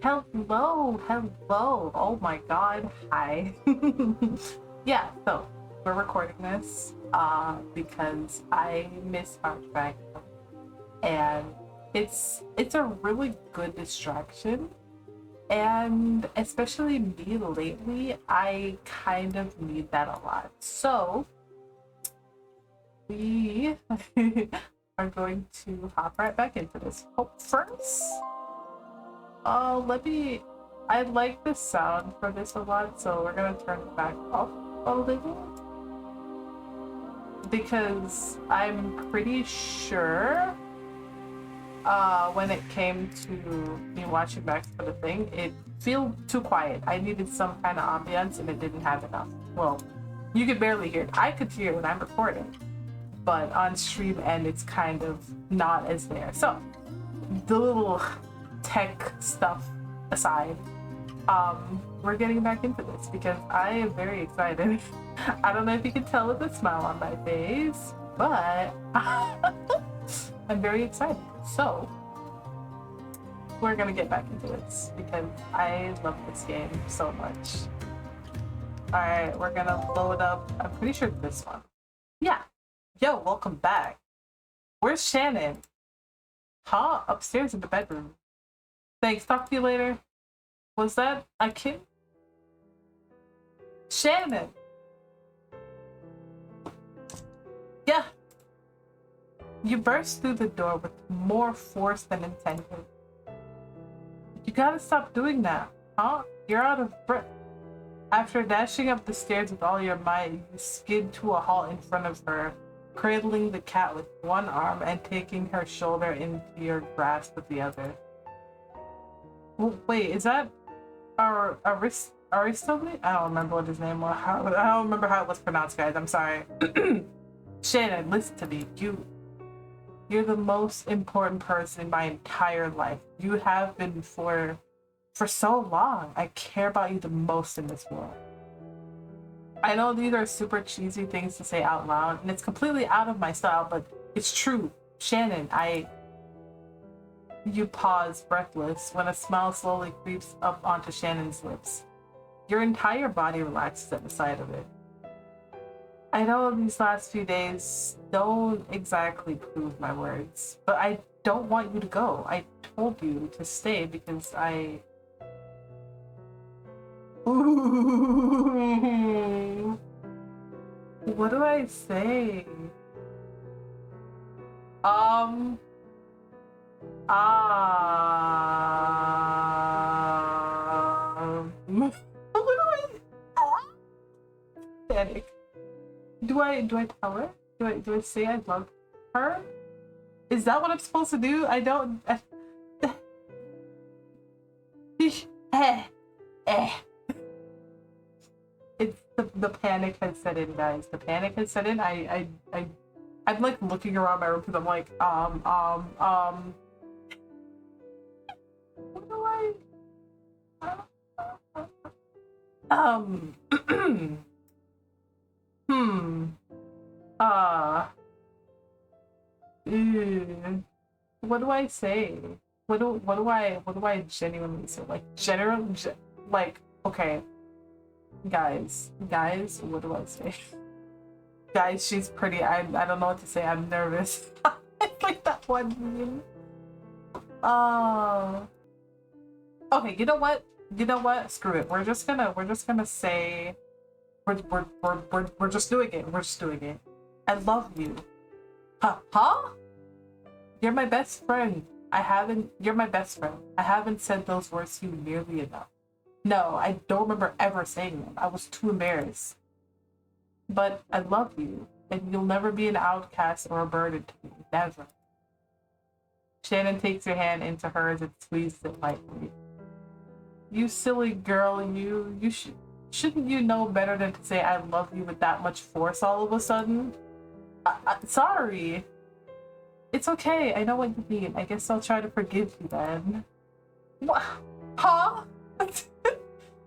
Hello, hello. Oh my god, hi. Yeah, so we're recording this because I miss our Fragment, and it's a really good distraction, and especially me lately, I kind of need that a lot. So we are going to hop right back into this. Oh, first, let me. I like the sound for this a lot, so we're gonna turn it back off a little because I'm pretty sure when it came to me watching back for the thing, it felt too quiet. I needed some kind of ambience and it didn't have enough. Well, you could barely hear it. I could hear it when I'm recording, but on stream end it's kind of not as there. So the little tech stuff aside, we're getting back into this because I am very excited. I don't know if you can tell with the smile on my face, but I'm very excited. So we're gonna get back into this because I love this game so much. Alright, we're gonna load up, I'm pretty sure this one. Yeah. Yo, welcome back. Where's Shannon? Huh? Upstairs in the bedroom. Thanks, talk to you later. Was that a kid? Shannon! Yeah. You burst through the door with more force than intended. You gotta stop doing that, huh? You're out of breath. After dashing up the stairs with all your might, you skid to a halt in front of her, cradling the cat with one arm and taking her shoulder into your grasp with the other. Wait, is that Aristotle? I don't remember what his name was. I don't remember how it was pronounced, guys. I'm sorry. Shannon, listen to me. You're the most important person in my entire life. You have been for so long. I care about you the most in this world. I know these are super cheesy things to say out loud, and it's completely out of my style, but it's true. Shannon, You pause, breathless, when a smile slowly creeps up onto Shannon's lips. Your entire body relaxes at the sight of it. I know these last few days don't exactly prove my words, but I don't want you to go. I told you to stay because Ooh. What do I say? Um. What do I? Panic. Do I tell her? Do I say I love her? Is that what I'm supposed to do? I don't. It's the panic has set in, guys. The panic has set in. I'm like looking around my room because I'm like, what do uh, what do I say? What do I genuinely say? Like like, okay, guys, what do I say? Guys, she's pretty. I don't know what to say. I'm nervous. It's like that one meme. Okay, you know what? Screw it. We're just gonna say we're just doing it. We're just doing it. I love you. Huh? You're my best friend. You're my best friend. I haven't said those words to you nearly enough. No, I don't remember ever saying them. I was too embarrassed. But I love you, and you'll never be an outcast or a burden to me. Never. Shannon takes your hand into hers and squeezes it lightly. You silly girl, shouldn't you know better than to say I love you with that much force all of a sudden? Sorry. It's okay, I know what you mean. I guess I'll try to forgive you then. What? Huh?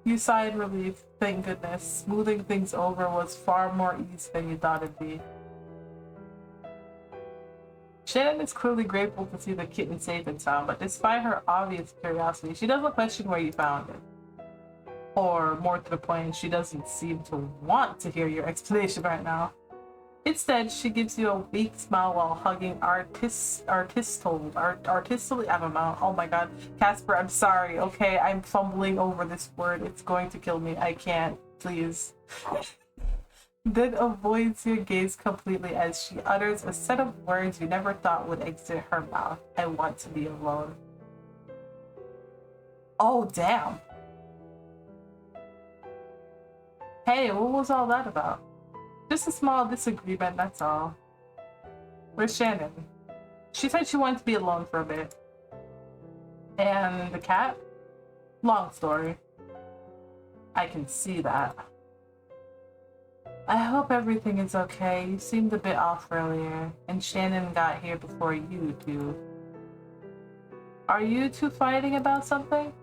You sigh in relief. Thank goodness. Smoothing things over was far more easy than you thought it'd be. Shannon is clearly grateful to see the kitten safe and sound, but despite her obvious curiosity, she doesn't question where you found it. Or, more to the point, she doesn't seem to want to hear your explanation right now. Instead, she gives you a weak smile while hugging artistally, I don't know. Oh my god. Casper, I'm sorry, okay? I'm fumbling over this word. It's going to kill me. I can't. Please. Then avoids your gaze completely as she utters a set of words you never thought would exit her mouth. I want to be alone. Oh, damn. Hey, what was all that about? Just a small disagreement, that's all. Where's Shannon? She said she wanted to be alone for a bit. And the cat? Long story. I can see that. I hope everything is okay. You seemed a bit off earlier, and Shannon got here before you two. Are you two fighting about something?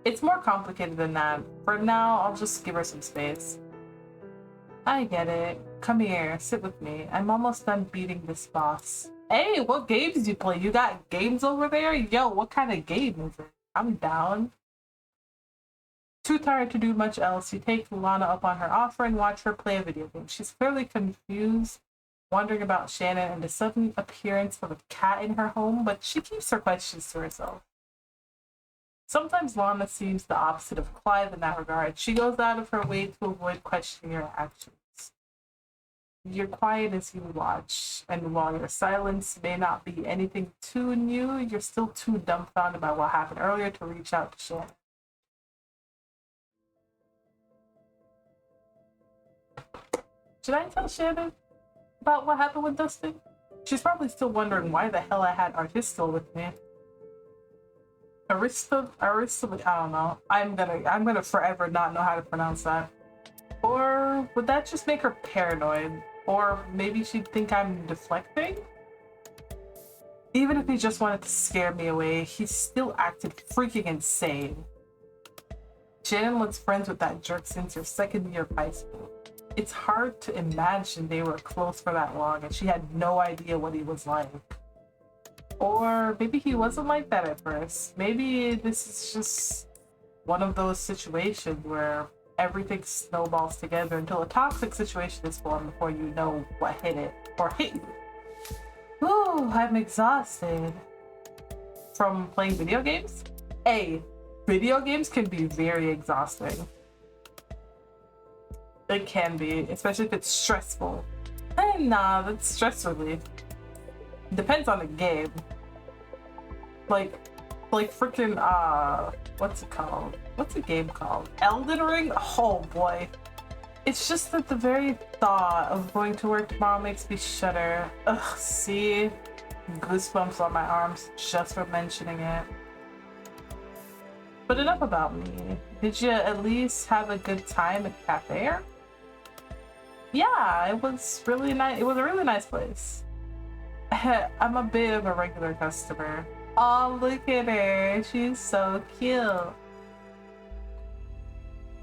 It's more complicated than that. For now, I'll just give her some space. I get it. Come here, sit with me. I'm almost done beating this boss. Hey, what games do you play? You got games over there? Yo, what kind of game is it? I'm down. Too tired to do much else, you take Lana up on her offer and watch her play a video game. She's clearly confused, wondering about Shannon and the sudden appearance of a cat in her home, but she keeps her questions to herself. Sometimes Lana seems the opposite of Clive in that regard. She goes out of her way to avoid questioning your actions. You're quiet as you watch, and while your silence may not be anything too new, you're still too dumbfounded by what happened earlier to reach out to Shannon. Should I tell Shannon about what happened with Dustin? She's probably still wondering why the hell I had Artisto with me. Arista, I don't know. I'm gonna forever not know how to pronounce that. Or would that just make her paranoid? Or maybe she'd think I'm deflecting? Even if he just wanted to scare me away, he still acted freaking insane. Shannon was friends with that jerk since her second year of high school. It's hard to imagine they were close for that long and she had no idea what he was like. Or maybe he wasn't like that at first. Maybe this is just one of those situations where everything snowballs together until a toxic situation is formed before you know what hit it or hit you. Ooh, I'm exhausted. From playing video games? Hey, video games can be very exhausting. It can be, especially if it's stressful. Hey, nah, that's stress relief. Depends on the game. Like freaking, what's it called? What's the game called? Elden Ring? Oh boy. It's just that the very thought of going to work tomorrow makes me shudder. Ugh, see? Goosebumps on my arms just for mentioning it. But enough about me. Did you at least have a good time at the cafe? Yeah, it was really nice. It was a really nice place. I'm a bit of a regular customer. Oh, look at her. She's so cute.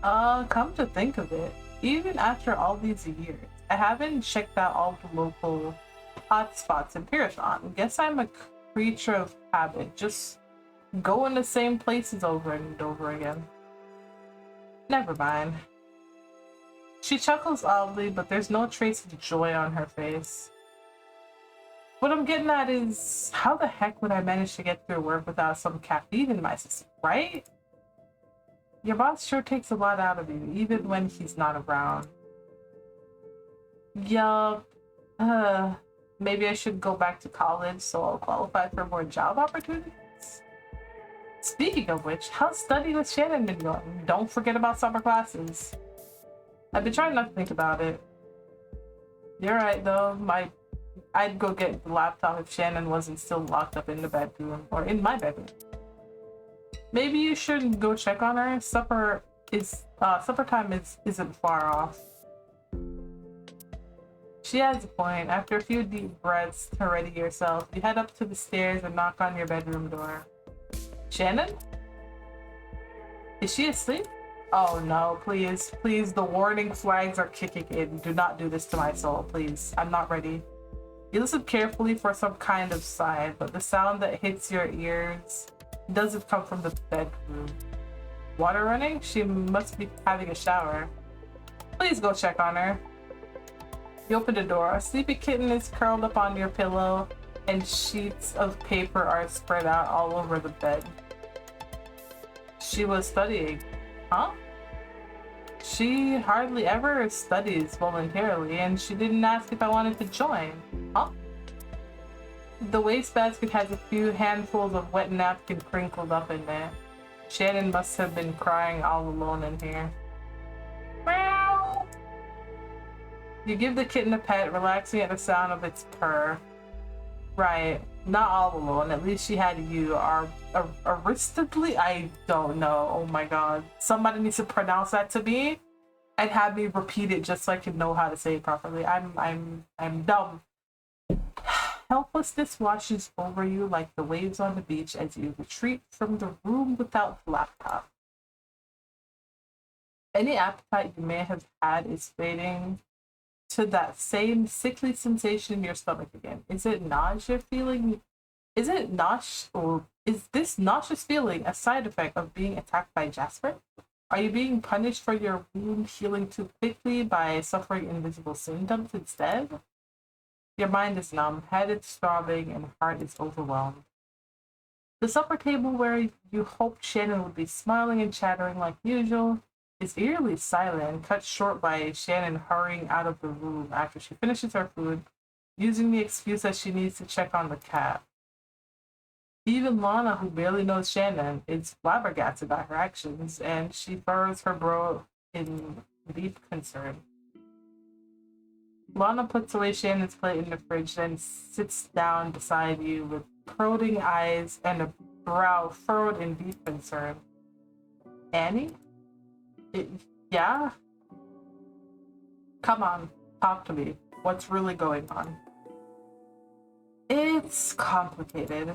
Come to think of it, even after all these years, I haven't checked out all the local hotspots in Pyrrhon. Guess I'm a creature of habit, just going the same places over and over again. Never mind. She chuckles oddly, but there's no trace of joy on her face. What I'm getting at is, how the heck would I manage to get through work without some caffeine in my system, right? Your boss sure takes a lot out of you, even when he's not around. Yup. Maybe I should go back to college so I'll qualify for more job opportunities? Speaking of which, how's studying with Shannon been going? Don't forget about summer classes. I've been trying not to think about it. You're right though, I'd go get the laptop if Shannon wasn't still locked up in the bedroom, or in my bedroom. Maybe you should go check on her. Supper time isn't far off. She has a point. After a few deep breaths to ready yourself, you head up to the stairs and knock on your bedroom door. Shannon? Is she asleep? Oh no, please, please, the warning flags are kicking in. Do not do this to my soul, please. I'm not ready. You listen carefully for some kind of sign, but the sound that hits your ears doesn't come from the bedroom. Water running? She must be having a shower. Please go check on her. You open the door. A sleepy kitten is curled up on your pillow, and sheets of paper are spread out all over the bed. She was studying. Huh? She hardly ever studies voluntarily, and she didn't ask if I wanted to join. Huh? The wastebasket has a few handfuls of wet napkin crinkled up in there. Shannon must have been crying all alone in here. Meow! You give the kitten a pet, relaxing at the sound of its purr. Right, not all alone. At least she had you. Aristidly? I don't know. Oh my god. Somebody needs to pronounce that to me and have me repeat it just so I can know how to say it properly. I'm dumb. Helplessness washes over you like the waves on the beach as you retreat from the room without the laptop. Any appetite you may have had is fading to that same sickly sensation in your stomach again. Is it nausea feeling? Is it nauseous, or is this nauseous feeling a side effect of being attacked by Jasper? Are you being punished for your wound healing too quickly by suffering invisible symptoms instead? Your mind is numb, head is throbbing, and heart is overwhelmed. The supper table where you hoped Shannon would be smiling and chattering like usual is eerily silent and cut short by Shannon hurrying out of the room after she finishes her food, using the excuse that she needs to check on the cat. Even Lana, who barely knows Shannon, is flabbergasted by her actions, and she furrows her brow in deep concern. Lana puts away Shannon's plate in the fridge, then sits down beside you with prodding eyes and a brow furrowed in deep concern. Annie? Yeah? Come on, talk to me. What's really going on? It's complicated.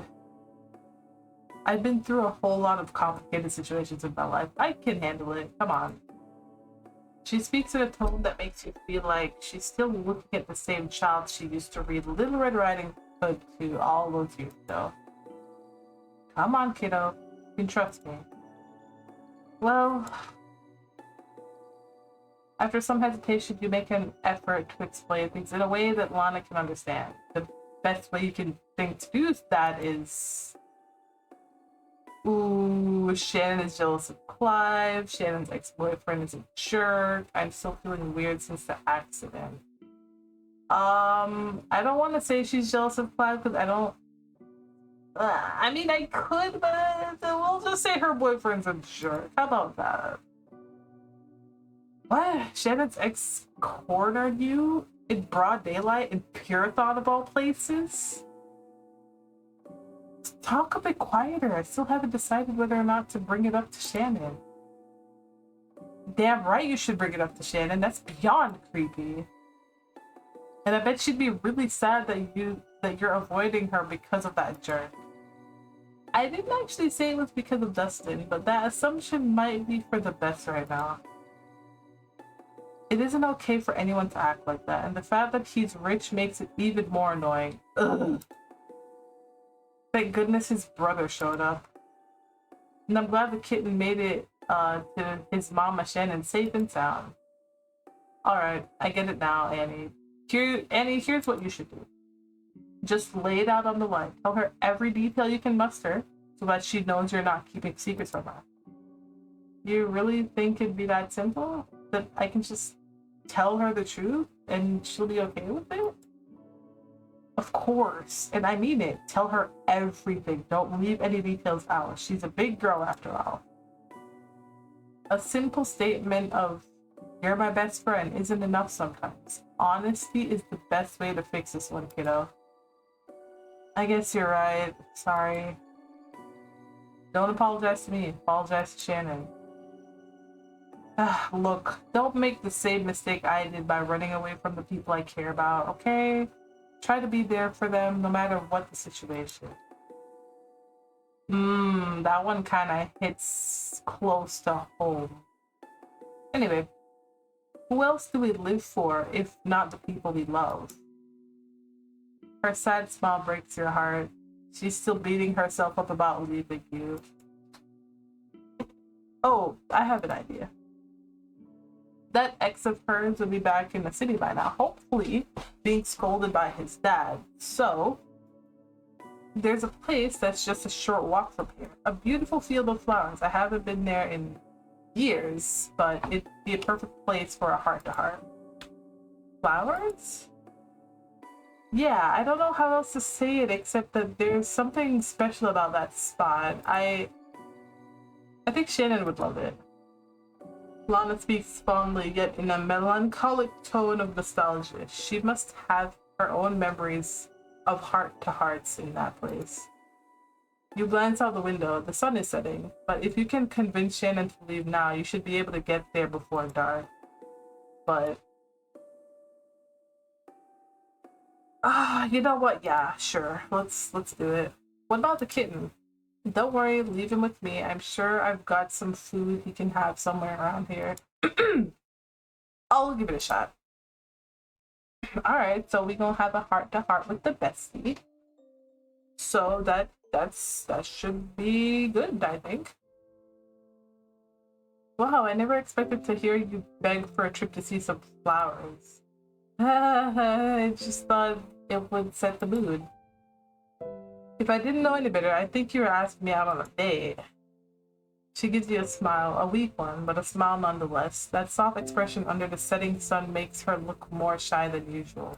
I've been through a whole lot of complicated situations in my life. I can handle it. Come on. She speaks in a tone that makes you feel like she's still looking at the same child she used to read Little Red Riding Hood to all those years ago. Come on, kiddo. You can trust me. Well, after some hesitation, you make an effort to explain things in a way that Lana can understand. The best way you can think to do that is... Ooh, Shannon is jealous of Clive. Shannon's ex-boyfriend is a jerk. I'm still feeling weird since the accident. I don't want to say she's jealous of Clive because I don't... I mean, I could, but we'll just say her boyfriend's a jerk. How about that? What? Shannon's ex cornered you in broad daylight in Purathon of all places? Talk a bit quieter. I still haven't decided whether or not to bring it up to Shannon. Damn right you should bring it up to Shannon. That's beyond creepy. And I bet she'd be really sad that you're avoiding her because of that jerk. I didn't actually say it was because of Dustin, but that assumption might be for the best right now. It isn't okay for anyone to act like that, and the fact that he's rich makes it even more annoying. Ugh. Thank goodness his brother showed up. And I'm glad the kitten made it to his mama Shannon safe and sound. Alright, I get it now, Annie. Annie, here's what you should do. Just lay it out on the line. Tell her every detail you can muster so that she knows you're not keeping secrets from her. You really think it'd be that simple? That I can just tell her the truth and she'll be okay with it? Of course, and I mean it. Tell her everything. Don't leave any details out. She's a big girl after all. A simple statement of, "You're my best friend," isn't enough sometimes. Honesty is the best way to fix this one, kiddo. I guess you're right. Sorry. Don't apologize to me. Apologize to Shannon. Look, don't make the same mistake I did by running away from the people I care about, okay? Try to be there for them no matter what the situation. That one kind of hits close to home. Anyway, who else do we live for if not the people we love? Her sad smile breaks your heart. She's still beating herself up about leaving you. Oh, I have an idea. That ex of hers will be back in the city by now, hopefully being scolded by his dad. So, there's a place that's just a short walk from here. A beautiful field of flowers. I haven't been there in years, but it'd be a perfect place for a heart-to-heart. Flowers? Yeah, I don't know how else to say it except that there's something special about that spot. I think Shannon would love it. Lana speaks fondly, yet in a melancholic tone of nostalgia. She must have her own memories of heart-to-hearts in that place. You glance out the window. The sun is setting, but if you can convince Shannon to leave now, you should be able to get there before dark. But you know what? Yeah, sure. Let's do it. What about the kitten? Don't worry, leave him with me. I'm sure I've got some food he can have somewhere around here. I'll give it a shot. Alright, so we're gonna have a heart-to-heart with the bestie. So that should be good, I think. Wow, I never expected to hear you beg for a trip to see some flowers. I just thought it would set the mood. If I didn't know any better, I think you were asking me out on a date. She gives you a smile, a weak one, but a smile nonetheless. That soft expression under the setting sun makes her look more shy than usual.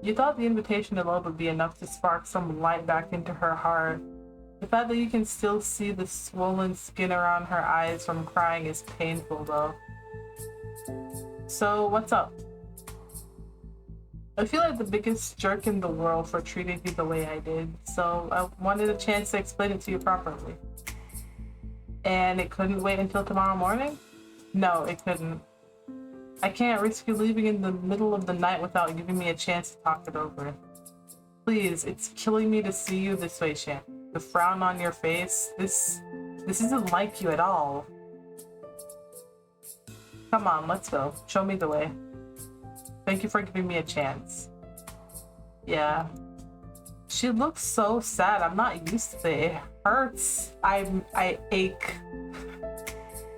You thought the invitation alone would be enough to spark some light back into her heart. The fact that you can still see the swollen skin around her eyes from crying is painful, though. So, what's up? I feel like the biggest jerk in the world for treating you the way I did, so I wanted a chance to explain it to you properly. And it couldn't wait until tomorrow morning? No, it couldn't. I can't risk you leaving in the middle of the night without giving me a chance to talk it over. Please, it's killing me to see you this way, Shannon. The frown on your face, this isn't like you at all. Come on, let's go. Show me the way. Thank you for giving me a chance. Yeah. She looks so sad. I'm not used to it. It hurts. I ache.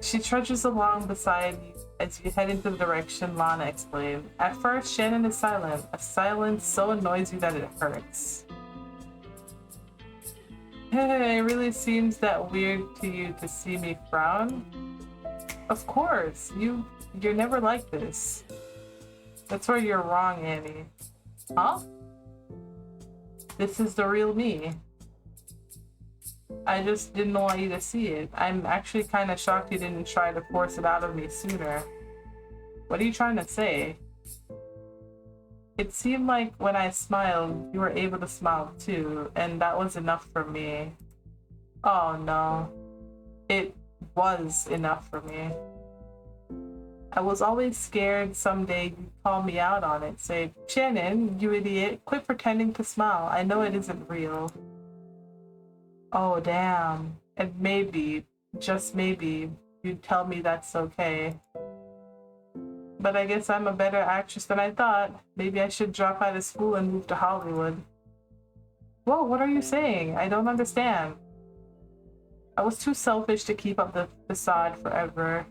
She trudges along beside you as you head into the direction Lana explained. At first, Shannon is silent. A silence so annoys you that it hurts. Hey, it really seems that weird to you to see me frown? Of course. You're never like this. That's where you're wrong, Annie. Huh? This is the real me. I just didn't want you to see it. I'm actually kind of shocked you didn't try to force it out of me sooner. What are you trying to say? It seemed like when I smiled, you were able to smile too, and that was enough for me. Oh no. It was enough for me. I was always scared someday you'd call me out on it. Say, Shannon, you idiot, quit pretending to smile. I know it isn't real. Oh, damn. And maybe, just maybe, you'd tell me that's okay. But I guess I'm a better actress than I thought. Maybe I should drop out of school and move to Hollywood. Whoa, what are you saying? I don't understand. I was too selfish to keep up the facade forever.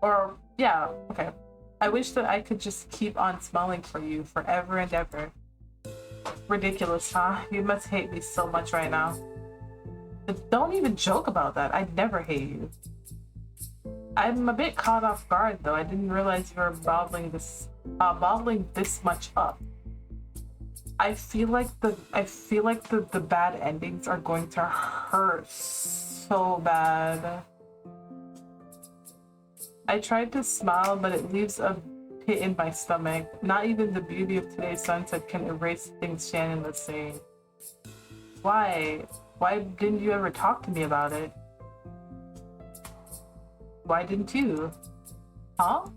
Or, yeah, okay. I wish that I could just keep on smiling for you forever and ever. Ridiculous, huh? You must hate me so much right now. But don't even joke about that. I'd never hate you. I'm a bit caught off guard, though. I didn't realize you were bottling this much up. I feel like the bad endings are going to hurt so bad. I tried to smile, but it leaves a pit in my stomach. Not even the beauty of today's sunset can erase things Shannon was saying. Why? Why didn't you ever talk to me about it? Why didn't you? Huh?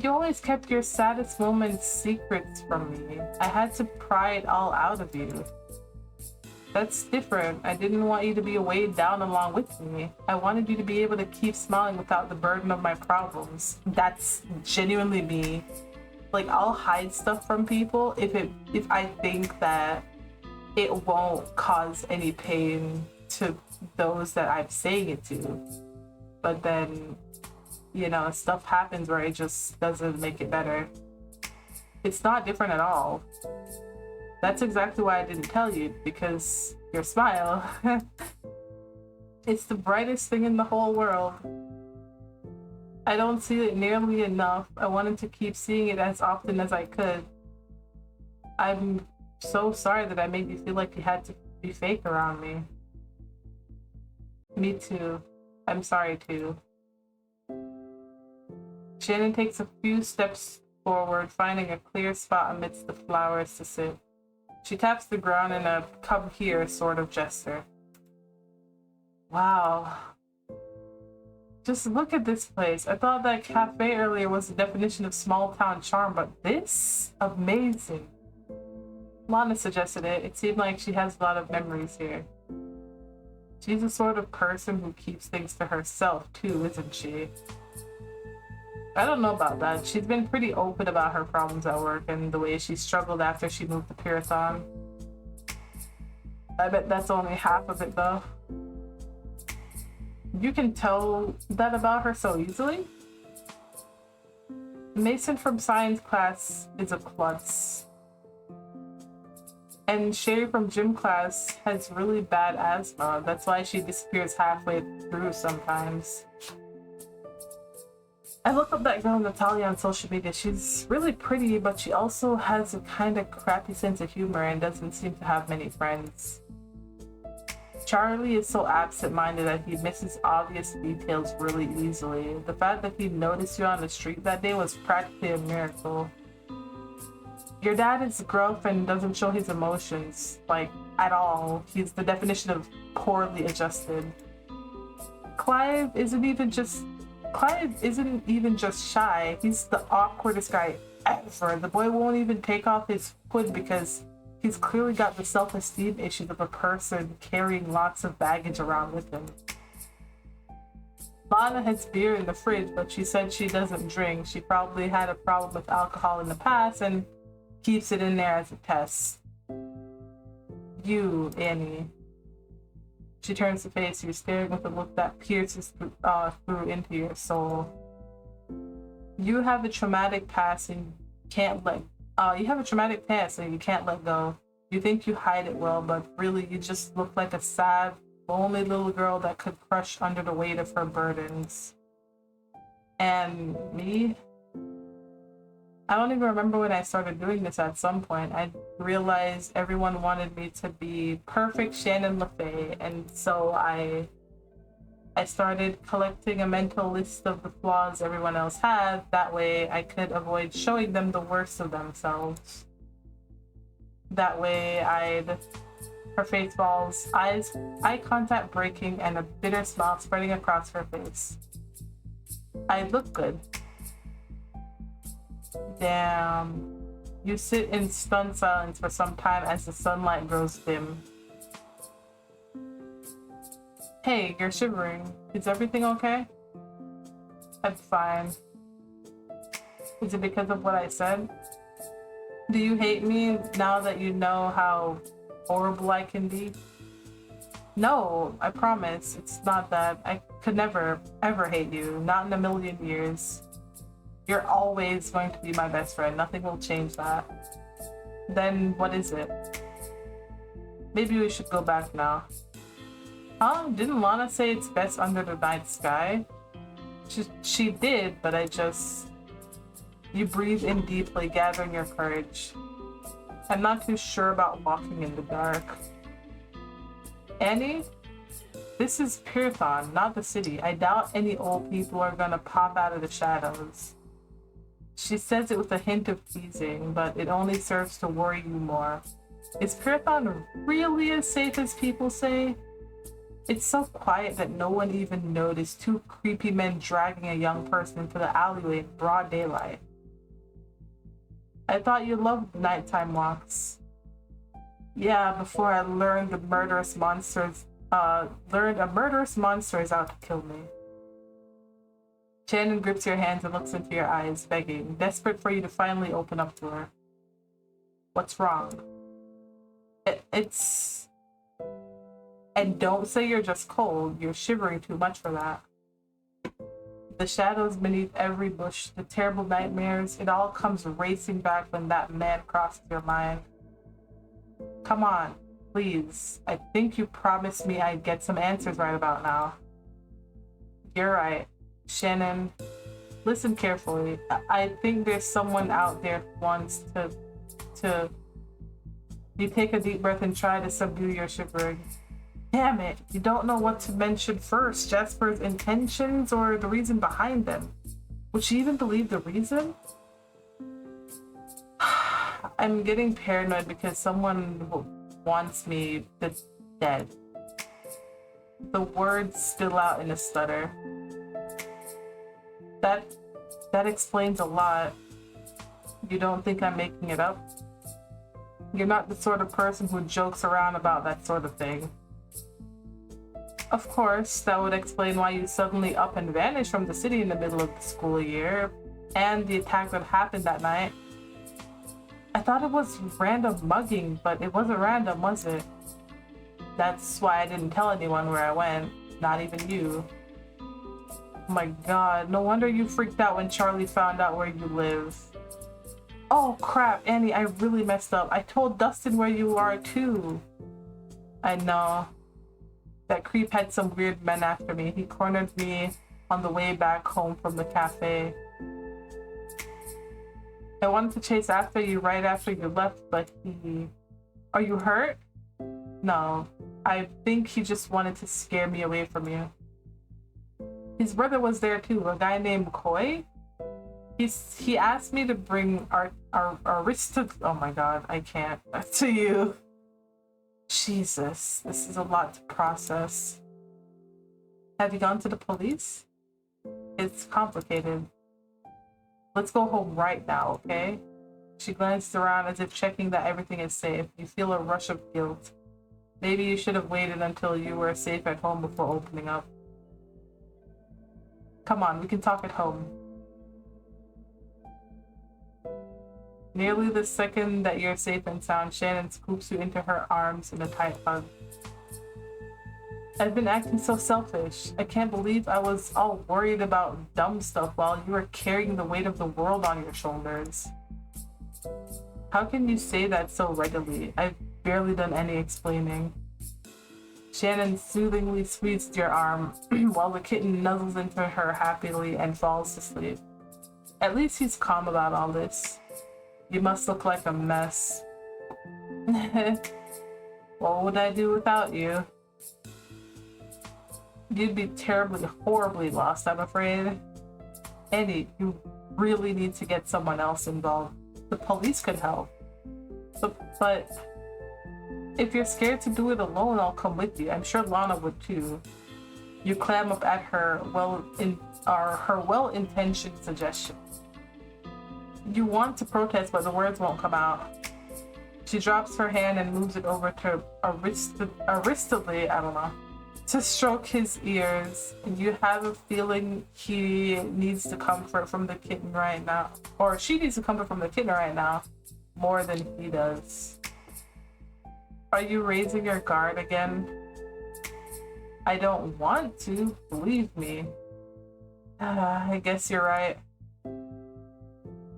You always kept your saddest moments secrets from me. I had to pry it all out of you. That's different. I didn't want you to be weighed down along with me. I wanted you to be able to keep smiling without the burden of my problems. That's genuinely me. like I'll hide stuff from people if I think that it won't cause any pain to those that I'm saying it to. But then, you know, stuff happens where it just doesn't make it better. It's not different at all. That's exactly why I didn't tell you, because your smile, it's the brightest thing in the whole world. I don't see it nearly enough. I wanted to keep seeing it as often as I could. I'm so sorry that I made you feel like you had to be fake around me. Me too. I'm sorry too. Shannon takes a few steps forward, finding a clear spot amidst the flowers to sit. She taps the ground in a "come here" sort of gesture. Wow. Just look at this place. I thought that cafe earlier was the definition of small town charm, but this? Amazing. Lana suggested it. It seemed like she has a lot of memories here. She's the sort of person who keeps things to herself too, isn't she? I don't know about that. She's been pretty open about her problems at work and the way she struggled after she moved to Pyrathon. I bet that's only half of it though. You can tell that about her so easily? Mason from science class is a klutz. And Sherry from gym class has really bad asthma. That's why she disappears halfway through sometimes. I look up that girl Natalia on social media. She's really pretty, but she also has a kind of crappy sense of humor and doesn't seem to have many friends. Charlie is so absent-minded that he misses obvious details really easily. The fact that he noticed you on the street that day was practically a miracle. Your dad is gruff and doesn't show his emotions, like, at all. He's the definition of poorly adjusted. Clive isn't even just shy. He's the awkwardest guy ever. The boy won't even take off his hood because he's clearly got the self-esteem issues of a person carrying lots of baggage around with him. Lana has beer in the fridge, but she said she doesn't drink. She probably had a problem with alcohol in the past and keeps it in there as a test. You, Annie. She turns to face you, staring with a look that pierces through into your soul. You have a traumatic past and can't let go. You think you hide it well, but really you just look like a sad, lonely little girl that could crush under the weight of her burdens. And me? I don't even remember when I started doing this. At some point I realized everyone wanted me to be perfect Shannon LaFay, and so I started collecting a mental list of the flaws everyone else had. That way I could avoid showing them the worst of themselves. That way her face falls, eye contact breaking, and a bitter smile spreading across her face. I look good. Damn. You sit in stunned silence for some time as the sunlight grows dim. Hey, you're shivering. Is everything okay? I'm fine. Is it because of what I said? Do you hate me now that you know how horrible I can be? No, I promise. It's not that. I could never, ever hate you. Not in a million years. You're always going to be my best friend. Nothing will change that. Then what is it? Maybe we should go back now. Huh? Didn't Lana say it's best under the night sky? She did, but you breathe in deeply, gathering your courage. I'm not too sure about walking in the dark. Annie? This is Pyrathon, not the city. I doubt any old people are gonna pop out of the shadows. She says it with a hint of teasing, but it only serves to worry you more. Is Pyrathon really as safe as people say? It's so quiet that no one even noticed two creepy men dragging a young person into the alleyway in broad daylight. I thought you loved nighttime walks. Yeah, before I learned a murderous monster is out to kill me. Shannon grips your hands and looks into your eyes, begging, desperate for you to finally open up to her. What's wrong? It's... And don't say you're just cold. You're shivering too much for that. The shadows beneath every bush, the terrible nightmares, it all comes racing back when that man crosses your mind. Come on, please. I think you promised me I'd get some answers right about now. You're right. Shannon, listen carefully. I think there's someone out there who wants to... You take a deep breath and try to subdue your shivering. Damn it, you don't know what to mention first, Jasper's intentions or the reason behind them. Would she even believe the reason? I'm getting paranoid because someone wants me dead. The words spill out in a stutter. That explains a lot. You don't think I'm making it up? You're not the sort of person who jokes around about that sort of thing. Of course, that would explain why you suddenly up and vanished from the city in the middle of the school year, and the attack that happened that night. I thought it was random mugging, but it wasn't random, was it? That's why I didn't tell anyone where I went, not even you. Oh my god, no wonder you freaked out when Charlie found out where you live. Oh crap, Annie, I really messed up. I told Dustin where you are too. I know. That creep had some weird men after me. He cornered me on the way back home from the cafe. I wanted to chase after you right after you left, but he... Are you hurt? No. I think he just wanted to scare me away from you. His brother was there too, a guy named Koi. He asked me to bring our wrist to... Oh my god, I can't. To you. Jesus, this is a lot to process. Have you gone to the police? It's complicated. Let's go home right now, okay? She glanced around as if checking that everything is safe. You feel a rush of guilt. Maybe you should have waited until you were safe at home before opening up. Come on, we can talk at home. Nearly the second that you're safe and sound, Shannon scoops you into her arms in a tight hug. I've been acting so selfish. I can't believe I was all worried about dumb stuff while you were carrying the weight of the world on your shoulders. How can you say that so readily? I've barely done any explaining. Shannon soothingly squeezed your arm while the kitten nuzzles into her happily and falls to sleep. At least he's calm about all this. You must look like a mess. What would I do without you? You'd be terribly, horribly lost, I'm afraid. Annie, you really need to get someone else involved. The police could help. But if you're scared to do it alone, I'll come with you. I'm sure Lana would too. You clam up at her well-intentioned suggestion. You want to protest, but the words won't come out. She drops her hand and moves it over to Aristidly, I don't know, to stroke his ears. And you have a feeling he needs the comfort from the kitten right now. Or she needs the comfort from the kitten right now more than he does. Are you raising your guard again? I don't want to, believe me. I guess you're right.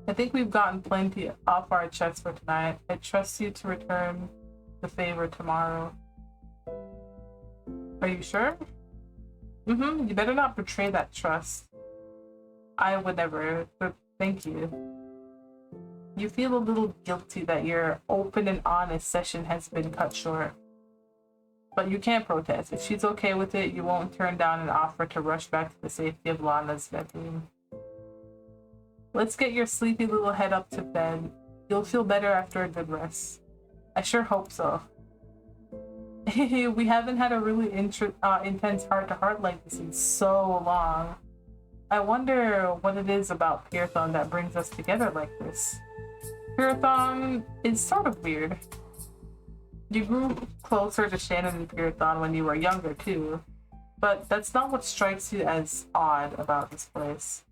I think we've gotten plenty off our chests for tonight. I trust you to return the favor tomorrow. Are you sure? You better not betray that trust. I would never, but thank you. You feel a little guilty that your open and honest session has been cut short. But you can't protest. If she's okay with it, you won't turn down an offer to rush back to the safety of Lana's bedroom. Let's get your sleepy little head up to bed. You'll feel better after a good rest. I sure hope so. We haven't had a really intense heart-to-heart like this in so long. I wonder what it is about Pyrathon that brings us together like this. Pyrathon is sort of weird. You grew closer to Shannon and Pyrathon when you were younger too. But that's not what strikes you as odd about this place.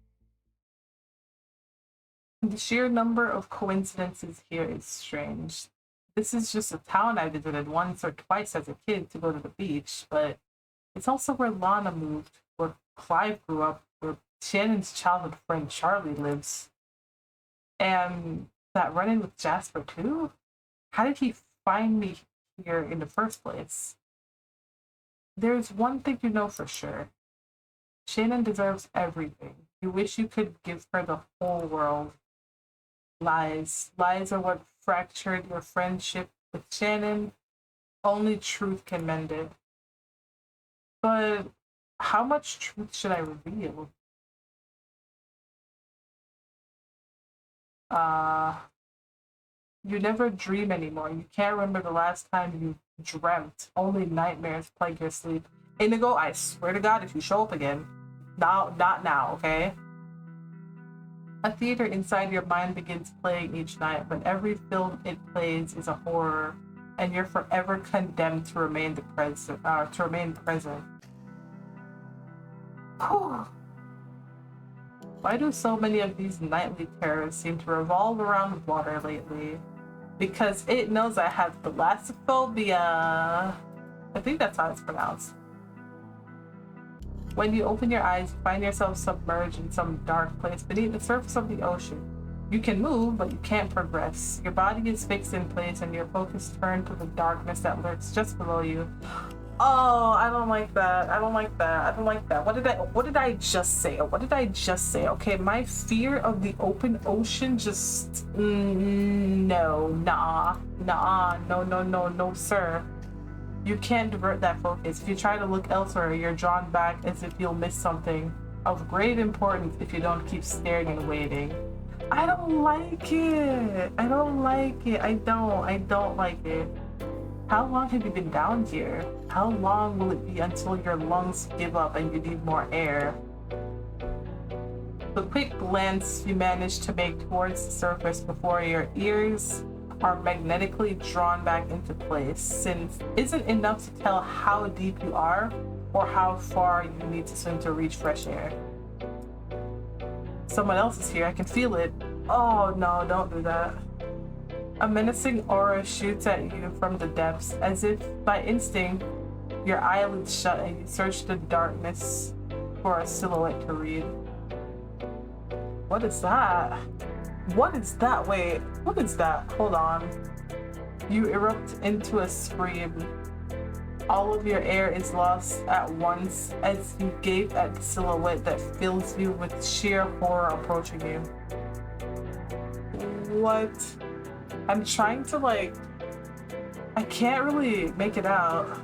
The sheer number of coincidences here is strange. This is just a town I visited once or twice as a kid to go to the beach, but it's also where Lana moved, where Clive grew up, where Shannon's childhood friend Charlie lives. And that run-in with Jasper too? How did he find me here in the first place? There's one thing you know for sure. Shannon deserves everything. You wish you could give her the whole world. Lies. Lies are what fractured your friendship with Shannon. Only truth can mend it. But how much truth should I reveal? You never dream anymore. You can't remember the last time you dreamt. Only nightmares plague your sleep. Indigo, I swear to God, if you show up again, not now, okay? A theater inside your mind begins playing each night, but every film it plays is a horror, and you're forever condemned to remain present. Whew. Why do so many of these nightly terrors seem to revolve around water lately? Because it knows I have thalassophobia. I think that's how it's pronounced. When you open your eyes, you find yourself submerged in some dark place beneath the surface of the ocean. You can move, but you can't progress. Your body is fixed in place and your focus turned to the darkness that lurks just below you. Oh, I don't like that. I don't like that. I don't like that. What did I just say? What did I just say? Okay, my fear of the open ocean just no, no, sir. You can't divert that focus. If you try to look elsewhere, you're drawn back as if you'll miss something of great importance if you don't keep staring and waiting. I don't like it. I don't like it. I don't like it. How long have you been down here? How long will it be until your lungs give up and you need more air? The quick glance you manage to make towards the surface before your ears are magnetically drawn back into place, since isn't enough to tell how deep you are or how far you need to swim to reach fresh air. Someone else is here. I can feel it. Oh no, don't do that. A menacing aura shoots at you from the depths, as if by instinct, your eyelids shut and you search the darkness for a silhouette to read. What is that? What is that? Wait, what is that? Hold on. You erupt into a scream. All of your air is lost at once as you gape at the silhouette that fills you with sheer horror approaching you. What? I'm trying to I can't really make it out.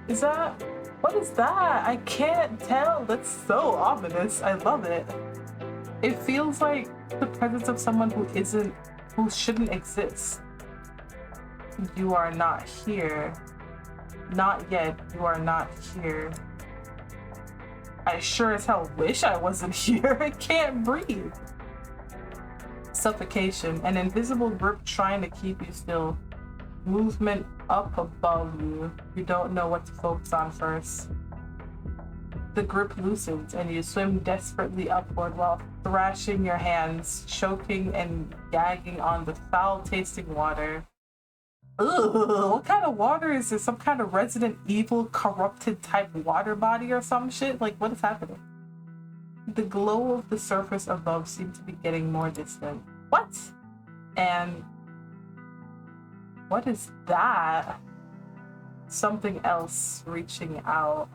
Is that, what is that? I can't tell. That's so ominous. I love it. It feels like the presence of someone who shouldn't exist. You are not here. Not yet. You are not here. I sure as hell wish I wasn't here. I can't breathe. Suffocation, an invisible grip trying to keep you still. Movement up above you. You don't know what to focus on first. The grip loosens and you swim desperately upward while thrashing your hands, choking and gagging on the foul-tasting water. Ugh, what kind of water is this? Some kind of Resident Evil corrupted type water body or some shit? What is happening? The glow of the surface above seemed to be getting more distant. What? And what is that? Something else reaching out.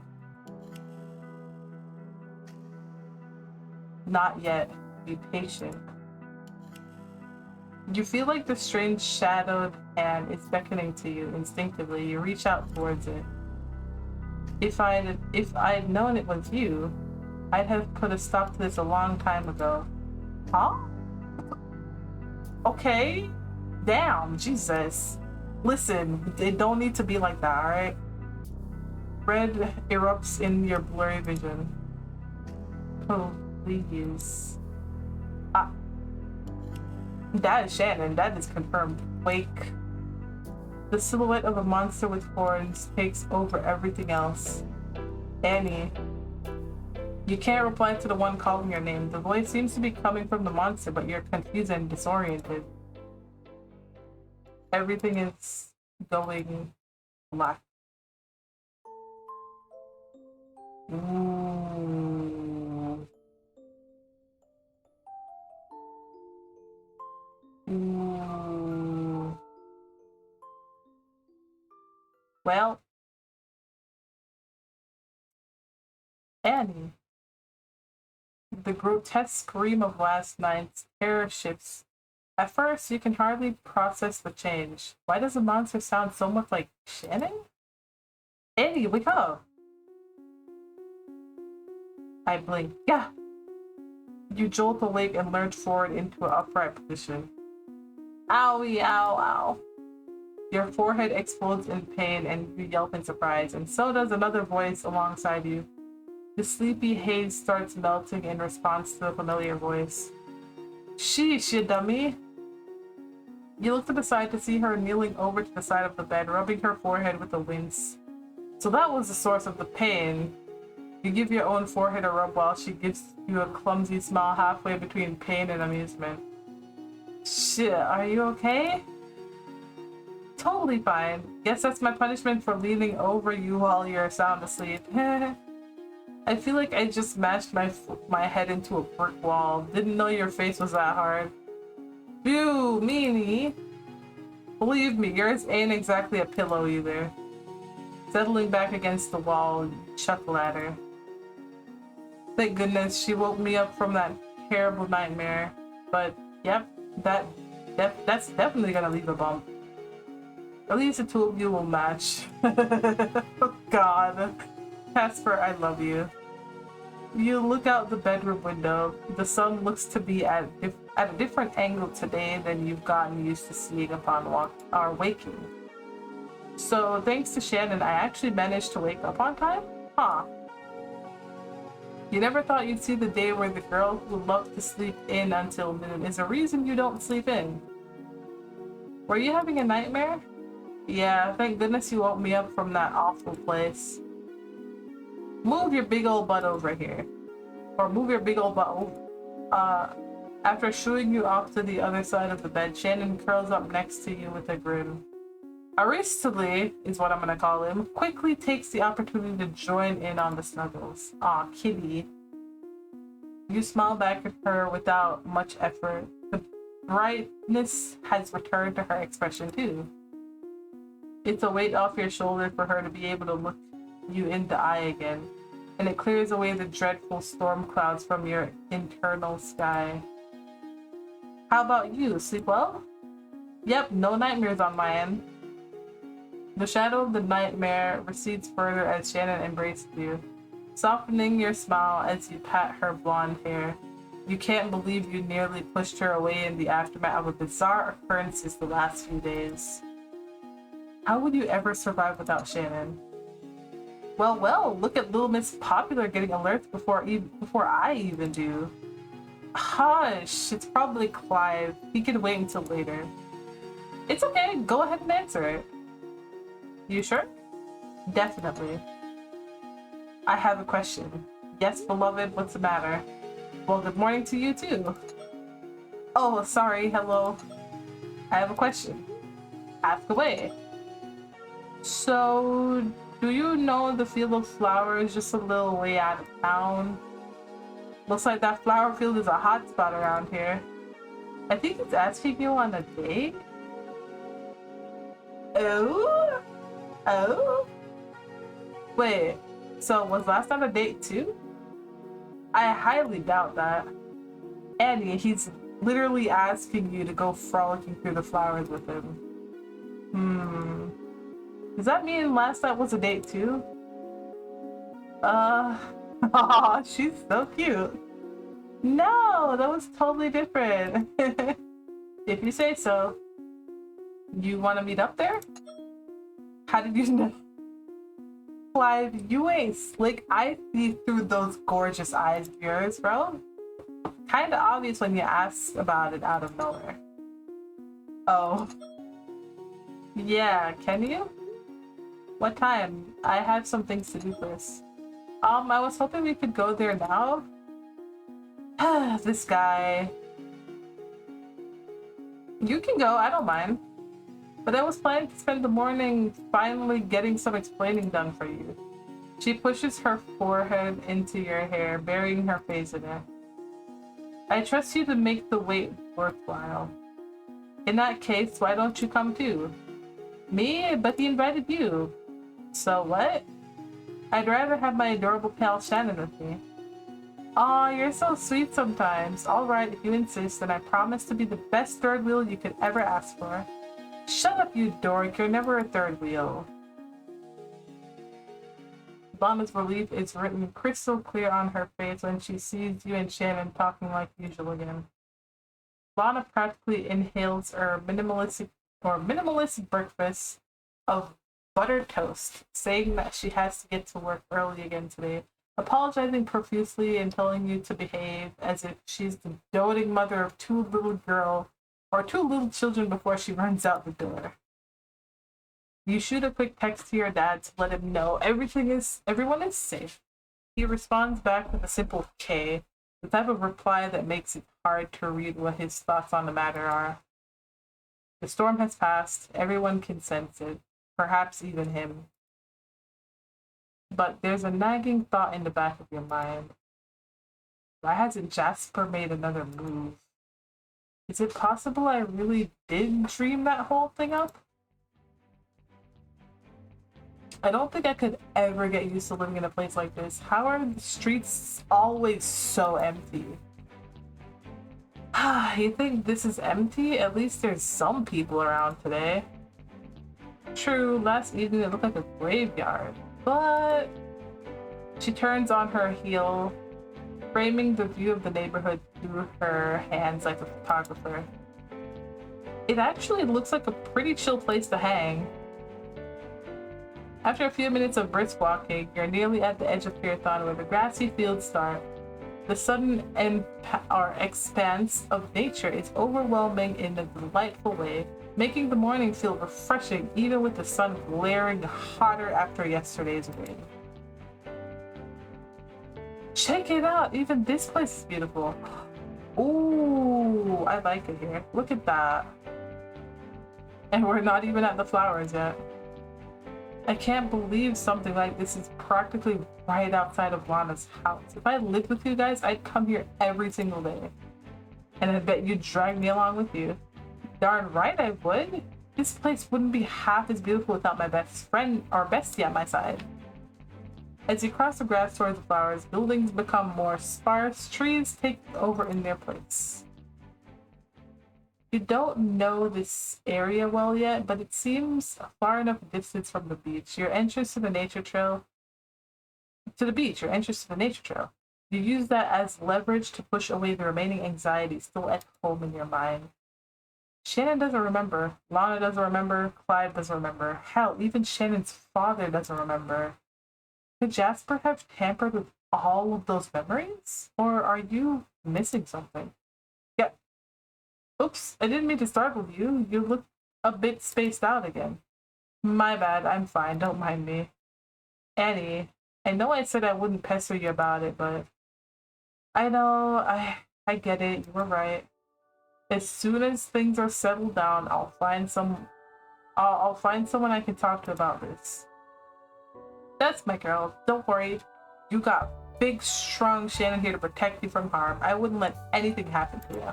Not yet. Be patient. You feel like the strange shadowed hand is beckoning to you instinctively. You reach out towards it. If I'd known it was you, I'd have put a stop to this a long time ago. Huh? Okay. Damn, Jesus. Listen, it don't need to be like that, alright? Red erupts in your blurry vision. Please. That is Shannon. That is confirmed. Wake. The silhouette of a monster with horns takes over everything else. Annie, you can't reply to the one calling your name. The voice seems to be coming from the monster, but you're confused and disoriented. Everything is going black. Ooh. Ooh. Well, Annie, the grotesque scream of last night's terror shifts. At first, you can hardly process the change. Why does the monster sound so much like Shannon? Annie, wake up! I blink. Yeah! You jolt awake and lurch forward into an upright position. Owie, ow, ow. Your forehead explodes in pain and you yelp in surprise, and so does another voice alongside you. The sleepy haze starts melting in response to the familiar voice. Sheesh, you dummy! You look to the side to see her kneeling over to the side of the bed, rubbing her forehead with a wince. So that was the source of the pain. You give your own forehead a rub while she gives you a clumsy smile halfway between pain and amusement. Shit, are you okay? Totally fine. Guess that's my punishment for leaning over you while you're sound asleep. I feel like I just smashed my head into a brick wall. Didn't know your face was that hard. Phew, meanie. Believe me, yours ain't exactly a pillow either. Settling back against the wall, you chuckle at her. Thank goodness she woke me up from that terrible nightmare. But, yep, that's definitely gonna leave a bump. At least the two of you will match. Oh god. Casper, I love you. You look out the bedroom window. The sun looks to be at a different angle today than you've gotten used to seeing upon waking. So thanks to Shannon, I actually managed to wake up on time? Huh. You never thought you'd see the day where the girl who loved to sleep in until noon is a reason you don't sleep in. Were you having a nightmare? Yeah, thank goodness you woke me up from that awful place. Move your big old butt over here. Or move your big old butt over. After shooing you off to the other side of the bed, Shannon curls up next to you with a grin. Aristocally, is what I'm gonna call him, quickly takes the opportunity to join in on the snuggles. Aw, kitty. You smile back at her without much effort. The brightness has returned to her expression too. It's a weight off your shoulder for her to be able to look you in the eye again, and it clears away the dreadful storm clouds from your internal sky. How about you? Sleep well? Yep, no nightmares on my end. The shadow of the nightmare recedes further as Shannon embraces you, softening your smile as you pat her blonde hair. You can't believe you nearly pushed her away in the aftermath of a bizarre occurrences the last few days. How would you ever survive without Shannon? Well, look at Little Miss Popular getting alerts before I even do. Hush, it's probably Clive. He can wait until later. It's okay, go ahead and answer it. You sure? Definitely. I have a question. Yes, beloved, what's the matter? Well, good morning to you too. Oh, sorry, hello. I have a question. Ask away. So, do you know the field of flowers just a little way out of town? Looks like that flower field is a hot spot around here. I think it's asking you on a date? Oh? Oh? Wait, so was last time a date too? I highly doubt that. Annie, he's literally asking you to go frolicking through the flowers with him. Does that mean last night was a date too? Aw, she's so cute. No, that was totally different. If you say so. You want to meet up there? How did you know? Clive, you ain't slick. I see through those gorgeous eyes of yours, bro. Kinda obvious when you ask about it out of nowhere. Oh. Yeah, can you? What time? I have some things to do first. I was hoping we could go there now. This guy. You can go, I don't mind. But I was planning to spend the morning finally getting some explaining done for you. She pushes her forehead into your hair, burying her face in it. I trust you to make the wait worthwhile. In that case, why don't you come too? Me? But he invited you. So what? I'd rather have my adorable pal Shannon with me. Aw, you're so sweet sometimes. Alright, if you insist, then I promise to be the best third wheel you could ever ask for. Shut up, you dork. You're never a third wheel. Lana's relief is written crystal clear on her face when she sees you and Shannon talking like usual again. Lana practically inhales her minimalist breakfast of buttered toast, saying that she has to get to work early again today, apologizing profusely and telling you to behave as if she's the doting mother of two little children before she runs out the door. You shoot a quick text to your dad to let him know everyone is safe. He responds back with a simple K, the type of reply that makes it hard to read what his thoughts on the matter are. The storm has passed, everyone can sense it, perhaps even him. But there's a nagging thought in the back of your mind. Why hasn't Jasper made another move? Is it possible I really did dream that whole thing up? I don't think I could ever get used to living in a place like this. How are the streets always so empty? You think this is empty? At least there's some people around today. True, last evening it looked like a graveyard, but... She turns on her heel, framing the view of the neighborhood through her hands like a photographer. It actually looks like a pretty chill place to hang. After a few minutes of brisk walking, you're nearly at the edge of Pyrathon where the grassy fields start. The sudden expanse of nature is overwhelming in a delightful way, making the morning feel refreshing even with the sun glaring hotter after yesterday's rain. Check it out! Even this place is beautiful. Ooh, I like it here. Look at that. And we're not even at the flowers yet. I can't believe something like this is practically right outside of Lana's house. If I lived with you guys, I'd come here every single day. And I bet you'd drag me along with you. Darn right I would. This place wouldn't be half as beautiful without my best friend or bestie at my side. As you cross the grass towards the flowers, buildings become more sparse, trees take over in their place. You don't know this area well yet, but it seems far enough distance from the beach. Your entrance to the nature trail, your entrance to the nature trail. You use that as leverage to push away the remaining anxiety still at home in your mind. Shannon doesn't remember, Lana doesn't remember, Clyde doesn't remember. Hell, even Shannon's father doesn't remember. Could Jasper have tampered with all of those memories? Or are you missing something? Yeah. Oops, I didn't mean to startle you. You look a bit spaced out again. My bad, I'm fine, don't mind me. Annie, I know I said I wouldn't pester you about it, but... I know, I get it, you were right. As soon as things are settled down, I'll find someone I can talk to about this. That's my girl, don't worry. You got big, strong Shannon here to protect you from harm. I wouldn't let anything happen to you.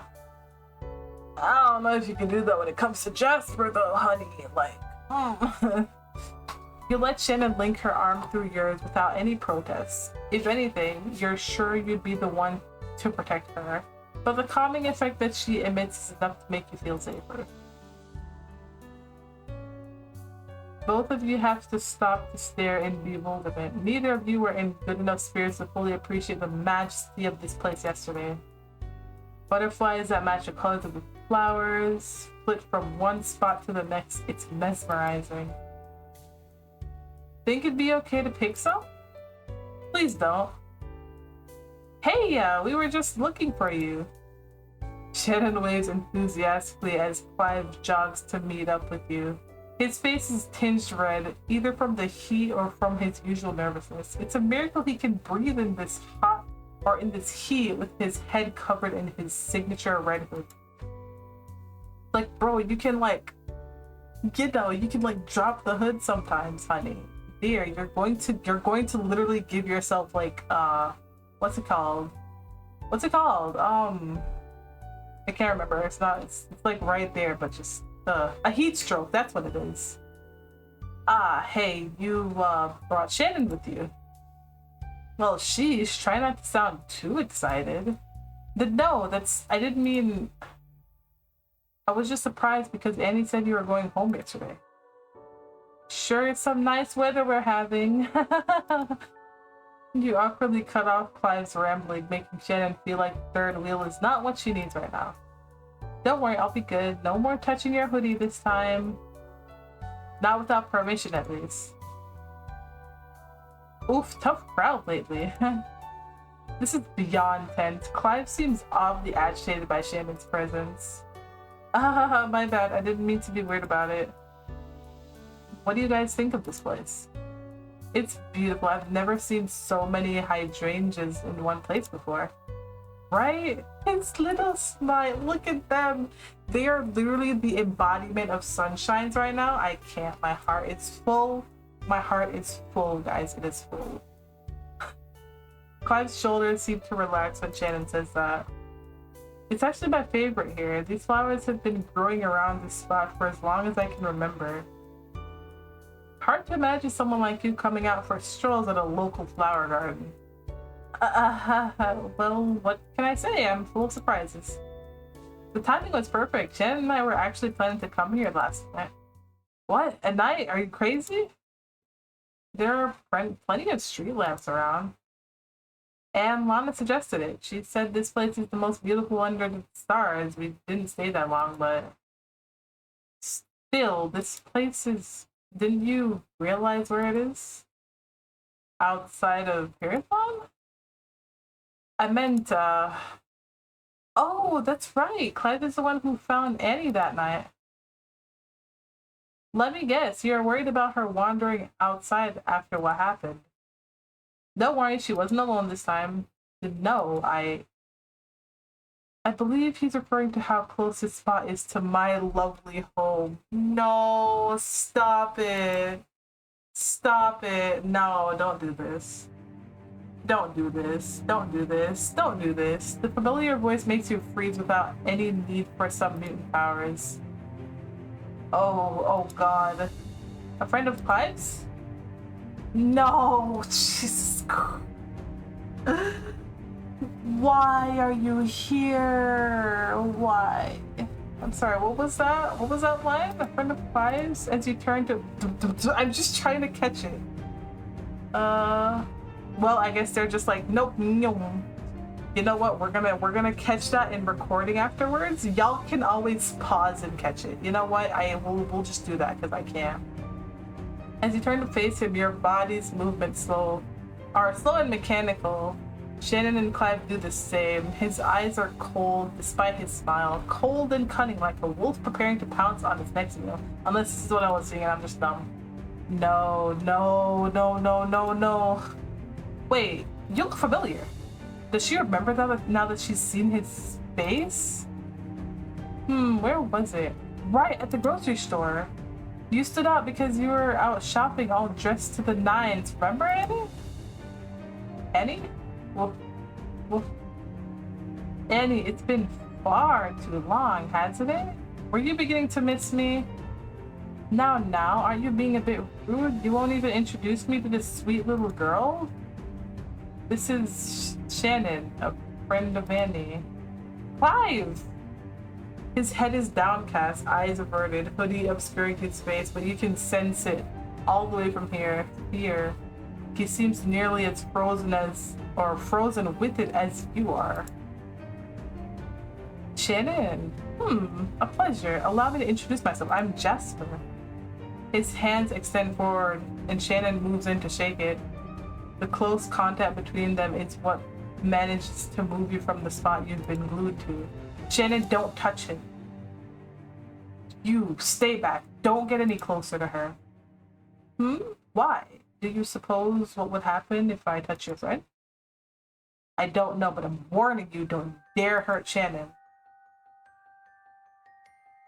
I don't know if you can do that when it comes to Jasper though, honey. You let Shannon link her arm through yours without any protests. If anything, you're sure you'd be the one to protect her. But the calming effect that she emits is enough to make you feel safer. Both of you have to stop to stare in bewilderment. Neither of you were in good enough spirits to fully appreciate the majesty of this place yesterday. Butterflies that match the colors of the flowers, flit from one spot to the next. It's mesmerizing. Think it'd be okay to pick some? Please don't. Hey, we were just looking for you. Shannon waves enthusiastically as Clive jogs to meet up with you. His face is tinged red, either from the heat or from his usual nervousness. It's a miracle he can breathe in this hot or in this heat with his head covered in his signature red hood. Like, bro, you can like, you know, you can like drop the hood sometimes, honey. There, you're going to literally give yourself like what's it called? What's it called? I can't remember. It's like right there, but just a heat stroke. That's what it is. Ah, hey, you brought Shannon with you. Well, sheesh, try not to sound too excited. No, I didn't mean. I was just surprised because Annie said you were going home yesterday. Sure, it's some nice weather we're having. You awkwardly cut off Clive's rambling, making Shannon feel like the third wheel is not what she needs right now. Don't worry, I'll be good. No more touching your hoodie this time. Not without permission, at least. Oof, tough crowd lately. This is beyond tense. Clive seems oddly agitated by Shannon's presence. Ah, my bad. I didn't mean to be weird about it. What do you guys think of this place? It's beautiful. I've never seen so many hydrangeas in one place before. Right? His little smile. Look at them. They are literally the embodiment of sunshines right now. I can't. My heart is full. My heart is full, guys. It is full. Clive's shoulders seem to relax when Shannon says that. It's actually my favorite here. These flowers have been growing around this spot for as long as I can remember. Hard to imagine someone like you coming out for strolls at a local flower garden. Well, what can I say? I'm full of surprises. The timing was perfect. Shannon and I were actually planning to come here last night. What? At night? Are you crazy? There are plenty of street lamps around. And Lana suggested it. She said this place is the most beautiful under the stars. We didn't stay that long, but still, this place is... Didn't you realize where it is? Outside of Marathon? I meant, Oh, that's right. Clive is the one who found Annie that night. Let me guess, you're worried about her wandering outside after what happened. Don't worry, she wasn't alone this time. No, I believe he's referring to how close this spot is to my lovely home. No, stop it. Stop it. No, don't do this. Don't do this. Don't do this. Don't do this. The familiar voice makes you freeze without any need for some mutant powers. Oh God. A friend of Clive's? No, Jesus Christ. Why are you here? Why? I'm sorry, what was that? What was that line? A friend of Clive's? As you turn to... I'm just trying to catch it. Well, I guess they're just like, nope, no. You know what? We're gonna catch that in recording afterwards. Y'all can always pause and catch it. You know what? We'll just do that because I can. As you turn to face him, your body's movements are slow and mechanical. Shannon and Clive do the same. His eyes are cold despite his smile. Cold and cunning like a wolf preparing to pounce on his next meal. Unless this is what I was seeing and I'm just dumb. No. Wait, you look familiar. Does she remember that now that she's seen his face? Where was it? Right, at the grocery store. You stood out because you were out shopping all dressed to the nines. Remember, Annie? Annie? Well, Annie, it's been far too long, hasn't it? Were you beginning to miss me? Now, aren't you being a bit rude? You won't even introduce me to this sweet little girl? This is Shannon, a friend of Annie. Clive! His head is downcast, eyes averted, hoodie obscuring his face, but you can sense it all the way from here. Fear. He seems nearly as frozen with it as you are. Shannon. A pleasure. Allow me to introduce myself. I'm Jasper. His hands extend forward, and Shannon moves in to shake it. The close contact between them is what manages to move you from the spot you've been glued to. Shannon, don't touch him. You stay back. Don't get any closer to her. Why? Do you suppose what would happen if I touch your friend? I don't know, but I'm warning you, don't dare hurt Shannon.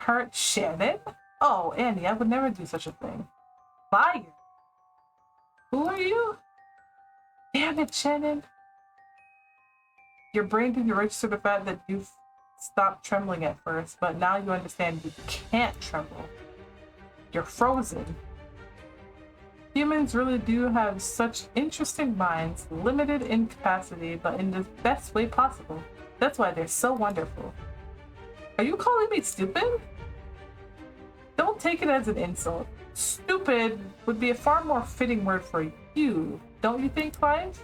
Hurt Shannon? Oh, Annie, I would never do such a thing. Liar! Who are you? Damn it, Shannon. Your brain didn't register the fact that you've stopped trembling at first, but now you understand you can't tremble. You're frozen. Humans really do have such interesting minds, limited in capacity, but in the best way possible. That's why they're so wonderful. Are you calling me stupid? Don't take it as an insult. Stupid would be a far more fitting word for you, don't you think, Clive?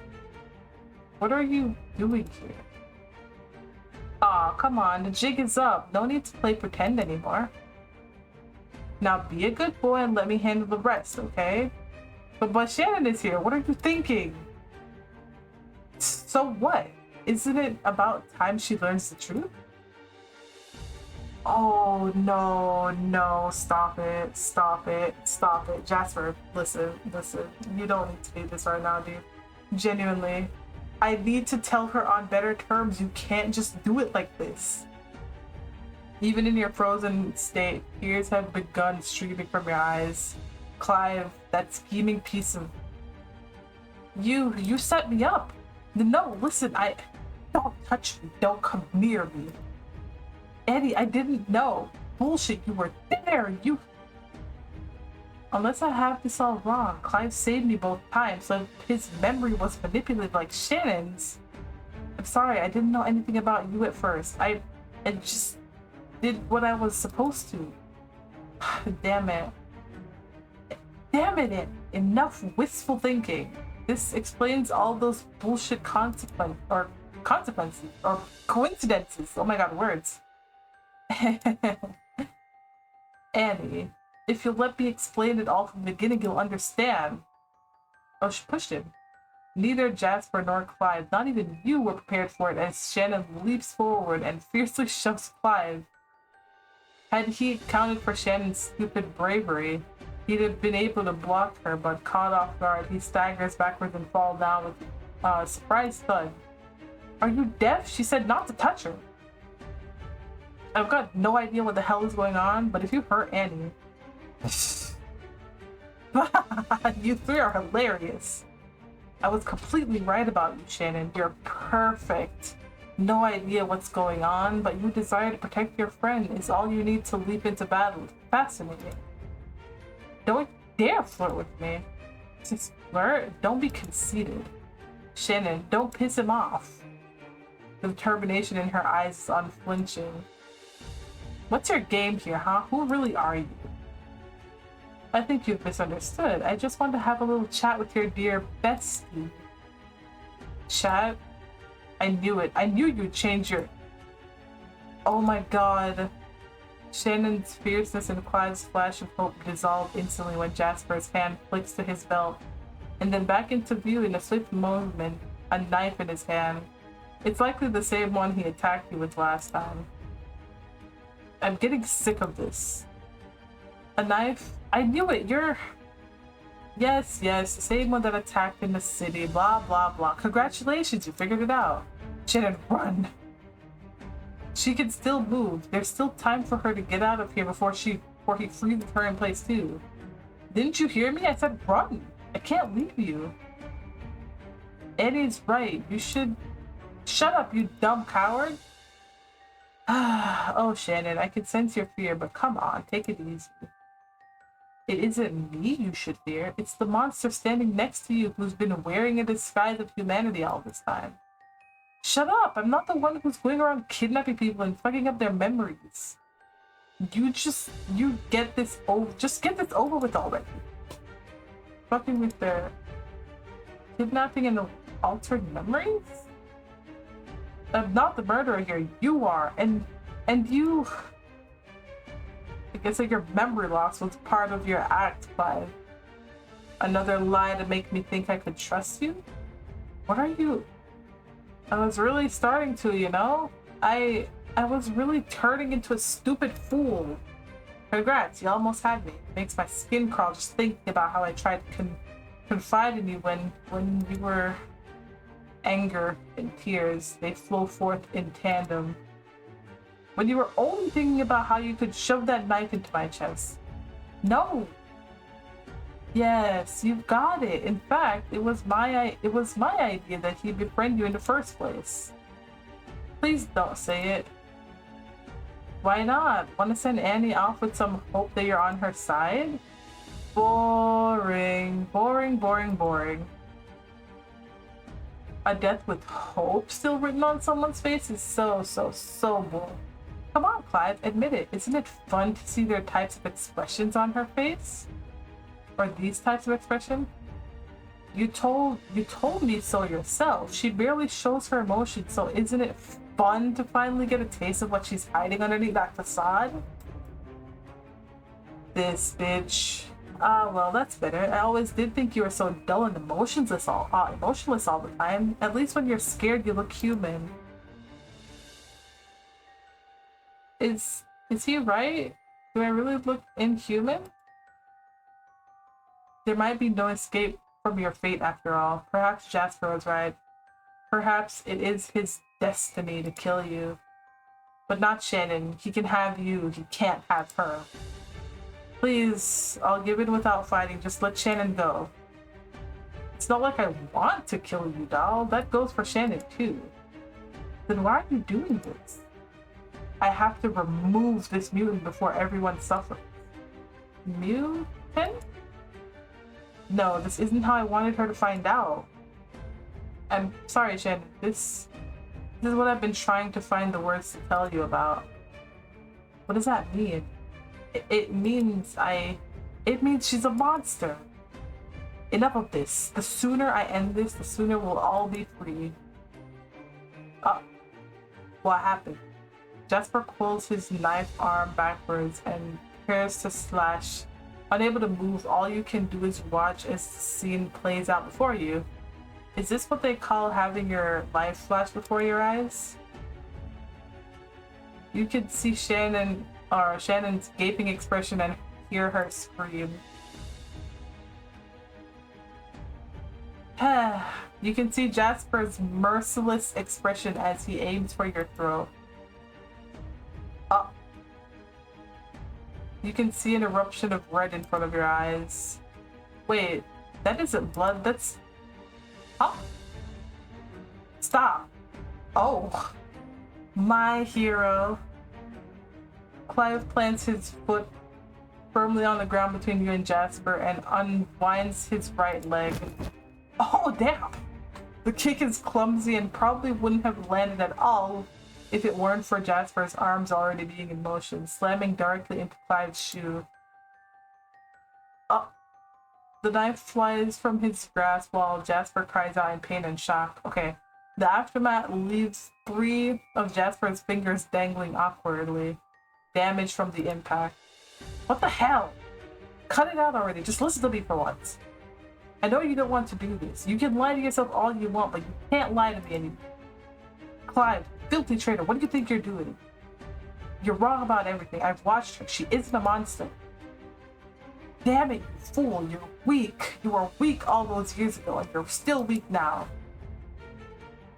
What are you doing here? Aw, come on, the jig is up. No need to play pretend anymore. Now be a good boy and let me handle the rest, okay? But Shannon is here. What are you thinking? So what? Isn't it about time she learns the truth? Oh, no, stop it. Jasper, listen. You don't need to do this right now, dude. Genuinely. I need to tell her on better terms. You can't just do it like this. Even in your frozen state, tears have begun streaming from your eyes. Clive, that scheming piece of... You set me up. No, listen, don't touch me. Don't come near me. Eddie, I didn't know. Bullshit, you were there. Unless I have this all wrong, Clive saved me both times, so his memory was manipulated like Shannon's. I'm sorry, I didn't know anything about you at first. I just did what I was supposed to. Damn it. Enough wistful thinking. This explains all those bullshit consequences or coincidences. Oh my god, words. Annie, if you'll let me explain it all from the beginning, you'll understand. Oh, she pushed him. Neither Jasper nor Clive, not even you, were prepared for it as Shannon leaps forward and fiercely shoves Clive. Had he accounted for Shannon's stupid bravery, he'd have been able to block her, but caught off guard, he staggers backwards and falls down with a surprise thud. Are you deaf? She said not to touch her. I've got no idea what the hell is going on, but if you hurt Annie... You three are hilarious. I was completely right about you, Shannon. You're perfect. No idea what's going on, but you desire to protect your friend is all you need to leap into battle. Fascinating. Don't dare flirt with me. Just flirt? Don't be conceited. Shannon, don't piss him off. The determination in her eyes is unflinching. What's your game here, huh? Who really are you? I think you've misunderstood. I just want to have a little chat with your dear bestie. Chat? I knew it. I knew you'd change your... Oh my god. Shannon's fierceness and Clive's flash of hope dissolved instantly when Jasper's hand flicks to his belt, and then back into view in a swift movement, a knife in his hand. It's likely the same one he attacked you with last time. I'm getting sick of this. A knife? I knew it, you're... Yes, the same one that attacked in the city, blah blah blah. Congratulations, you figured it out. Shannon, run! She can still move. There's still time for her to get out of here before he freezes her in place too. Didn't you hear me? I said run! I can't leave you. Eddie's right. You should... Shut up, you dumb coward! Oh, Shannon, I can sense your fear, but come on, take it easy. It isn't me you should fear. It's the monster standing next to you who's been wearing a disguise of humanity all this time. Shut up! I'm not the one who's going around kidnapping people and fucking up their memories. Just get this over with already. Fucking with their kidnapping and altered memories? I'm not the murderer here. You are, and you... I guess that your memory loss was part of your act, Clive. Another lie to make me think I could trust you? What are you... I was really starting to, you know? I was really turning into a stupid fool. Congrats, you almost had me. It makes my skin crawl just thinking about how I tried to confide in you when you were anger and tears. They flow forth in tandem. When you were only thinking about how you could shove that knife into my chest. No. Yes, you've got it. In fact, it was my idea that he befriend you in the first place. Please don't say it. Why not? Want to send Annie off with some hope that you're on her side? Boring, boring, boring, boring. A death with hope still written on someone's face is so boring. Come on, Clive, admit it. Isn't it fun to see their types of expressions on her face? Or these types of expression? You told me so yourself. She barely shows her emotions, so isn't it fun to finally get a taste of what she's hiding underneath that facade? This bitch. Ah, well, that's better. I always did think you were so dull and emotionless all the time. At least when you're scared, you look human. Is he right? Do I really look inhuman? There might be no escape from your fate after all. Perhaps Jasper was right. Perhaps it is his destiny to kill you. But not Shannon. He can have you. He can't have her. Please, I'll give in without fighting. Just let Shannon go. It's not like I want to kill you, doll. That goes for Shannon too. Then why are you doing this? I have to remove this mutant before everyone suffers. Mutant? No, this isn't how I wanted her to find out. I'm sorry, Shannon. This is what I've been trying to find the words to tell you about. What does that mean? It means she's a monster. Enough of this. The sooner I end this, the sooner we'll all be free. What happened? Jasper pulls his knife arm backwards and prepares to slash. Unable to move, all you can do is watch as the scene plays out before you. Is this what they call having your life flash before your eyes? You could see Shannon's gaping expression and hear her scream. You can see Jasper's merciless expression as he aims for your throat. You can see an eruption of red in front of your eyes. Wait, that isn't blood, that's... Huh? Stop. Oh. My hero. Clive plants his foot firmly on the ground between you and Jasper and unwinds his right leg. Oh, damn! The kick is clumsy and probably wouldn't have landed at all if it weren't for Jasper's arms already being in motion, slamming directly into Clive's shoe. The knife flies from his grasp while Jasper cries out in pain and shock. Okay, the aftermath leaves 3 of Jasper's fingers dangling awkwardly, damaged from the impact. What the hell? Cut it out already, just listen to me for once. I know you don't want to do this. You can lie to yourself all you want, but you can't lie to me anymore. Clive, filthy traitor, what do you think you're doing? You're wrong about everything. I've watched her. She isn't a monster. Damn it, you fool. You're weak. You were weak all those years ago, and you're still weak now.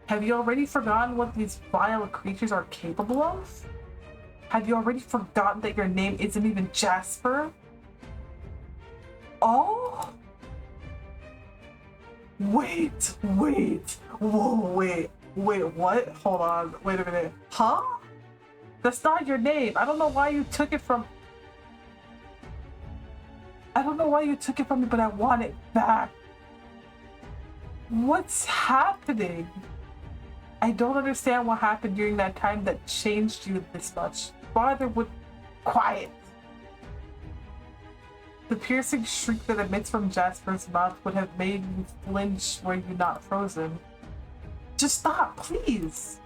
Have you already forgotten what these vile creatures are capable of? Have you already forgotten that your name isn't even Jasper? Oh? Wait. Whoa, wait, what? Hold on, wait a minute. Huh? That's not your name. I don't know why you took it from me, but I want it back. What's happening? I don't understand what happened during that time that changed you this much. Father would... Quiet. The piercing shriek that emits from Jasper's mouth would have made you flinch were you not frozen. Just stop, please.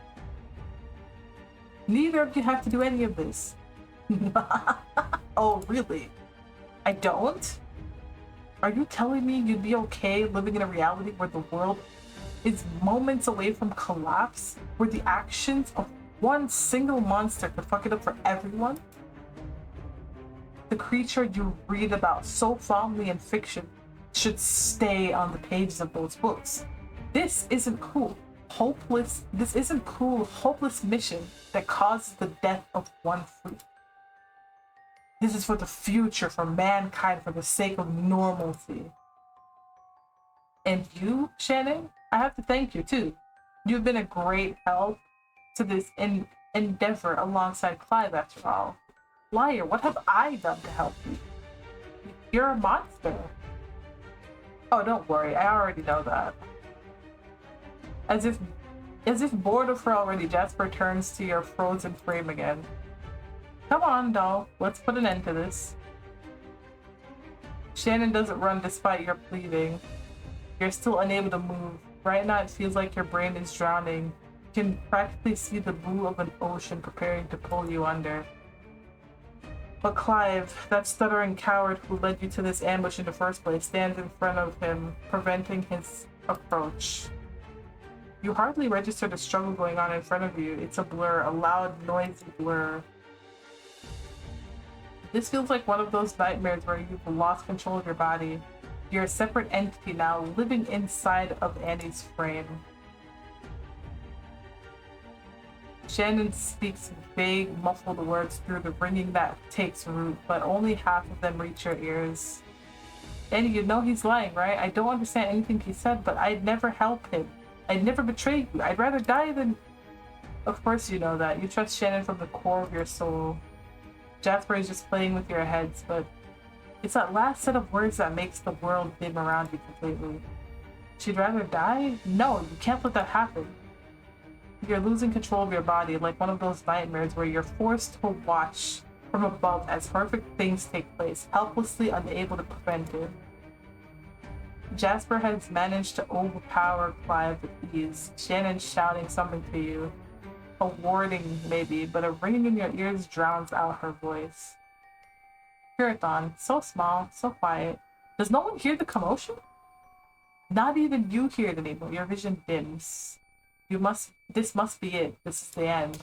Neither of you have to do any of this. Oh, really? I don't? Are you telling me you'd be okay living in a reality where the world is moments away from collapse? Where the actions of one single monster could fuck it up for everyone? the creature you read about so fondly in fiction should stay on the pages of those books. This isn't cool. This isn't cool, hopeless mission that causes the death of one fruit. This is for the future, for mankind, for the sake of normalcy. And you, Shannon, I have to thank you too. You've been a great help to this endeavor alongside Clive, after all. Liar, what have I done to help you? You're a monster. Oh, don't worry, I already know that. As if bored of her already, Jasper turns to your frozen frame again. Come on, doll, let's put an end to this. Shannon doesn't run despite your pleading. You're still unable to move. Right now it feels like your brain is drowning. You can practically see the blue of an ocean preparing to pull you under. But Clive, that stuttering coward who led you to this ambush in the first place, stands in front of him, preventing his approach. You hardly register the struggle going on in front of you. It's a blur, a loud, noisy blur. This feels like one of those nightmares where you've lost control of your body. You're a separate entity now, living inside of Annie's frame. Shannon speaks vague, muffled words through the ringing that takes root, but only half of them reach your ears. Annie, you know he's lying, right? I don't understand anything he said, but I'd never help him. I'd never betray you. I'd rather die than... Of course you know that. You trust Shannon from the core of your soul. Jasper is just playing with your heads, but it's that last set of words that makes the world dim around you completely. She'd rather die? No, you can't let that happen. You're losing control of your body, like one of those nightmares where you're forced to watch from above as horrific things take place, helplessly unable to prevent it. Jasper has managed to overpower Clive with ease, Shannon shouting something to you. A warning, maybe, but a ringing in your ears drowns out her voice. Puriton, so small, so quiet. Does no one hear the commotion? Not even you hear it anymore. Your vision dims. This must be it. This is the end.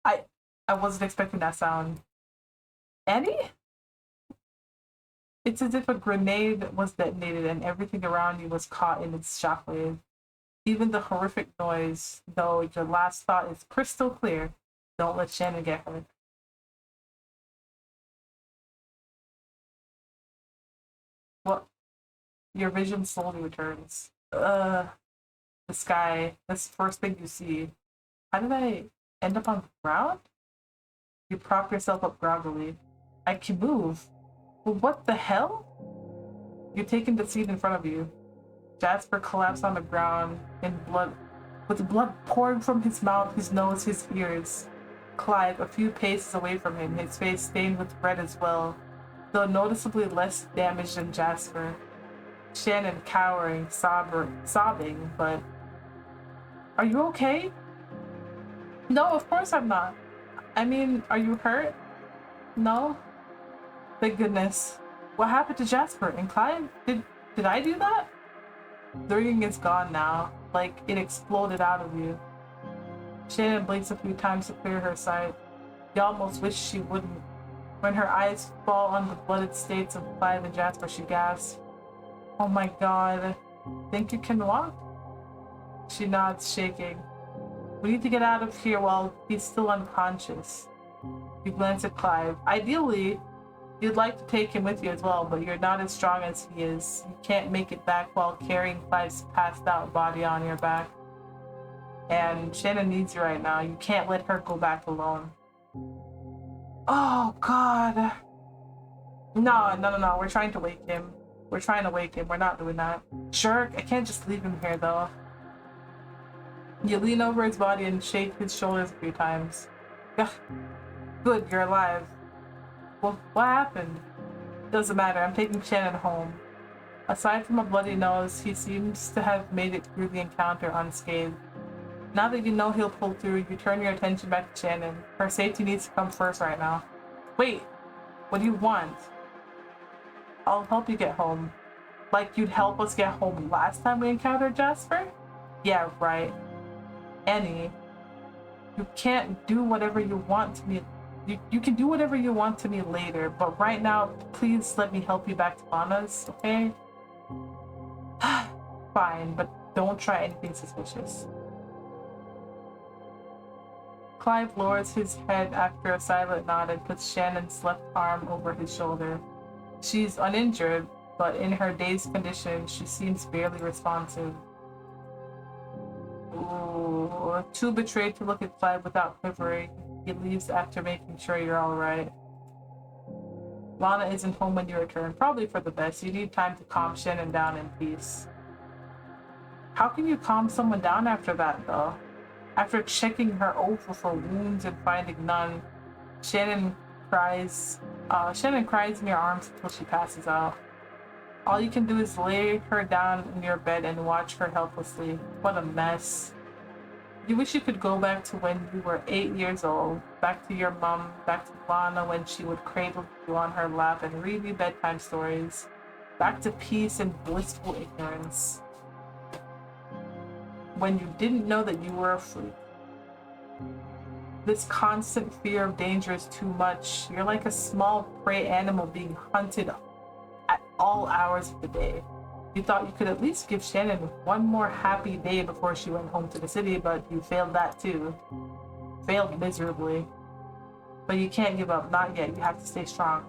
I wasn't expecting that sound. Annie? It's as if a grenade was detonated and everything around you was caught in its shockwave. Even the horrific noise, though your last thought is crystal clear. Don't let Shannon get hurt. What? Your vision slowly returns. The sky. That's the first thing you see. How did I end up on the ground? You prop yourself up groundily. I can move. But what the hell? You're taking the seat in front of you. Jasper collapsed on the ground in blood, with blood pouring from his mouth, his nose, his ears. Clive, a few paces away from him, his face stained with red as well, though noticeably less damaged than Jasper. Shannon cowering, sobbing, but... Are you okay? No, of course I'm not. I mean, are you hurt? No? Thank goodness. What happened to Jasper and Clive? Did I do that? The ringing is gone now, like it exploded out of you. Shannon blinks a few times to clear her sight. You almost wish she wouldn't. When her eyes fall on the blooded states of Clive and Jasper, she gasps. Oh my god. Think you can walk? She nods, shaking. We need to get out of here while he's still unconscious. You glance at Clive. Ideally, you'd like to take him with you as well, but you're not as strong as he is. You can't make it back while carrying Clive's passed out body on your back. And Shannon needs you right now. You can't let her go back alone. Oh, God. No. We're trying to wake him. We're not doing that. Jerk, I can't just leave him here, though. You lean over his body and shake his shoulders a few times. Ugh. Good, you're alive. Well, what happened? Doesn't matter, I'm taking Shannon home. Aside from a bloody nose, he seems to have made it through the encounter unscathed. Now that you know he'll pull through, you turn your attention back to Shannon. Her safety needs to come first right now. Wait, what do you want? I'll help you get home. Like you'd help us get home last time we encountered Jasper? Yeah, right. Annie. You can't do whatever you want to me. You can do whatever you want to me later, but right now, please let me help you back to Lana's, okay? Fine, but don't try anything suspicious. Clive lowers his head after a silent nod and puts Shannon's left arm over his shoulder. She's uninjured, but in her dazed condition, she seems barely responsive. Ooh, too betrayed to look at Clive without quivering, he leaves after making sure you're alright. Lana isn't home when you return, probably for the best. You need time to calm Shannon down in peace. How can you calm someone down after that, though? After checking her over for wounds and finding none, Shannon cries in your arms until she passes out. All you can do is lay her down in your bed and watch her helplessly. What a mess. You wish you could go back to when you were 8 years old, back to your mom, back to Lana when she would cradle you on her lap and read you bedtime stories, back to peace and blissful ignorance. When you didn't know that you were a freak. This constant fear of danger is too much. You're like a small prey animal being hunted at all hours of the day. You thought you could at least give Shannon one more happy day before she went home to the city, but you failed that too. Failed miserably. But you can't give up, not yet. You have to stay strong.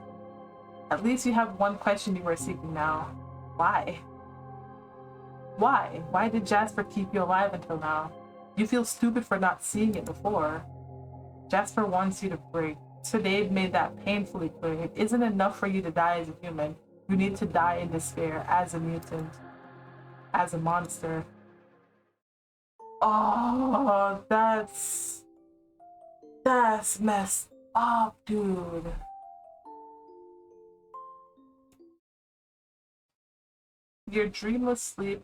At least you have one question you were seeking now. Why? Why? Why did Jasper keep you alive until now? You feel stupid for not seeing it before. Jasper wants you to break. Today made that painfully clear. It isn't enough for you to die as a human. You need to die in despair, as a mutant. As a monster. Oh, that's messed up, dude. Your dreamless sleep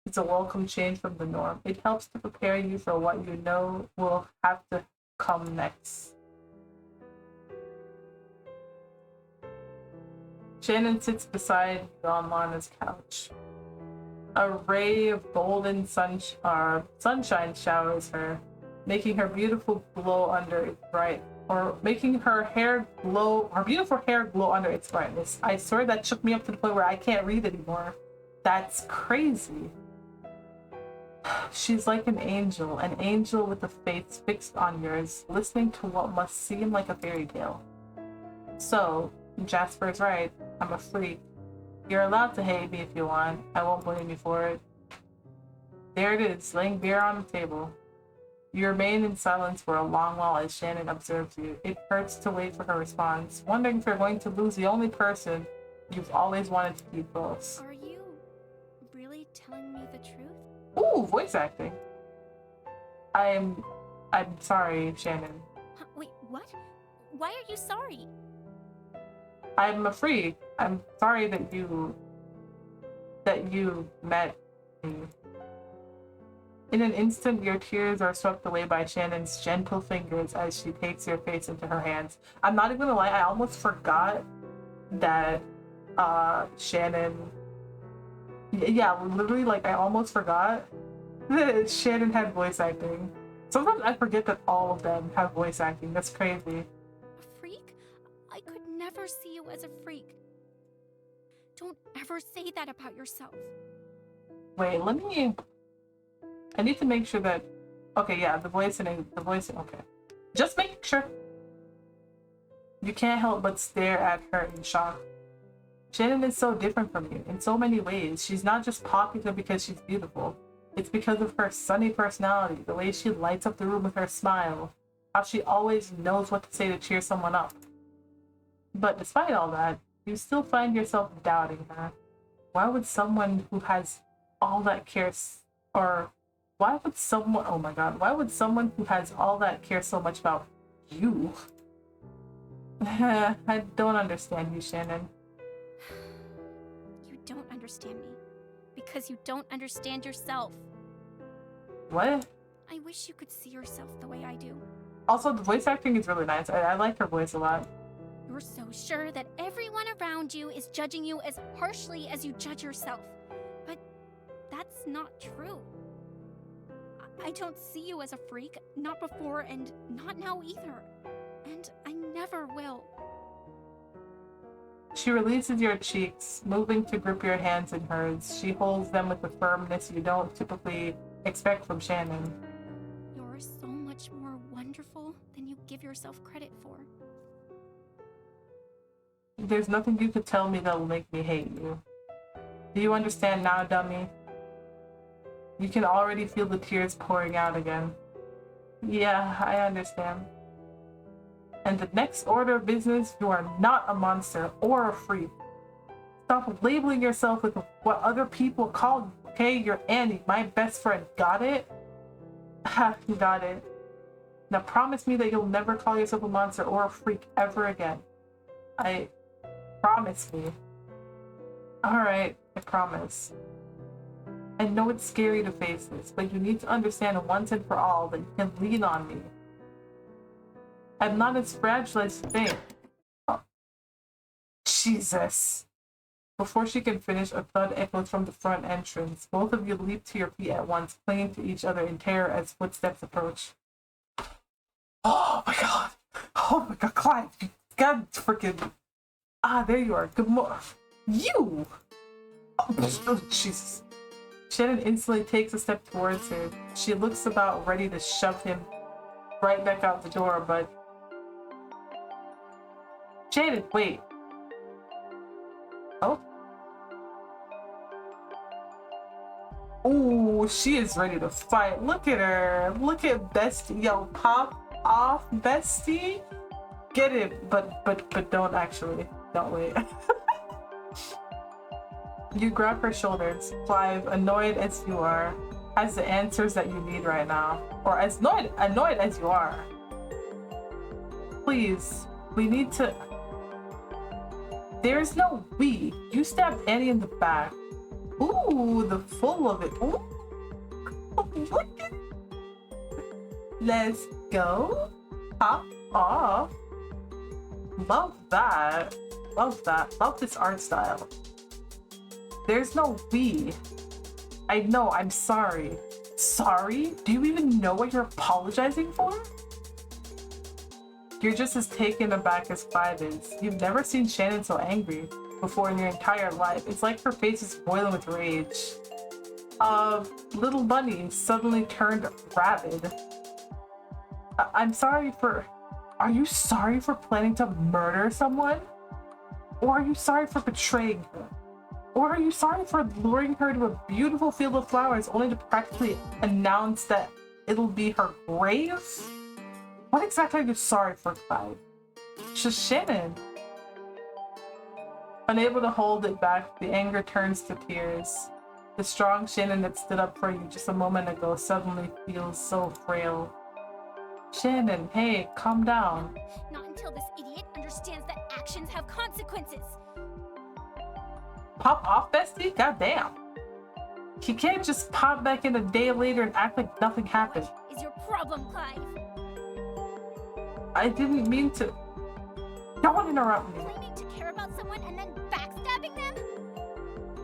is a welcome change from the norm. It helps to prepare you for what you know will have to come next. Shannon sits beside you on Lana's couch. A ray of golden sunshine showers her, making her beautiful glow under its bright, or making her beautiful hair glow under its brightness. I swear that shook me up to the point where I can't read anymore. That's crazy. She's like an angel with a face fixed on yours, listening to what must seem like a fairy tale. So, Jasper's right. I'm a freak. You're allowed to hate me if you want. I won't blame you for it. There it is, laying bare on the table. You remain in silence for a long while as Shannon observes you. It hurts to wait for her response, wondering if you're going to lose the only person you've always wanted to keep close. Are you really telling me the truth? Ooh, voice acting. I'm sorry, Shannon. Wait, what? Why are you sorry? I'm a freak. I'm sorry that you met me. In an instant, your tears are swept away by Shannon's gentle fingers as she takes your face into her hands. I'm not even gonna lie, I almost forgot that Shannon... Yeah, literally, like, I almost forgot that Shannon had voice acting. Sometimes I forget that all of them have voice acting. That's crazy. A freak? I could never see you as a freak. Don't ever say that about yourself. Wait, I need to make sure that... Okay, yeah, the voice, okay. Just make sure. You can't help but stare at her in shock. Shannon is so different from you in so many ways. She's not just popular because she's beautiful. It's because of her sunny personality, the way she lights up the room with her smile, how she always knows what to say to cheer someone up. But despite all that, you still find yourself doubting her. Why would someone who has all that cares, or why would someone, oh my god, why would someone who has all that care so much about you? I don't understand you, Shannon. You don't understand me because you don't understand yourself. What? I wish you could see yourself the way I do. Also, the voice acting is really nice. I like her voice a lot. You're so sure that everyone around you is judging you as harshly as you judge yourself. But that's not true. I don't see you as a freak, not before and not now either. And I never will. She releases your cheeks, moving to grip your hands in hers. She holds them with a firmness you don't typically expect from Shannon. You're so much more wonderful than you give yourself credit for. There's nothing you could tell me that will make me hate you. Do you understand now, dummy? You can already feel the tears pouring out again. Yeah, I understand. And the next order of business, you are not a monster or a freak. Stop labeling yourself with what other people call you, okay? You're Annie, my best friend. Got it? Ha, got it. Now promise me that you'll never call yourself a monster or a freak ever again. I promise me. Alright, I promise. I know it's scary to face this, but you need to understand once and for all that you can lean on me. I'm not as fragile as you think. Oh. Jesus. Before she can finish, a thud echoes from the front entrance. Both of you leap to your feet at once, clinging to each other in terror as footsteps approach. Oh my god! Oh my god, Clive! You got freaking... Ah, there you are. Good morning. You! Oh, Jesus. Shannon instantly takes a step towards her. She looks about ready to shove him right back out the door, but... Shannon, wait. Oh? Ooh, she is ready to fight. Look at her. Look at Bestie. Yo, pop off, Bestie. Get it, but don't actually. Don't wait. You grab her shoulders. Clive, annoyed as you are, has the answers that you need right now. Or as annoyed as you are. Please, we need to... There's no we. You stabbed Annie in the back. Ooh, the full of it. Ooh. Look at... Let's go. Pop off. Love that. Love that. Love this art style. There's no we. I know, I'm sorry. Sorry? Do you even know what you're apologizing for? You're just as taken aback as Clive is. You've never seen Shannon so angry before in your entire life. It's like her face is boiling with rage. Little bunny suddenly turned rabid. I'm sorry for... Are you sorry for planning to murder someone? Or are you sorry for betraying her? Or are you sorry for luring her to a beautiful field of flowers only to practically announce that it'll be her grave? What exactly are you sorry for, Clive? Just Shannon. Unable to hold it back, the anger turns to tears. The strong Shannon that stood up for you just a moment ago suddenly feels so frail. Shannon, hey, calm down. Not until this idiot understands that actions have consequences. Pop off, Bestie? Goddamn. He can't just pop back in a day later and act like nothing happened. What is your problem, Clive? I didn't mean to. Don't interrupt me. Claiming to care about someone and then backstabbing them?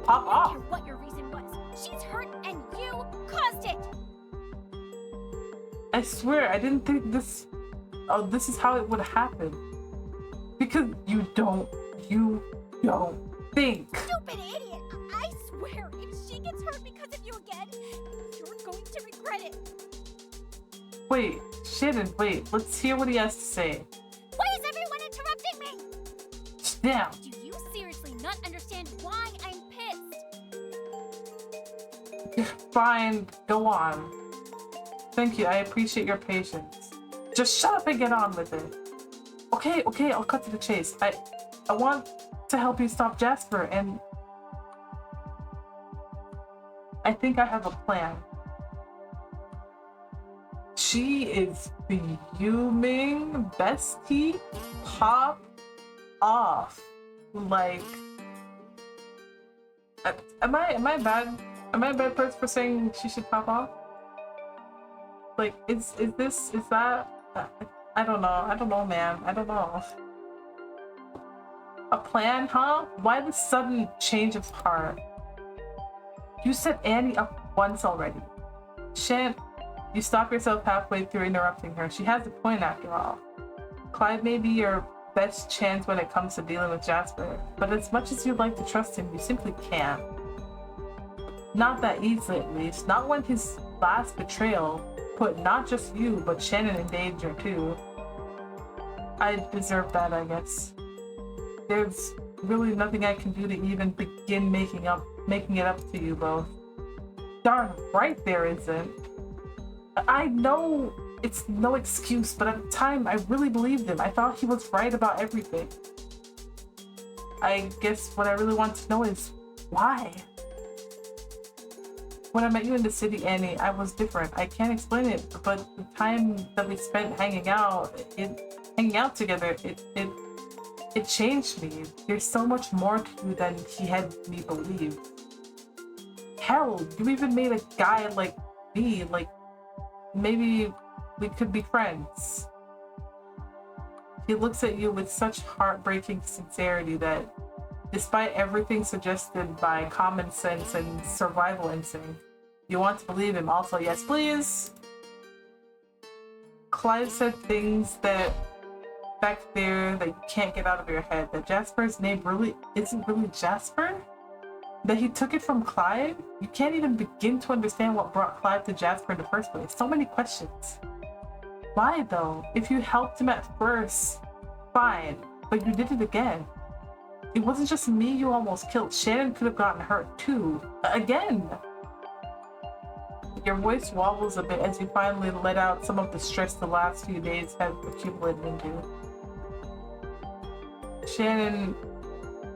Pop I off. don't care what your reason was. She's hurt and you caused it. I swear, I didn't think this... Oh, this is how it would happen. Because you don't think. Stupid idiot! I swear, if she gets hurt because of you again, you're going to regret it. Wait, Shannon, wait. Let's hear what he has to say. Why is everyone interrupting me? Damn. Do you seriously not understand why I'm pissed? Fine, go on. Thank you, I appreciate your patience. Just shut up and get on with it. Okay, I'll cut to the chase. I want to help you stop Casper, and I think I have a plan. She is fuming. Bestie, pop off. Like, am I bad? Am I a bad person for saying she should pop off? Like, is that? I don't know, man. I don't know. A plan, huh? Why the sudden change of heart? You set Annie up once already. You stop yourself halfway through interrupting her. She has a point after all. Clive may be your best chance when it comes to dealing with Jasper, but as much as you'd like to trust him, you simply can't. Not that easily, at least. Not when his last betrayal put not just you, but Shannon in danger too. I deserve that, I guess. There's really nothing I can do to even begin making it up to you both. Darn right there isn't. I know it's no excuse, but at the time I really believed him. I thought he was right about everything. I guess what I really want to know is why? When I met you in the city, Annie, I was different. I can't explain it, but the time that we spent hanging out together, it changed me. There's so much more to you than he had me believe. Hell, you even made a guy like me, like, maybe we could be friends. He looks at you with such heartbreaking sincerity that, despite everything suggested by common sense and survival instinct, you want to believe him. Also, yes, please. Clive said things that back there that you can't get out of your head. That Jasper's name really isn't really Jasper? That he took it from Clive? You can't even begin to understand what brought Clive to Jasper in the first place. So many questions. Why though? If you helped him at first, fine, but you did it again. It wasn't just me you almost killed. Shannon could have gotten hurt too. Again. Your voice wobbles a bit as you finally let out some of the stress the last few days have accumulated into. Shannon,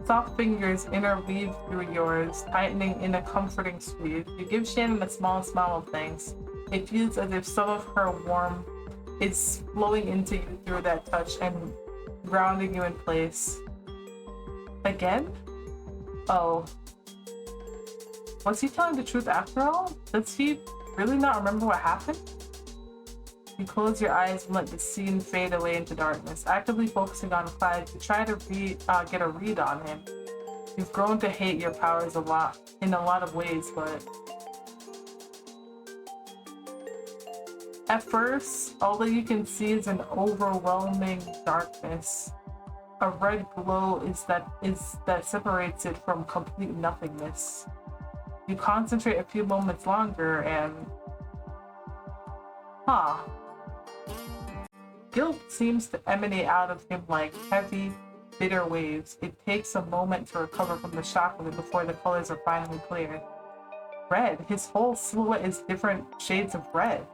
soft fingers interweave through yours, tightening in a comforting squeeze. You give Shannon a small smile of thanks. It feels as if some of her warmth is flowing into you through that touch and grounding you in place. Again? Oh. Was he telling the truth after all? Does he really not remember what happened? You close your eyes and let the scene fade away into darkness, actively focusing on Clive to try to get a read on him. You've grown to hate your powers in a lot of ways, but at first, all that you can see is an overwhelming darkness. A red glow is that separates it from complete nothingness. You concentrate a few moments longer and guilt seems to emanate out of him like heavy, bitter waves. It takes a moment to recover from the shock of it before the colors are finally clear. Red. His whole silhouette is different shades of red.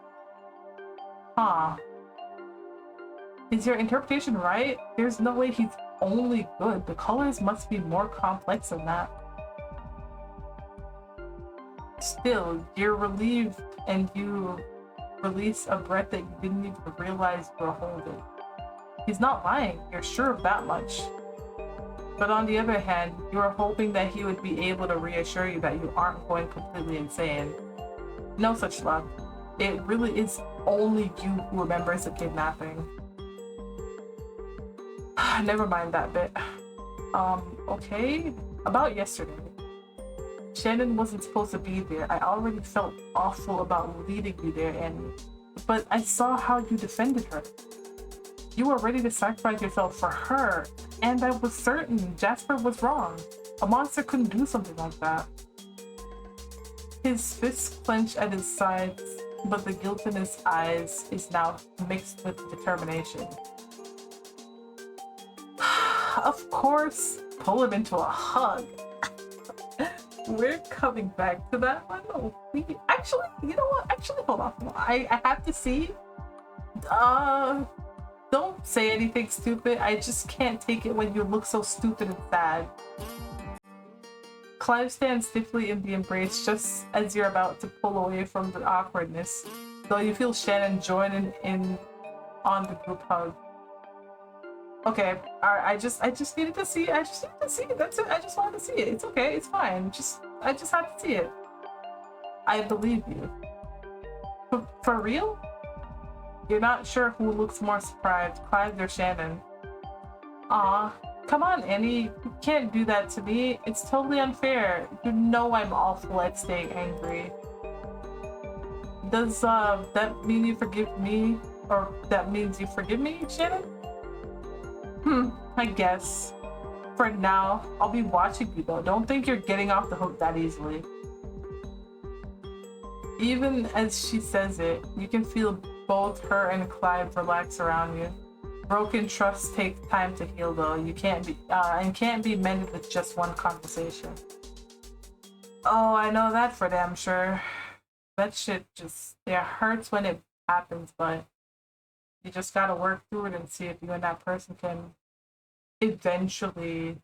Is your interpretation right? There's no way he's only good. The colors must be more complex than that. Still, you're relieved and you release a breath that you didn't even realize you were holding. He's not lying, you're sure of that much. But on the other hand, you are hoping that he would be able to reassure you that you aren't going completely insane. No such luck. It really is only you who remembers the kidnapping. Never mind that bit. Okay. About yesterday. Shannon wasn't supposed to be there. I already felt awful about leading you there, but I saw how you defended her. You were ready to sacrifice yourself for her, and I was certain Jasper was wrong. A monster couldn't do something like that. His fists clenched at his sides, but the guilt in his eyes is now mixed with determination. Of course, pull him into a hug. We're coming back to that one. Oh, actually, you know what? Actually, hold on. I have to see. Don't say anything stupid. I just can't take it when you look so stupid and sad. Clive stands stiffly in the embrace just as you're about to pull away from the awkwardness, though you feel Shannon joining in on the group hug. Okay, alright, I just needed to see it. I just needed to see it. That's it. I just wanted to see it. It's okay, it's fine. I just had to see it. I believe you. For real? You're not sure who looks more surprised, Clive or Shannon. Aw, come on, Annie. You can't do that to me. It's totally unfair. You know I'm awful at staying angry. Does that mean you forgive me? Or that means you forgive me, Shannon? I guess. For now, I'll be watching you though. Don't think you're getting off the hook that easily. Even as she says it, you can feel both her and Clive relax around you. Broken trust takes time to heal though. You can't be mended with just one conversation. Oh, I know that for damn sure. That shit just, it hurts when it happens, but you just gotta work through it and see if you and that person can eventually,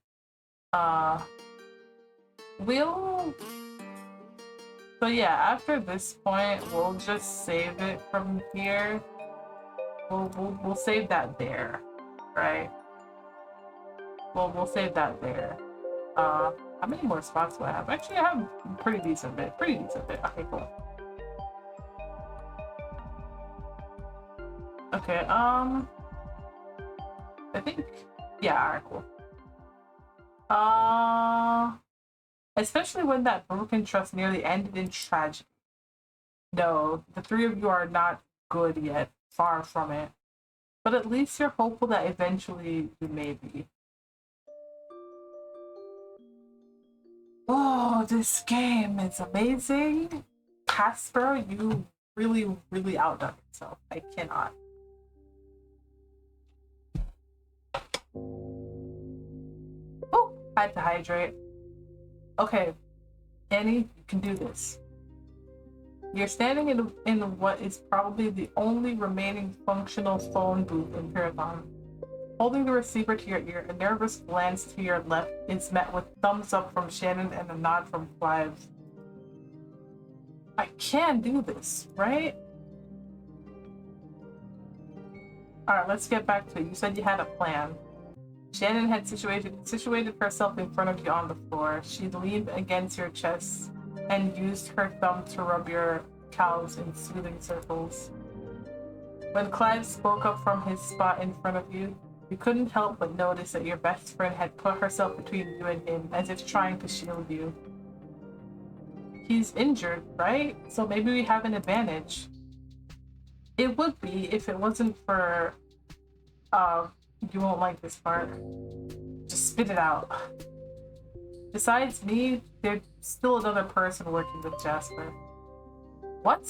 we'll, so yeah, after this point, we'll just save it from here. We'll save that there, right? We'll save that there. How many more spots do I have? Actually, I have a pretty decent bit. Okay, cool. Okay, I think, yeah, alright, cool. Especially when that broken trust nearly ended in tragedy. No, the three of you are not good yet. Far from it. But at least you're hopeful that eventually you may be. Oh, this game is amazing. Casper, you really, really outdone yourself. I cannot. Oh, I had to hydrate. Okay, Annie, you can do this. You're standing in what is probably the only remaining functional phone booth in Pyrathon. Holding the receiver to your ear, a nervous glance to your left is met with thumbs up from Shannon and a nod from Clive. I can do this, right? Alright, let's get back to it. You said you had a plan. Shannon had situated herself in front of you on the floor. She leaned against your chest and used her thumb to rub your calves in soothing circles. When Clive spoke up from his spot in front of you, you couldn't help but notice that your best friend had put herself between you and him, as if trying to shield you. He's injured, right? So maybe we have an advantage. It would be if it wasn't for... you won't like this part. Just spit it out. Besides me, there's still another person working with Jasper. What?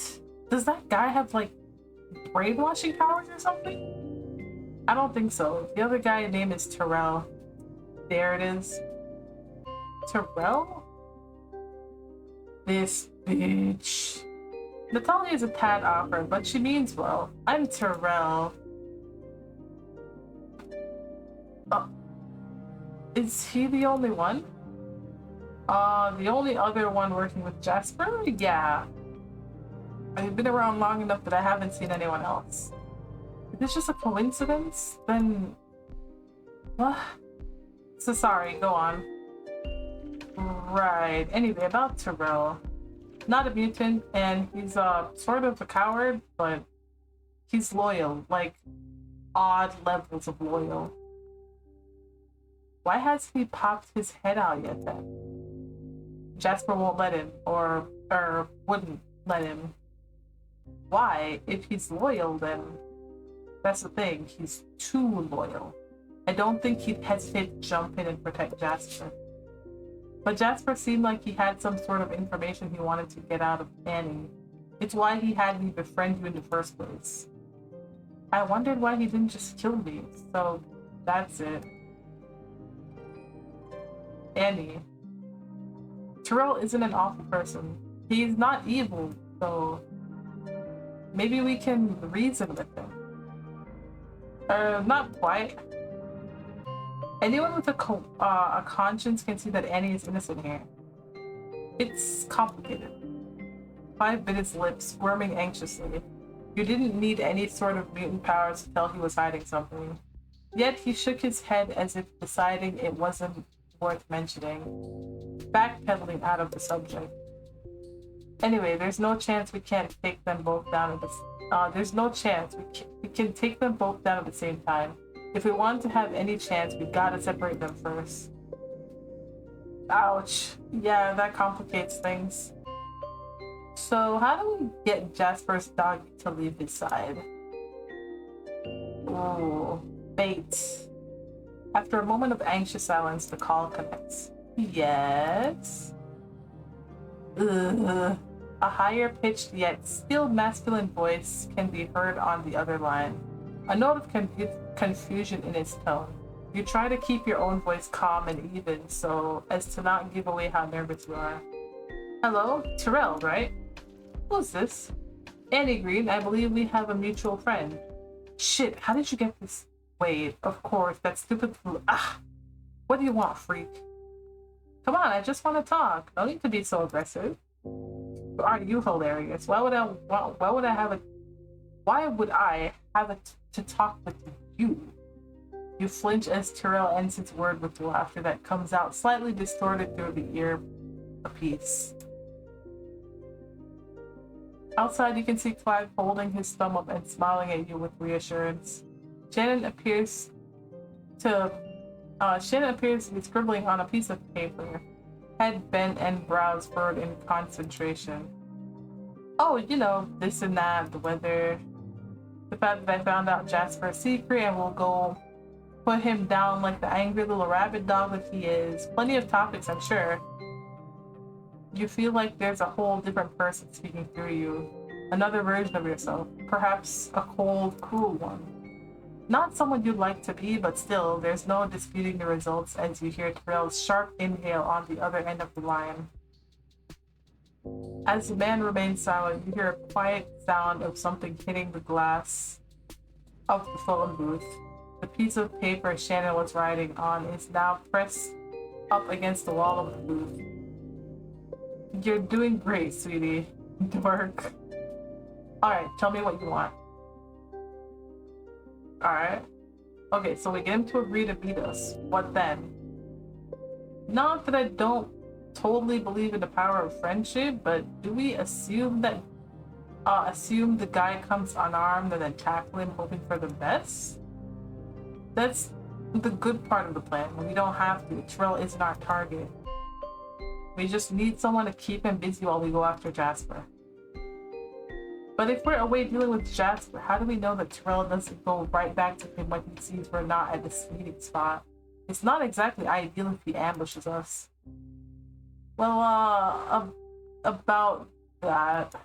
Does that guy have, like, brainwashing powers or something? I don't think so. The other guy's name is Terrell. There it is. Terrell? This bitch. Natalia is a tad awkward, but she means well. I'm Terrell. Is he the only one? The only other one working with Jasper? Yeah. I've been around long enough that I haven't seen anyone else. If it's just a coincidence, then... What? So sorry, go on. Right. Anyway, about Terrell. Not a mutant, and he's sort of a coward, but he's loyal. Like, odd levels of loyal. Why has he popped his head out yet then? Jasper won't let him, or wouldn't let him. Why? If he's loyal, then that's the thing. He's too loyal. I don't think he'd hesitate to jump in and protect Jasper. But Jasper seemed like he had some sort of information he wanted to get out of Annie. It's why he had me befriend you in the first place. I wondered why he didn't just kill me, so that's it. Annie. Terrell isn't an awful person. He's not evil, so maybe we can reason with him. Not quite. Anyone with a conscience can see that Annie is innocent here. It's complicated. Clive bit his lips, squirming anxiously. You didn't need any sort of mutant powers to tell he was hiding something. Yet he shook his head as if deciding it wasn't worth mentioning, backpedaling out of the subject. Anyway, there's no chance we can't take them both down at the there's no chance we can take them both down at the same time. If we want to have any chance, we gotta separate them first. Ouch. Yeah, that complicates things. So how do we get Jasper's dog to leave his side? Ooh, bait. After a moment of anxious silence, the call connects. Yes? Ugh. A higher pitched yet still masculine voice can be heard on the other line. A note of confusion in its tone. You try to keep your own voice calm and even so as to not give away how nervous you are. Hello? Terrell, right? Who's this? Annie Green, I believe we have a mutual friend. Shit, how did you get this? Wait, of course, that stupid fool. Ah! What do you want, freak? Come on, I just want to talk. No need to be so aggressive. Are you hilarious? Why would I have to talk with you? You flinch as Terrell ends his word with laughter that comes out slightly distorted through the earpiece. Outside, you can see Clive holding his thumb up and smiling at you with reassurance. Shannon appears to be scribbling on a piece of paper, head bent and brows furrowed in concentration. Oh, you know, this and that, the weather, the fact that I found out Jasper's secret and will go put him down like the angry little rabbit dog that he is. Plenty of topics, I'm sure. You feel like there's a whole different person speaking through you. Another version of yourself. Perhaps a cold, cruel one. Not someone you'd like to be, but still, there's no disputing the results as you hear Terrell's sharp inhale on the other end of the line. As the man remains silent, you hear a quiet sound of something hitting the glass of the phone booth. The piece of paper Shannon was writing on is now pressed up against the wall of the booth. You're doing great, sweetie. Dork. Alright, tell me what you want. Alright. Okay, so we get him to agree to meet us. What then? Not that I don't totally believe in the power of friendship, but do we assume that assume the guy comes unarmed and then tackle him hoping for the best? That's the good part of the plan. We don't have to. Terrell isn't our target. We just need someone to keep him busy while we go after Jasper. But if we're away dealing with Jasper, how do we know that Terrell doesn't go right back to him when he sees we're not at this meeting spot? It's not exactly ideal if he ambushes us. Well, about that,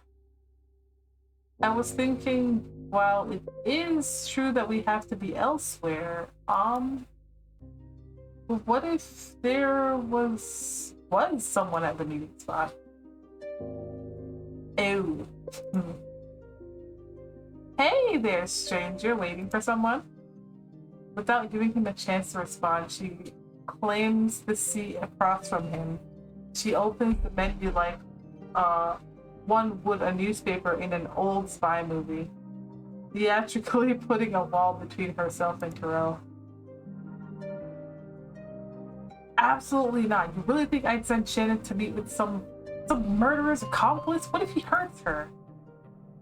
I was thinking, while it is true that we have to be elsewhere, what if there was someone at the meeting spot? Oh. Hey there, stranger, waiting for someone? Without giving him a chance to respond, she claims the seat across from him. She opens the menu like one would a newspaper in an old spy movie, theatrically putting a wall between herself and Terrell. Absolutely not. You really think I'd send Shannon to meet with some murderer's accomplice? What if he hurts her?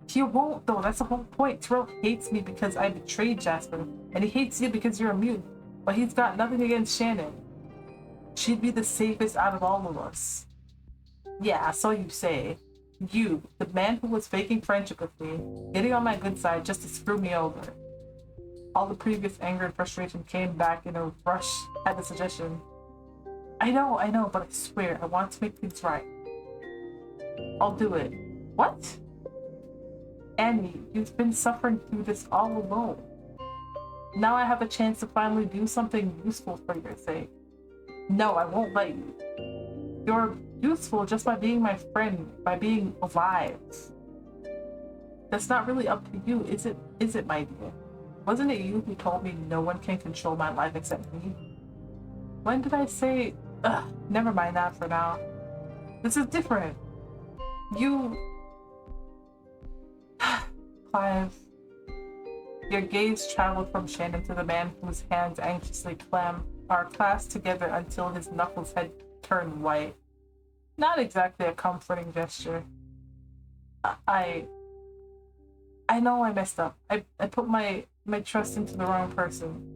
He won't, though. That's the whole point. Terrell hates me because I betrayed Jasper, and he hates you because you're immune. But he's got nothing against Shannon. She'd be the safest out of all of us. Yeah, so you say. You, the man who was faking friendship with me, getting on my good side just to screw me over. All the previous anger and frustration came back in a rush at the suggestion. I know, but I swear, I want to make things right. I'll do it. What? Annie, you've been suffering through this all alone. Now I have a chance to finally do something useful for your sake. No, I won't let you. You're useful just by being my friend, by being alive. That's not really up to you, is it, my dear? Wasn't it you who told me no one can control my life except me? When did I say... Ugh, never mind that for now. This is different. You... Clive. Your gaze traveled from Shannon to the man whose hands anxiously are clasped together until his knuckles had turned white. Not exactly a comforting gesture. I know I messed up. I put my trust into the wrong person.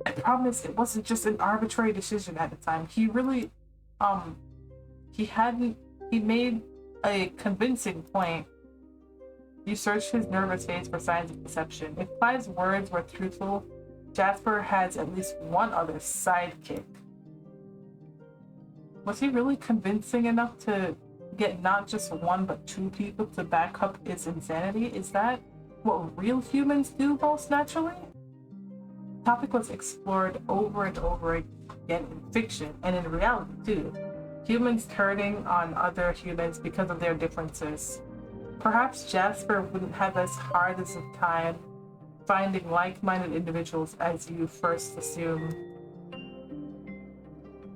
I promise it wasn't just an arbitrary decision at the time. He really, he made a convincing point. You search his nervous face for signs of deception. If Clive's words were truthful, Jasper has at least one other sidekick. Was he really convincing enough to get not just one but two people to back up his insanity? Is that what real humans do most naturally? The topic was explored over and over again in fiction and in reality too. Humans turning on other humans because of their differences. Perhaps Jasper wouldn't have as hard as a time finding like-minded individuals as you first assume.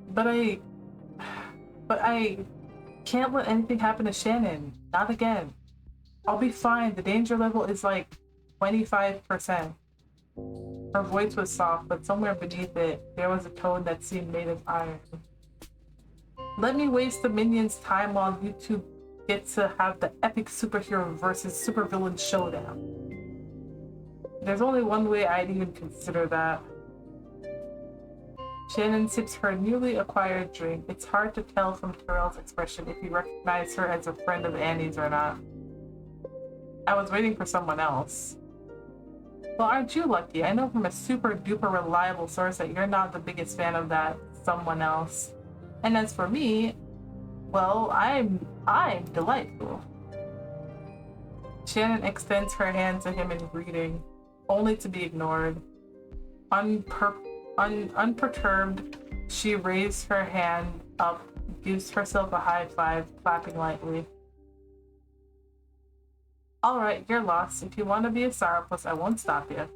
But I can't let anything happen to Shannon. Not again. I'll be fine. The danger level is like 25%. Her voice was soft, but somewhere beneath it, there was a tone that seemed made of iron. Let me waste the minions' time while you two get to have the epic superhero versus supervillain showdown. There's only one way I'd even consider that. Shannon sips her newly acquired drink. It's hard to tell from Terrell's expression if he recognized her as a friend of Annie's or not. I was waiting for someone else. Well, aren't you lucky? I know from a super duper reliable source that you're not the biggest fan of that someone else. And as for me, well, I'm delightful. Shannon extends her hand to him in greeting, only to be ignored. Unperturbed, she raised her hand up, gives herself a high five, clapping lightly. Alright, you're lost. If you want to be a sourpuss, I won't stop you.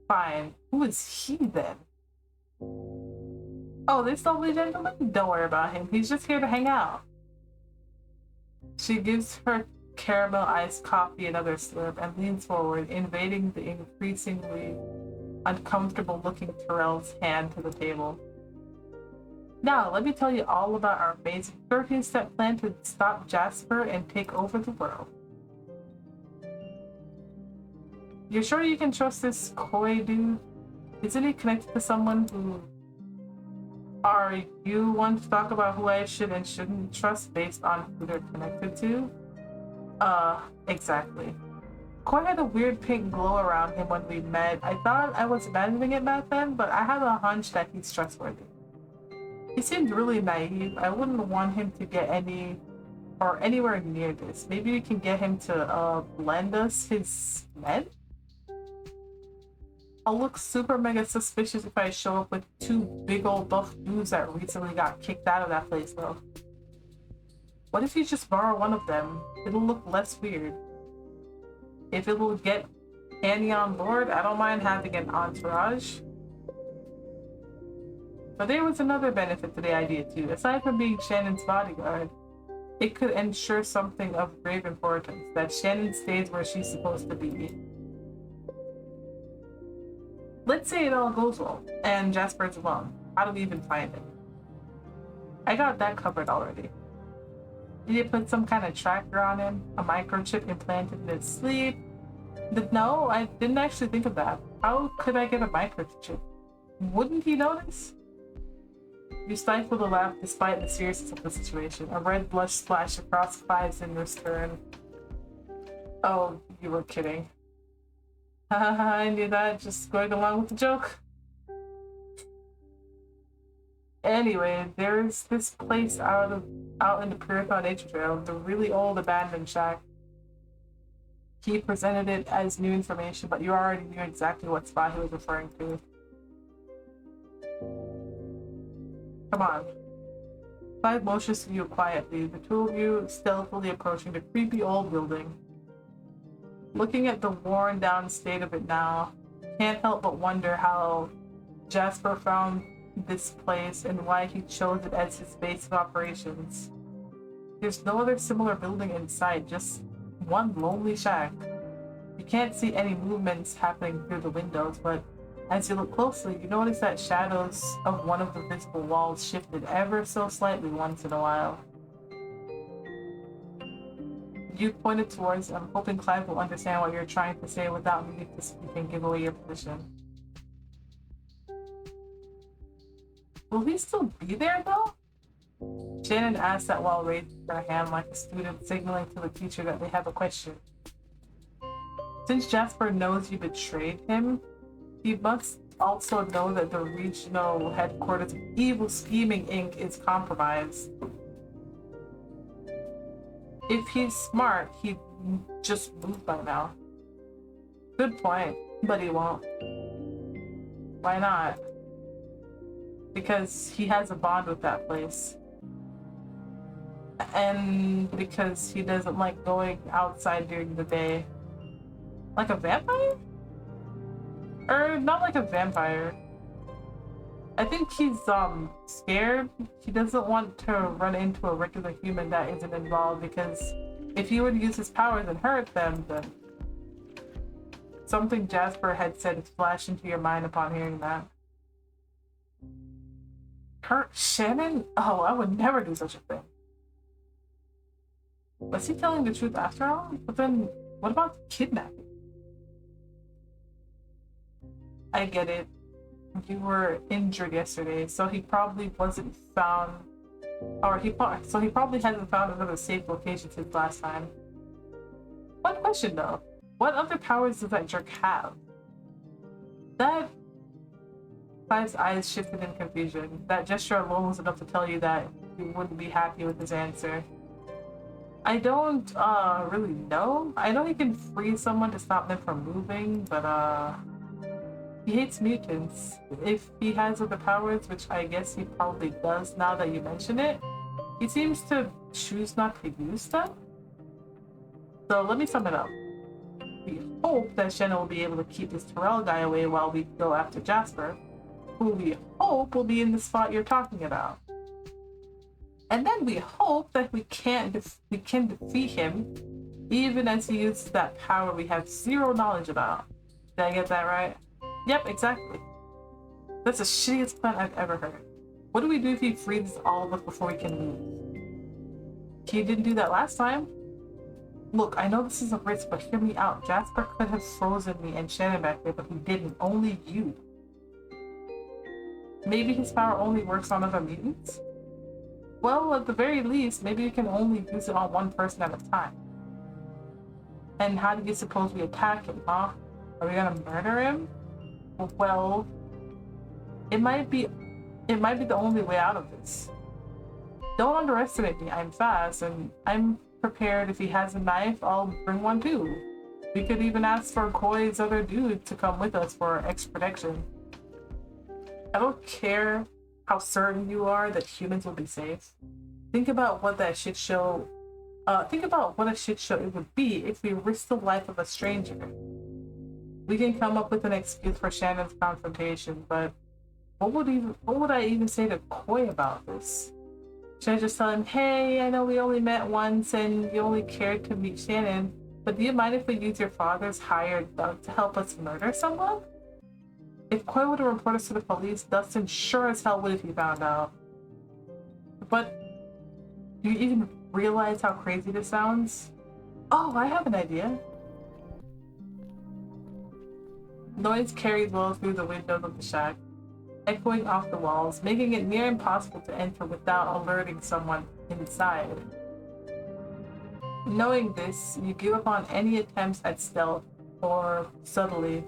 Fine. Who is he then? Oh, this lovely gentleman? Don't worry about him. He's just here to hang out. She gives her caramel iced coffee another slurp and leans forward, invading the increasingly uncomfortable looking Terrell's hand to the table. Now, let me tell you all about our amazing 13-step plan to stop Jasper and take over the world. You're sure you can trust this coy dude? Isn't he connected to someone who... Are you one to talk about who I should and shouldn't trust based on who they're connected to? Exactly. Coy had a weird pink glow around him when we met. I thought I was imagining it back then, but I have a hunch that he's trustworthy. He seemed really naive. I wouldn't want him to get anywhere near this. Maybe we can get him to lend us his med? I'll look super mega suspicious if I show up with two big old buff dudes that recently got kicked out of that place though. What if you just borrow one of them? It'll look less weird. If it will get Annie on board, I don't mind having an entourage. But there was another benefit to the idea too. Aside from being Shannon's bodyguard, it could ensure something of grave importance, that Shannon stays where she's supposed to be. Let's say it all goes well, and Jasper's alone. How do we even find him? I got that covered already. Did you put some kind of tracker on him? A microchip implanted in his sleep? No, I didn't actually think of that. How could I get a microchip? Wouldn't he notice? You stifled a laugh despite the seriousness of the situation. A red blush splashed across Clive's inner stern. Oh, you were kidding. I knew that, just going along with the joke. Anyway, there's this place out in the Purified Nature Trail, the really old abandoned shack. He presented it as new information, but you already knew exactly what spot he was referring to. Come on. Clive motions to you quietly, the two of you stealthily approaching the creepy old building. Looking at the worn down state of it now, can't help but wonder how Jasper found this place and why he chose it as his base of operations. There's no other similar building in sight, just one lonely shack. You can't see any movements happening through the windows, but as you look closely, you notice that shadows of one of the visible walls shifted ever so slightly once in a while. You pointed towards him, hoping Clive will understand what you're trying to say without needing to speak and give away your position. Will he still be there though? Shannon asks that while raising her hand like a student signaling to the teacher that they have a question. Since Jasper knows you betrayed him, he must also know that the regional headquarters of Evil Scheming Inc. is compromised. If he's smart, he'd just move by now. Good point, but he won't. Why not? Because he has a bond with that place. And because he doesn't like going outside during the day. Like a vampire? Or not like a vampire. I think he's scared. He doesn't want to run into a regular human that isn't involved, because if he would use his powers and hurt them, then something Jasper had said flashed into your mind upon hearing that. Hurt Shannon? Oh, I would never do such a thing. Was he telling the truth after all? But then, what about kidnapping? I get it. You were injured yesterday, so he probably wasn't found, or he probably hasn't found another safe location since last time. One question though, what other powers does that jerk have? That Clive's eyes shifted in confusion. That gesture alone was enough to tell you that you wouldn't be happy with his answer. I don't really know. I know he can freeze someone to stop them from moving, but he hates mutants. If he has other powers, which I guess he probably does now that you mention it, he seems to choose not to use them. So let me sum it up. We hope that Shannon will be able to keep this Terrell guy away while we go after Jasper, who we hope will be in the spot you're talking about. And then we hope that we can defeat him, even as he uses that power we have zero knowledge about. Did I get that right? Yep, exactly. That's the shittiest plan I've ever heard. What do we do if he freezes all of us before we can leave? He didn't do that last time. Look, I know this is a risk, but hear me out. Jasper could have frozen me and Shannon back there, but he didn't. Only you. Maybe his power only works on other mutants? Well, at the very least, maybe we can only use it on one person at a time. And how do you suppose we attack him, huh? Are we gonna murder him? Well, it might be the only way out of this. Don't underestimate me. I'm fast, and I'm prepared. If he has a knife, I'll bring one too. We could even ask for Koi's other dude to come with us for extra protection. I don't care how certain you are that humans will be safe. Think about what a shit show it would be if we risked the life of a stranger. We can come up with an excuse for Shannon's confrontation, but what would I even say to Koi about this? Should I just tell him, hey, I know we only met once and you only cared to meet Shannon, but do you mind if we use your father's hired thug to help us murder someone? If Koi would have reported us to the police, Dustin sure as hell would if he found out. But do you even realize how crazy this sounds? Oh, I have an idea. Noise carries well through the windows of the shack, echoing off the walls, making it near impossible to enter without alerting someone inside. Knowing this, you give up on any attempts at stealth or subtly.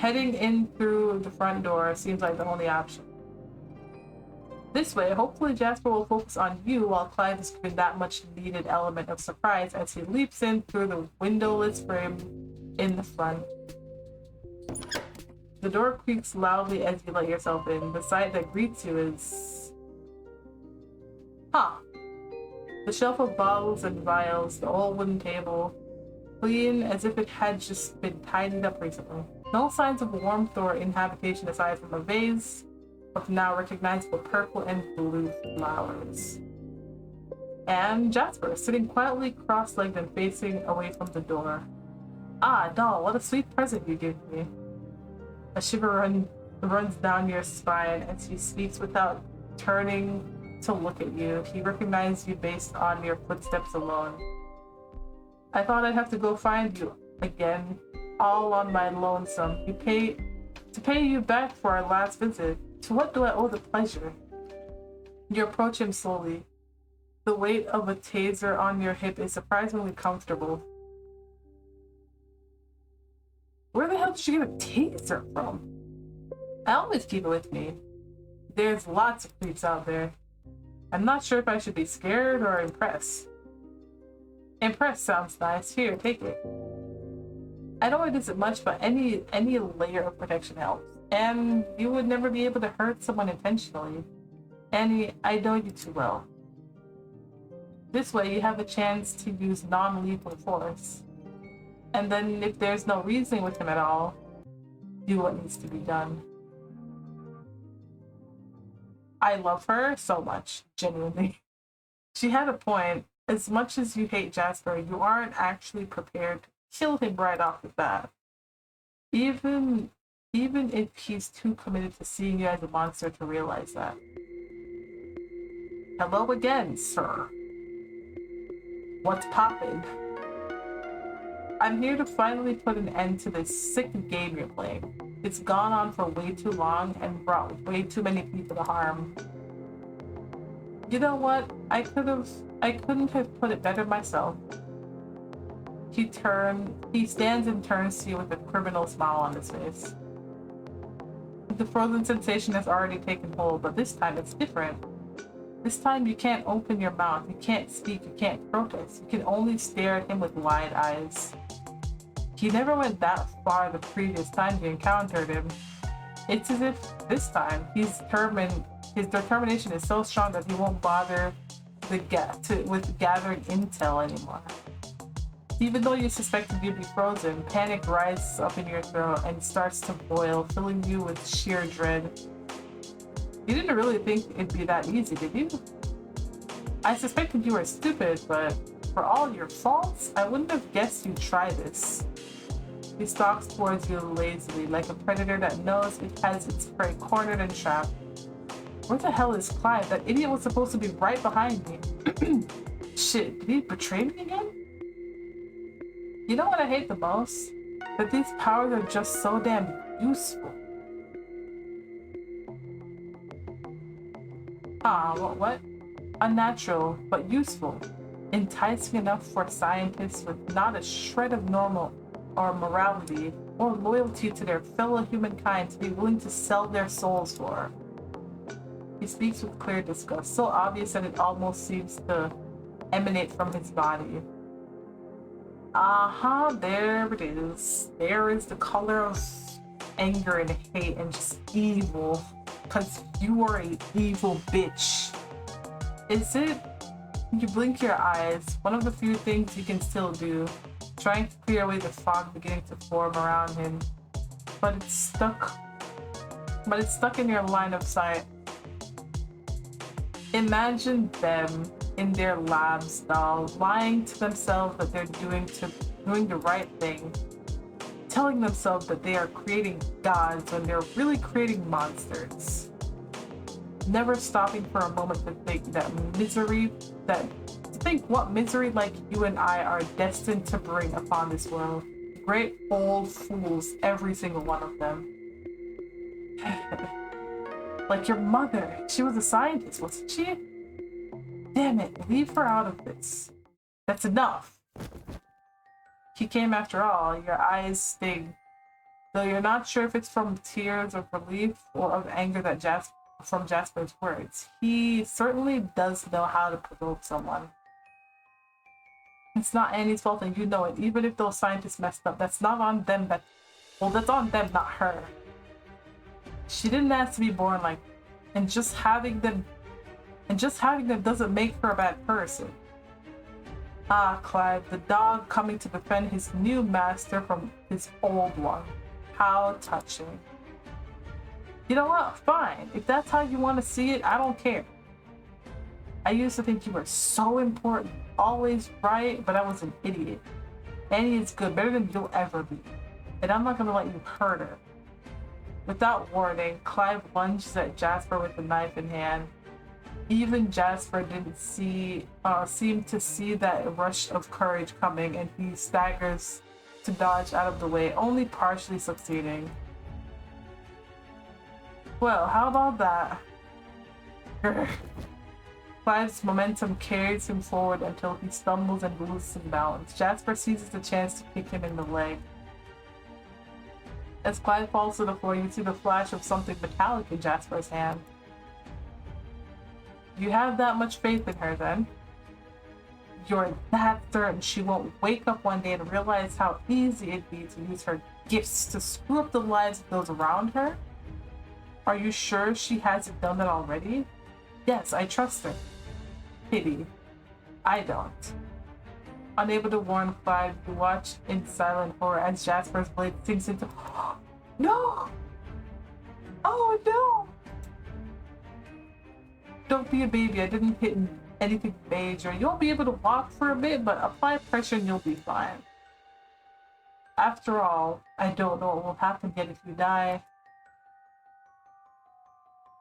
Heading in through the front door seems like the only option. This way, hopefully Jasper will focus on you while Clive is given that much needed element of surprise as he leaps in through the windowless frame in the front. The door creaks loudly as you let yourself in. The sight that greets you is... The shelf of bottles and vials, the old wooden table, clean as if it had just been tidied up recently. No signs of warmth or inhabitation aside from a vase of now recognizable purple and blue flowers. And Jasper, sitting quietly cross-legged and facing away from the door. Ah, doll, what a sweet present you give me. A shiver runs down your spine as he speaks without turning to look at you. He recognized you based on your footsteps alone. I thought I'd have to go find you again, all on my lonesome. To pay you back for our last visit. To what do I owe the pleasure? You approach him slowly. The weight of a taser on your hip is surprisingly comfortable. Where the hell did you get a taser from? I always keep it with me. There's lots of creeps out there. I'm not sure if I should be scared or impressed. Impressed sounds nice. Here, take it. I know it isn't much, but any layer of protection helps. And you would never be able to hurt someone intentionally. Annie, I know you too well. This way you have a chance to use non-lethal force. And then if there's no reasoning with him at all, do what needs to be done. I love her so much, genuinely. She had a point. As much as you hate Jasper, you aren't actually prepared to kill him right off the bat. Even if he's too committed to seeing you as a monster to realize that. Hello again, sir. What's poppin'? I'm here to finally put an end to this sick game you're playing. It's gone on for way too long and brought way too many people to harm. You know what? I couldn't have put it better myself. He stands and turns to you with a criminal smile on his face. The frozen sensation has already taken hold, but this time it's different. This time you can't open your mouth, you can't speak, you can't protest. You can only stare at him with wide eyes. He never went that far the previous time you encountered him. It's as if this time his determination is so strong that he won't bother with gathering intel anymore. Even though you suspected you'd be frozen, panic rises up in your throat and starts to boil, filling you with sheer dread. You didn't really think it'd be that easy, did you? I suspected you were stupid, but for all your faults, I wouldn't have guessed you'd try this. He stalks towards you lazily, like a predator that knows it has its prey cornered and trapped. Where the hell is Clive? That idiot was supposed to be right behind me. Shit, did he betray me again? You know what I hate the most? That these powers are just so damn useful. What? Unnatural, but useful. Enticing enough for scientists with not a shred of normal or morality or loyalty to their fellow humankind to be willing to sell their souls for. He speaks with clear disgust, so obvious that it almost seems to emanate from his body. There it is. There is the color of anger and hate and just evil. Because you are an evil bitch. Is it? You blink your eyes, one of the few things you can still do, trying to clear away the fog beginning to form around him. But it's stuck in your line of sight. Imagine them in their labs now, lying to themselves that they're doing the right thing, telling themselves that they are creating gods when they're really creating monsters. Never stopping for a moment to think what misery like you and I are destined to bring upon this world. Great old fools, every single one of them. Like your mother, she was a scientist, wasn't she? Damn it, leave her out of this. That's enough. He came after all, your eyes sting. Though you're not sure if it's from tears of relief or of anger that from Jasper's words. He certainly does know how to provoke someone. It's not Annie's fault and you know it. Even if those scientists messed up, that's not on them. That's on them, not her. She didn't ask to be born like that. And just having them doesn't make her a bad person. Ah, Clive, the dog coming to defend his new master from his old one. How touching. You know what? Fine. If that's how you want to see it, I don't care. I used to think you were so important, always right, but I was an idiot. Annie is good, better than you'll ever be. And I'm not going to let you hurt her. Without warning, Clive lunges at Jasper with the knife in hand. Even Jasper didn't seem to see that rush of courage coming, and he staggers to dodge out of the way, only partially succeeding. Well, how about that? Clive's momentum carries him forward until he stumbles and loses his balance. Jasper seizes the chance to kick him in the leg. As Clive falls to the floor, you see the flash of something metallic in Jasper's hand. You have that much faith in her, then? You're that certain she won't wake up one day and realize how easy it'd be to use her gifts to screw up the lives of those around her? Are you sure she hasn't done that already? Yes, I trust her. Pity. I don't. Unable to warn Clive, you watch in silent horror as Jasper's blade sinks into... No! Oh no! Don't be a baby, I didn't hit anything major. You'll be able to walk for a bit, but apply pressure and you'll be fine. After all, I don't know what will happen yet if you die.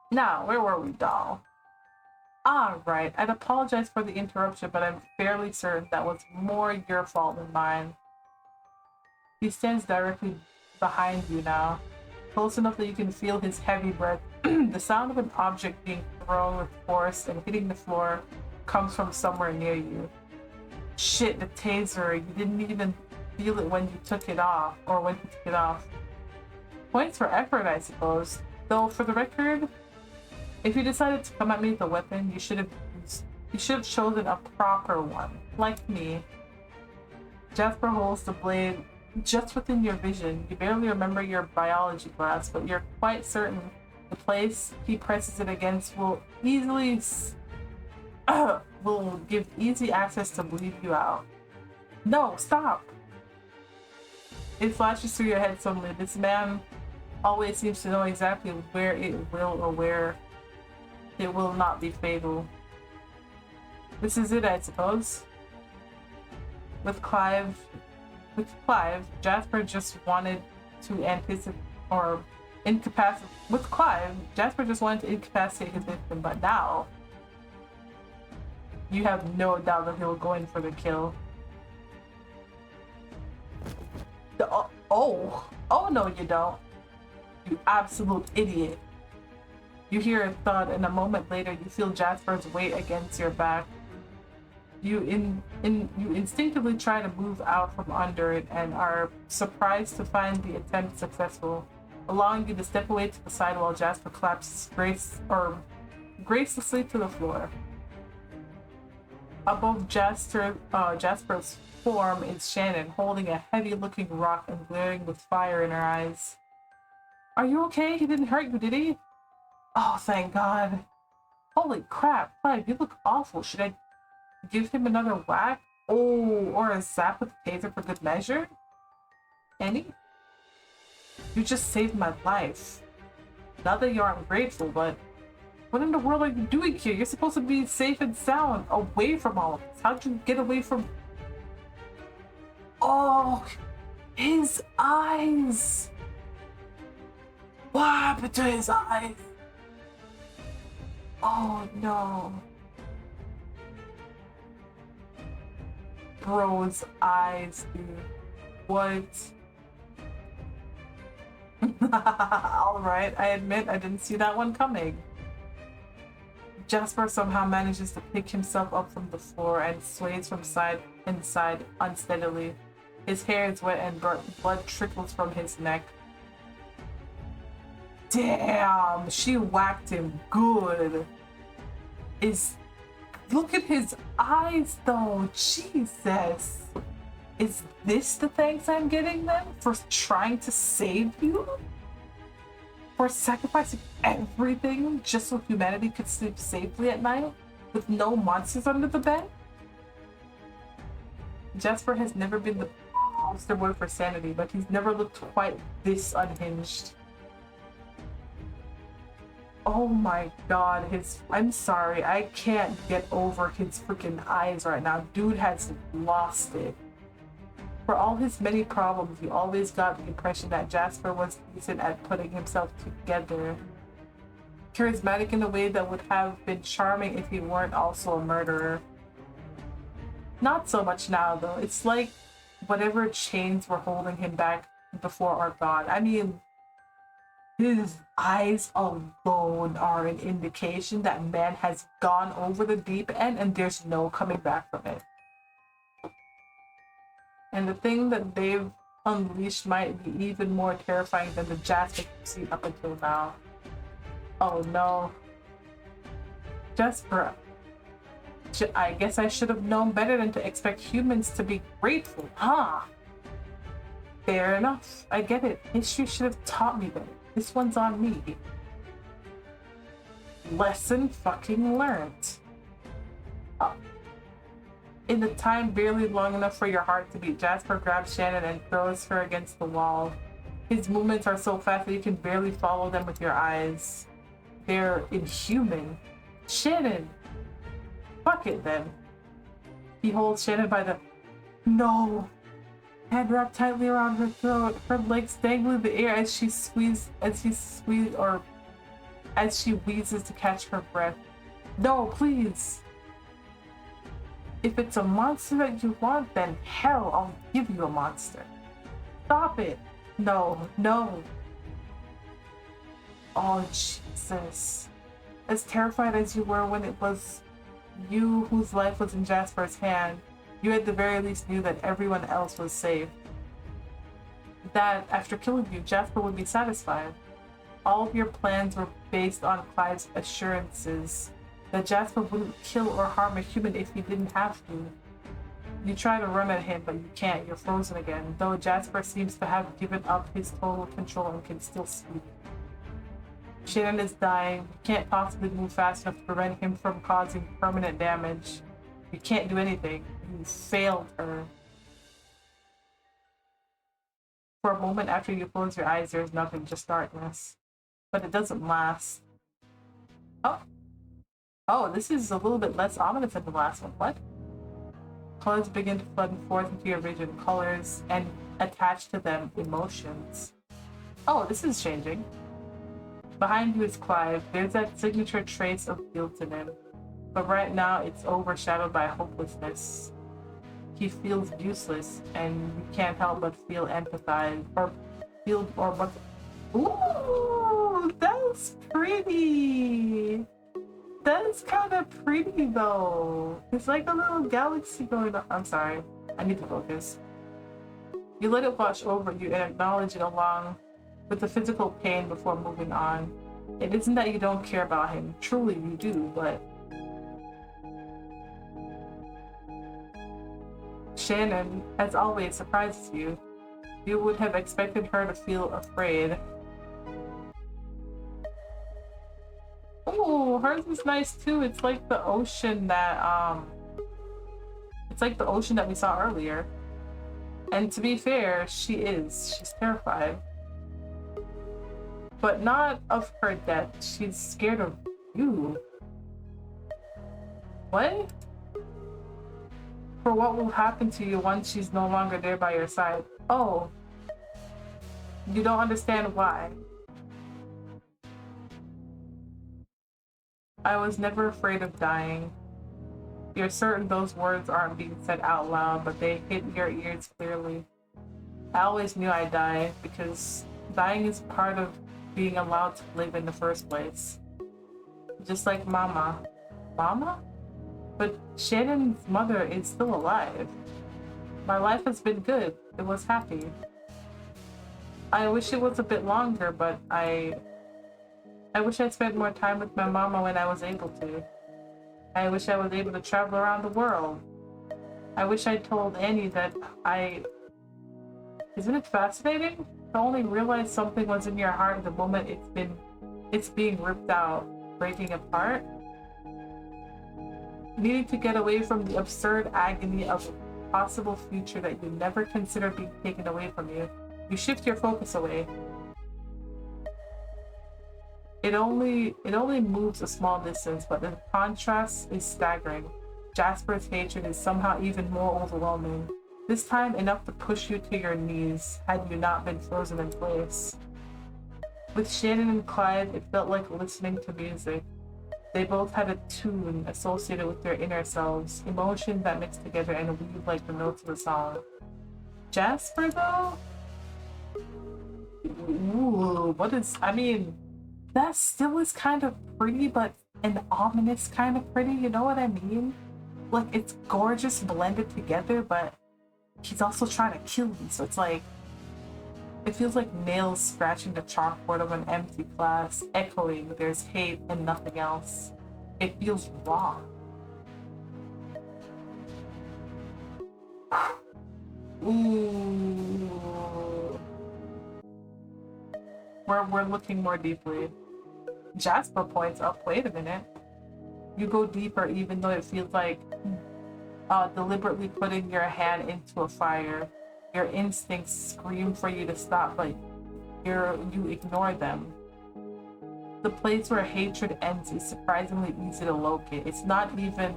Now, where were we, doll? Ah, right. I'd apologize for the interruption, but I'm fairly certain that was more your fault than mine. He stands directly behind you now, close enough that you can feel his heavy breath. The sound of an object being thrown with force and hitting the floor comes from somewhere near you. Shit, the taser. You didn't even feel it when you took it off, or when he took it off. Points for effort, I suppose. Though, for the record, if you decided to come at me with a weapon, you should have chosen a proper one, like me. Jasper holds the blade just within your vision. You barely remember your biology class, but you're quite certain the place he presses it against will will give easy access to bleed you out. No, stop! It flashes through your head suddenly. This man always seems to know exactly where it will or where it will not be fatal. This is it, I suppose. With Clive, Jasper just wanted to incapacitate his victim, but now you have no doubt that he'll go in for the kill. Oh no, you don't. You absolute idiot. You hear a thud, and a moment later you feel Jasper's weight against your back. You instinctively try to move out from under it and are surprised to find the attempt successful, allowing you to step away to the side while Jasper collapses gracelessly to the floor. Above Jasper's form is Shannon, holding a heavy-looking rock and glaring with fire in her eyes. Are you okay? He didn't hurt you, did he? Oh, thank God. Holy crap, Clive, you look awful. Should I give him another whack? Oh, or a zap with the taser for good measure? Annie? You just saved my life. Not that you're ungrateful, but what in the world are you doing here? You're supposed to be safe and sound, away from all of this. How'd you get away from... Oh, his eyes! What happened to his eyes? Oh no. Bro's eyes, dude. What? Alright, I admit I didn't see that one coming. Jasper somehow manages to pick himself up from the floor and sways from side and side unsteadily. His hair is wet and blood trickles from his neck. Damn, she whacked him good. Look at his eyes though, Jesus. Is this the thanks I'm getting then? For trying to save you? For sacrificing everything just so humanity could sleep safely at night? With no monsters under the bed? Jasper has never been the poster boy for sanity, but he's never looked quite this unhinged. Oh my God, I'm sorry, I can't get over his freaking eyes right now. Dude has lost it. For all his many problems, you always got the impression that Jasper was decent at putting himself together. Charismatic in a way that would have been charming if he weren't also a murderer. Not so much now though. It's like whatever chains were holding him back before are gone. I mean, His eyes alone are an indication that man has gone over the deep end and there's no coming back from it. And the thing that they've unleashed might be even more terrifying than the Jasper you've seen up until now. Oh no. Jasper, I guess I should have known better than to expect humans to be grateful, huh? Fair enough. I get it. History should have taught me better. This one's on me. Lesson fucking learned. Oh. In the time barely long enough for your heart to beat, Jasper grabs Shannon and throws her against the wall. His movements are so fast that you can barely follow them with your eyes. They're inhuman. Shannon! Fuck it then. He holds Shannon by the... No! Hand wrapped tightly around her throat, her legs dangling in the air as she wheezes to catch her breath. No, please! If it's a monster that you want, then hell, I'll give you a monster. Stop it! No, no! Oh, Jesus. As terrified as you were when it was you whose life was in Jasper's hand, you at the very least knew that everyone else was safe. That, after killing you, Jasper would be satisfied. All of your plans were based on Clive's assurances that Jasper wouldn't kill or harm a human if he didn't have to. You try to run at him, but you can't. You're frozen again, though Jasper seems to have given up his total control and can still speak. Shannon is dying. You can't possibly move fast enough to prevent him from causing permanent damage. You can't do anything. You failed her. For a moment after you close your eyes, there's nothing, just darkness. But it doesn't last. Oh, this is a little bit less ominous than the last one. What? Colors begin to flood forth into your vision. Colors and attach to them emotions. Oh, this is changing. Behind you is Clive. There's that signature trace of guilt in him. But right now, it's overshadowed by hopelessness. He feels useless, and you can't help but feel empathize, Ooh, that's pretty! That's kind of pretty, though. It's like a little galaxy going on. I'm sorry. I need to focus. You let it wash over you and acknowledge it along with the physical pain before moving on. It isn't that you don't care about him. Truly, you do, but... Shannon, as always, surprises you. You would have expected her to feel afraid. Oh, hers is nice too. It's like the ocean that, it's like the ocean that we saw earlier. And to be fair, she's terrified. But not of her death. She's scared of you. What? For what will happen to you once she's no longer there by your side. Oh. You don't understand why. I was never afraid of dying. You're certain those words aren't being said out loud, but they hit your ears clearly. I always knew I'd die, because dying is part of being allowed to live in the first place. Just like Mama. Mama? But Shannon's mother is still alive. My life has been good. It was happy. I wish it was a bit longer, but I wish I spent more time with my mama when I was able to. I wish I was able to travel around the world. I wish I told Annie that Isn't it fascinating? To only realize something was in your heart the moment it's being ripped out, breaking apart. Needing to get away from the absurd agony of a possible future that you never considered being taken away from you. You shift your focus away. It only moves a small distance, but the contrast is staggering. Jasper's hatred is somehow even more overwhelming. This time enough to push you to your knees, had you not been frozen in place. With Shannon and Clive, it felt like listening to music. They both had a tune associated with their inner selves, emotions that mix together and weave like the notes of a song. Jasper, though? Ooh, what is, I mean, that still is kind of pretty, but an ominous kind of pretty, you know what I mean? Like, it's gorgeous blended together, but he's also trying to kill me, so it's like, it feels like nails scratching the chalkboard of an empty class, echoing there's hate and nothing else. It feels wrong. Ooh. We're looking more deeply. Jasper points up, wait a minute. You go deeper even though it feels like deliberately putting your hand into a fire. Your instincts scream for you to stop, but you ignore them. The place where hatred ends is surprisingly easy to locate. It's not even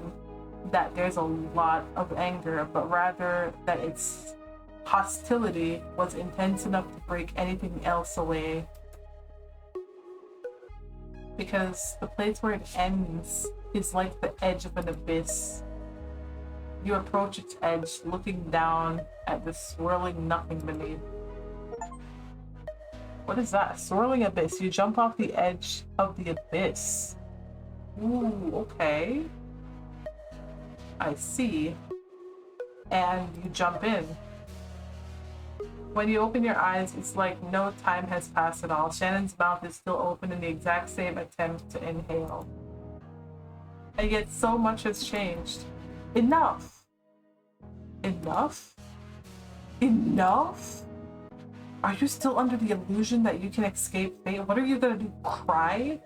that there's a lot of anger, but rather that its hostility was intense enough to break anything else away. Because the place where it ends is like the edge of an abyss. You approach its edge, looking down at the swirling nothing beneath. What is that? Swirling abyss. You jump off the edge of the abyss. Ooh, okay. I see. And you jump in. When you open your eyes, it's like no time has passed at all. Shannon's mouth is still open in the exact same attempt to inhale. And yet so much has changed. Enough! Enough? Enough? Are you still under the illusion that you can escape fate? What are you gonna do? Cry?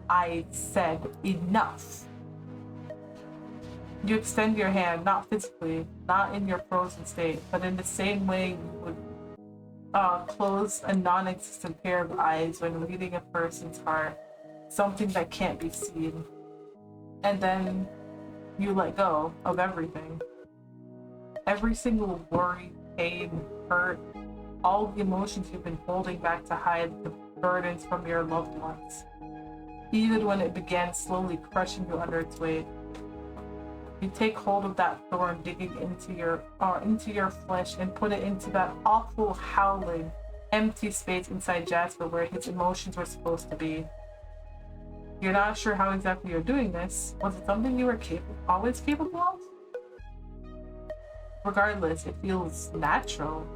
I said enough. You extend your hand, not physically, not in your frozen state, but in the same way you would close a non-existent pair of eyes when reading a person's heart, something that can't be seen. And then you let go of everything. Every single worry, pain, hurt, all the emotions you've been holding back to hide the burdens from your loved ones. Even when it began slowly crushing you under its weight. You take hold of that thorn digging into your flesh and put it into that awful, howling, empty space inside Jasper where his emotions were supposed to be. You're not sure how exactly you're doing this. Was it something you were always capable of? Regardless, it feels natural.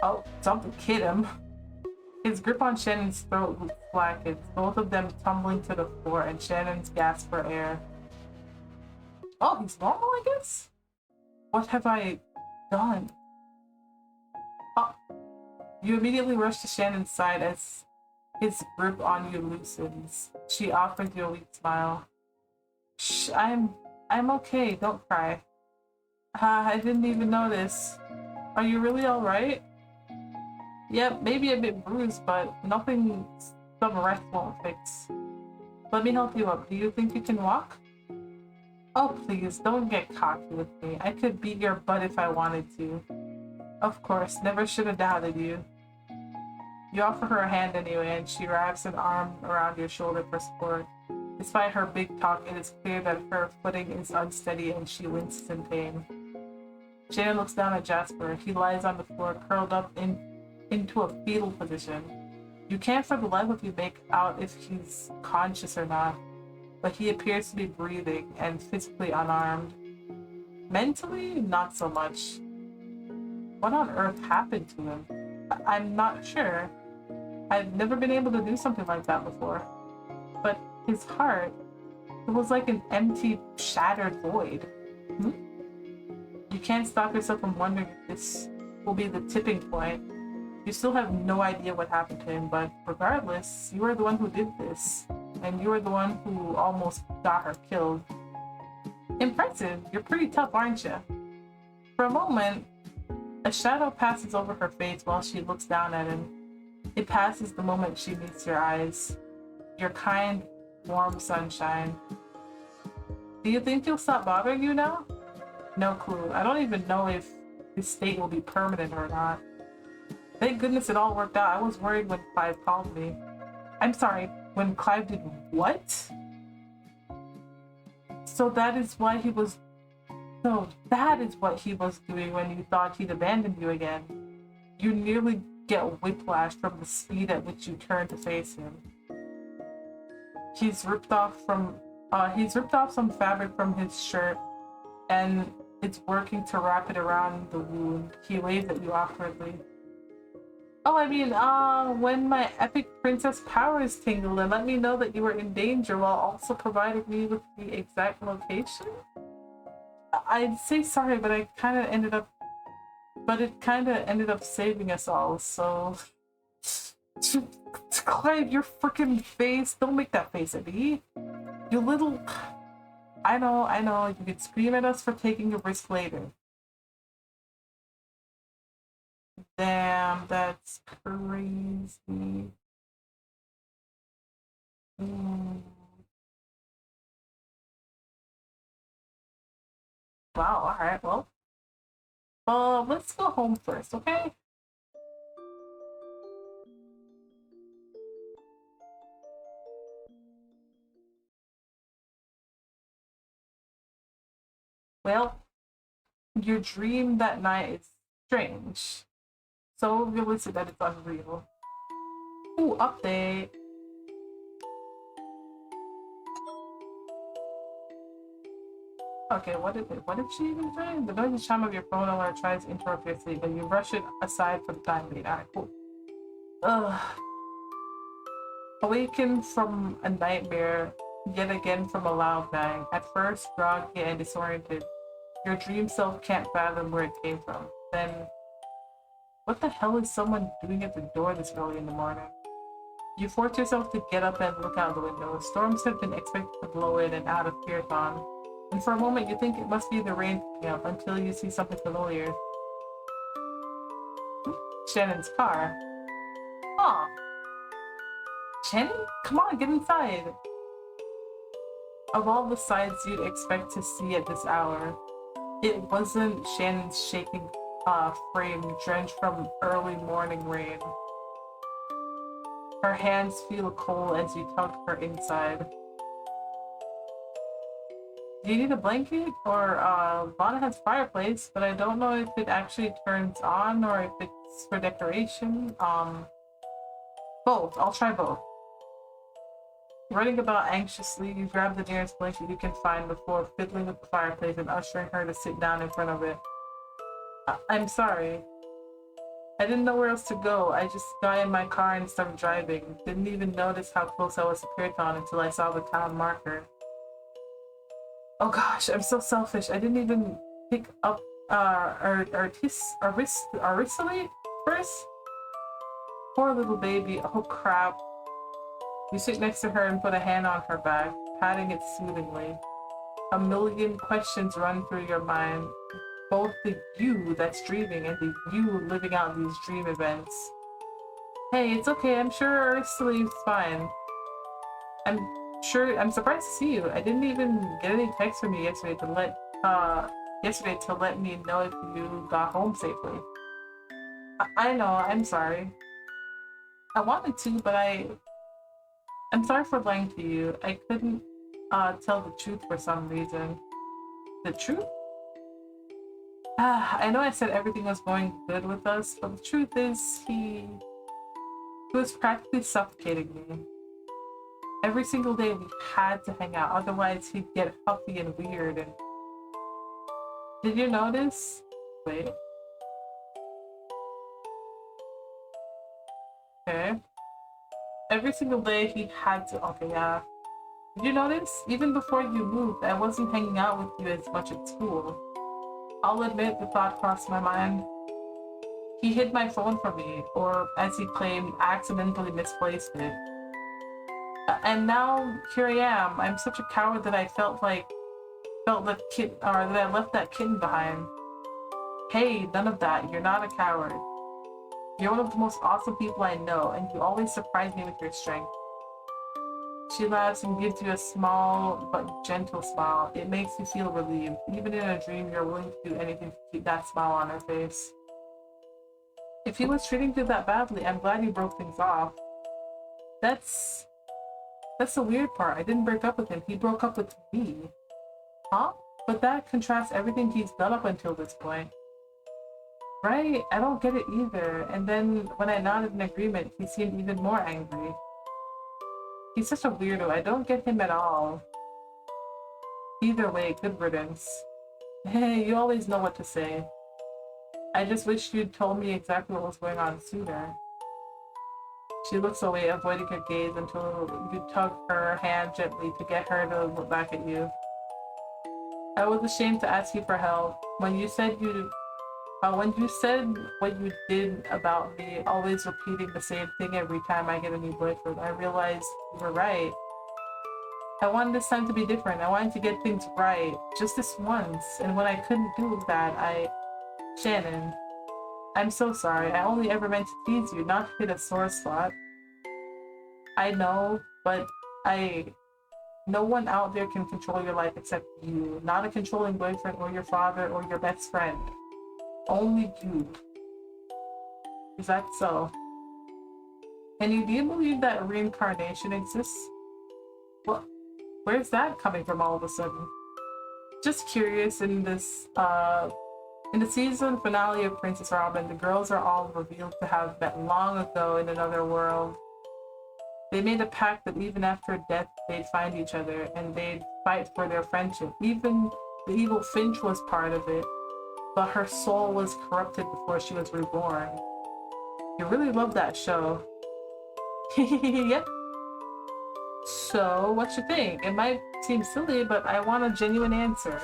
Oh, something hit him. His grip on Shannon's throat slackens, both of them tumbling to the floor, and Shannon's gasp for air. Oh, he's normal, I guess? What have I done? Oh. You immediately rush to Shannon's side as his grip on you loosens. She offers you a weak smile. Shh, I'm okay, don't cry. I didn't even notice. Are you really alright? Yep, maybe a bit bruised, but nothing some rest won't fix. Let me help you up. Do you think you can walk? Oh, please, don't get cocky with me. I could beat your butt if I wanted to. Of course, never should have doubted you. You offer her a hand anyway, and she wraps an arm around your shoulder for support. Despite her big talk, it is clear that her footing is unsteady and she winces in pain. Shannon looks down at Jasper. He lies on the floor, curled up into a fetal position. You can't for the life of you make out if he's conscious or not, but he appears to be breathing and physically unarmed. Mentally, not so much. What on earth happened to him? I'm not sure. I've never been able to do something like that before. But his heart, it was like an empty, shattered void. You can't stop yourself from wondering if this will be the tipping point. You still have no idea what happened to him, but regardless, you are the one who did this. And you are the one who almost got her killed. Impressive. You're pretty tough, aren't you? For a moment, a shadow passes over her face while she looks down at him. It passes the moment she meets your eyes. Your kind, warm sunshine. Do you think he'll stop bothering you now? No clue. I don't even know if his state will be permanent or not. Thank goodness it all worked out. I was worried when Clive called me. I'm sorry, when Clive did what? So that is what he was doing when you thought he'd abandoned you again. You nearly get whiplash from the speed at which you turn to face him. He's ripped off some fabric from his shirt, and it's working to wrap it around the wound. He waves at you awkwardly. Oh, I mean, when my epic princess powers tingle and let me know that you were in danger while also providing me with the exact location? I'd say sorry, but it kind of ended up saving us all, so... Clive, your freaking face! Don't make that face at me! You little... I know, you could scream at us for taking a risk later. Damn, that's crazy. Wow, alright, well. Let's go home first, okay? Well, your dream that night is strange. So realistic that it's unreal. Ooh, update. Okay, what did she even say? The noisy chime of your phone alert tries to interrupt your sleep, but you brush it aside for the time being. Alright, cool. Ugh. Awaken from a nightmare, yet again from a loud bang. At first, groggy and disoriented, your dream self can't fathom where it came from. Then, what the hell is someone doing at the door this early in the morning? You force yourself to get up and look out the window. Storms have been expected to blow in and out of Pyrethon, and for a moment you think it must be the rain picking up until you see something familiar. Shannon's car. Aw. Shannon? Come on, get inside! Of all the sights you'd expect to see at this hour, it wasn't Shannon's shaking frame drenched from early morning rain. Her hands feel cold as you tug her inside. Do you need a blanket? Or, Vana has fireplace, but I don't know if it actually turns on or if it's for decoration. Both. I'll try both. Running about anxiously, you grab the nearest blanket you can find before fiddling with the fireplace and ushering her to sit down in front of it. I'm sorry. I didn't know where else to go. I just got in my car and started driving. Didn't even notice how close I was to Pyrethon until I saw the town marker. Oh gosh, I'm so selfish. I didn't even pick up Aristotle first? Poor little baby. Oh crap. You sit next to her and put a hand on her back, patting it soothingly. A million questions run through your mind. Both the you that's dreaming and the you living out these dream events. Hey, it's okay. I'm sure Aristotle is fine. I'm surprised to see you. I didn't even get any text from you yesterday to let me know if you got home safely. I know, I'm sorry. I wanted to, but I'm sorry for lying to you. I couldn't tell the truth for some reason. The truth? I know I said everything was going good with us, but the truth is he was practically suffocating me. Every single day we had to hang out, otherwise he'd get huffy and weird. And did you notice? Wait. Okay. Every single day he had to. Okay, yeah. Did you notice? Even before you moved, I wasn't hanging out with you as much at school. I'll admit the thought crossed my mind. He hid my phone from me, or as he claimed, accidentally misplaced it. And now here I am. I'm such a coward that I that I left that kitten behind. Hey, none of that. You're not a coward. You're one of the most awesome people I know, and you always surprise me with your strength. She laughs and gives you a small but gentle smile. It makes you feel relieved. Even in a dream, you're willing to do anything to keep that smile on her face. If he was treating you that badly, I'm glad you broke things off. That's the weird part. I didn't break up with him. He broke up with me. Huh? But that contrasts everything he's done up until this point. Right? I don't get it either. And then when I nodded in agreement, he seemed even more angry. He's such a weirdo. I don't get him at all. Either way, good riddance. Hey, you always know what to say. I just wish you'd told me exactly what was going on sooner. She looks away, avoiding her gaze until you tug her hand gently to get her to look back at you. I was ashamed to ask you for help. When you said what you did about me, always repeating the same thing every time I get a new boyfriend, I realized you were right. I wanted this time to be different. I wanted to get things right, just this once. And when I couldn't do that, Shannon, I'm so sorry. I only ever meant to tease you, not to hit a sore spot. I know, but no one out there can control your life except you. Not a controlling boyfriend or your father or your best friend. Only you. Is that so? And do you believe that reincarnation exists? Well, where's that coming from all of a sudden? Just curious, in the season finale of Princess Robin, the girls are all revealed to have met long ago in another world. They made a pact that even after death, they'd find each other and they'd fight for their friendship. Even the evil Finch was part of it, but her soul was corrupted before she was reborn. You really love that show. Yep. So, what you think? It might seem silly, but I want a genuine answer.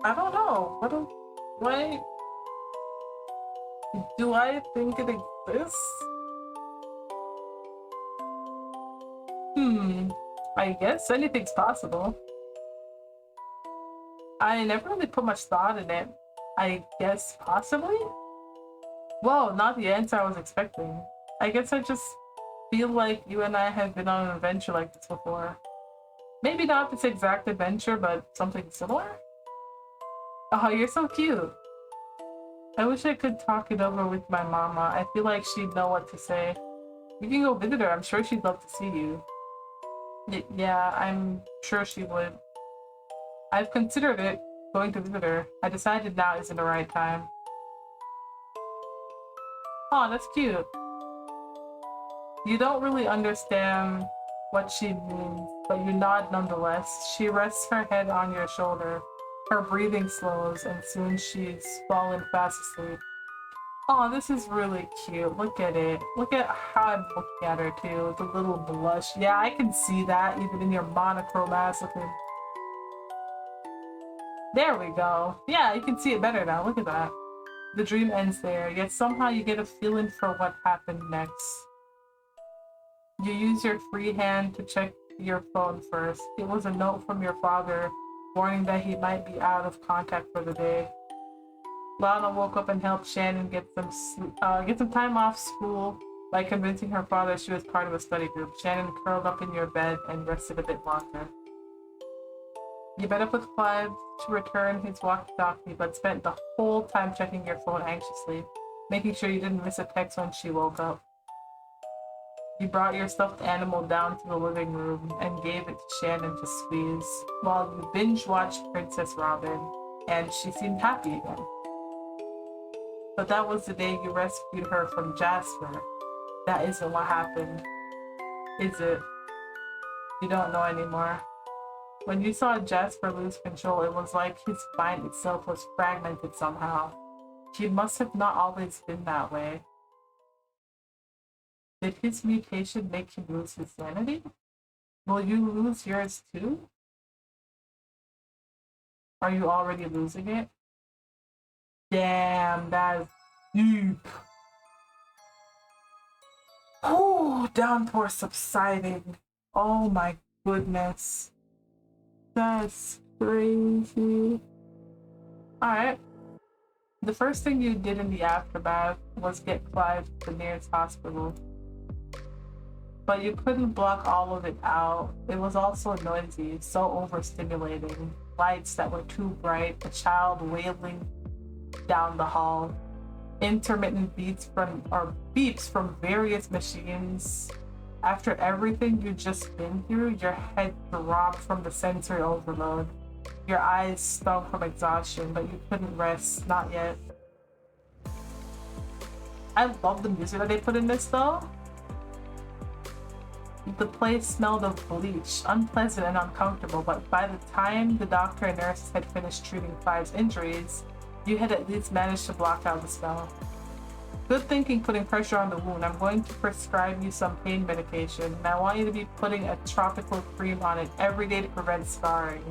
I don't know. Why do I think it exists? I guess anything's possible. I never really put much thought in it. I guess possibly? Whoa, not the answer I was expecting. I guess I just feel like you and I have been on an adventure like this before. Maybe not this exact adventure, but something similar? Oh, you're so cute. I wish I could talk it over with my mama. I feel like she'd know what to say. You can go visit her. I'm sure she'd love to see you. Yeah, I'm sure she would. I've considered it, going to visit her. I decided now isn't the right time. Oh, that's cute. You don't really understand what she means, but you nod nonetheless. She rests her head on your shoulder. Her breathing slows, and soon she's fallen fast asleep. Oh, this is really cute. Look at it. Look at how I'm looking at her, too. The little blush. Yeah, I can see that, even in your monochrome ass looking. There we go. Yeah, you can see it better now. Look at that. The dream ends there, yet somehow you get a feeling for what happened next. You use your free hand to check your phone first. It was a note from your father warning that he might be out of contact for the day. Lana woke up and helped Shannon get some time off school by convincing her father she was part of a study group. Shannon curled up in your bed and rested a bit longer. You met up with Clive to return his walkie-talkie, but spent the whole time checking your phone anxiously, making sure you didn't miss a text when she woke up. You brought your stuffed animal down to the living room and gave it to Shannon to squeeze, while you binge-watched Princess Robin, and she seemed happy again. But that was the day you rescued her from Jasper. That isn't what happened, is it? You don't know anymore. When you saw Jasper lose control, it was like his mind itself was fragmented somehow. He must have not always been that way. Did his mutation make him lose his sanity? Will you lose yours too? Are you already losing it? Damn, that is deep. Oh, downpour subsiding. Oh my goodness. That's crazy. Alright. The first thing you did in the aftermath was get Clive to the nearest hospital. But you couldn't block all of it out. It was also noisy, so overstimulating. Lights that were too bright, a child wailing down the hall, intermittent beeps from various machines. After everything you've just been through, your head throbbed from the sensory overload. Your eyes stung from exhaustion, but you couldn't rest. Not yet. I love the music that they put in this though. The place smelled of bleach, unpleasant and uncomfortable, but by the time the doctor and nurses had finished treating Clive's injuries, you had at least managed to block out the smell. Good thinking, putting pressure on the wound. I'm going to prescribe you some pain medication, and I want you to be putting a tropical cream on it every day to prevent scarring.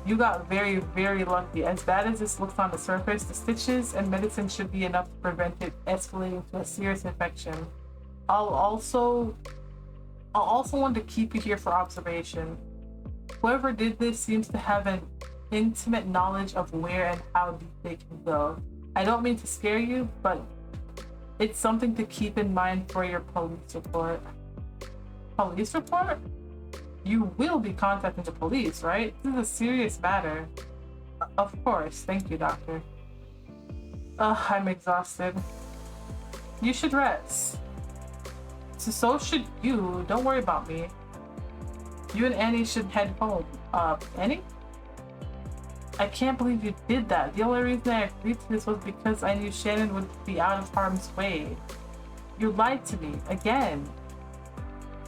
You got very, very lucky. As bad as this looks on the surface, the stitches and medicine should be enough to prevent it escalating to a serious infection. I'll also want to keep you here for observation. Whoever did this seems to have an intimate knowledge of where and how deep they can go. I don't mean to scare you, but it's something to keep in mind for your police report. Police report? You will be contacting the police, right? This is a serious matter. Of course. Thank you, doctor. I'm exhausted. You should rest. So should you. Don't worry about me. You and Annie should head home. Annie? I can't believe you did that. The only reason I agreed to this was because I knew Shannon would be out of harm's way. You lied to me. Again.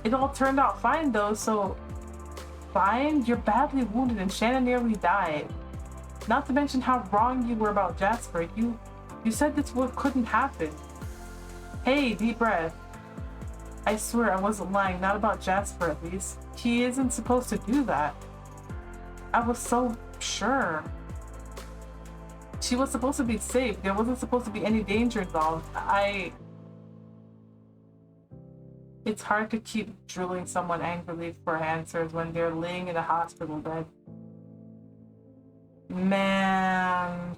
It all turned out fine though, so... Fine? You're badly wounded and Shannon nearly died. Not to mention how wrong you were about Jasper. You said this couldn't happen. Hey, deep breath. I swear I wasn't lying, not about Jasper at least. He isn't supposed to do that. I was so sure. She was supposed to be safe. There wasn't supposed to be any danger involved. It's hard to keep drilling someone angrily for answers when they're laying in a hospital bed. Man.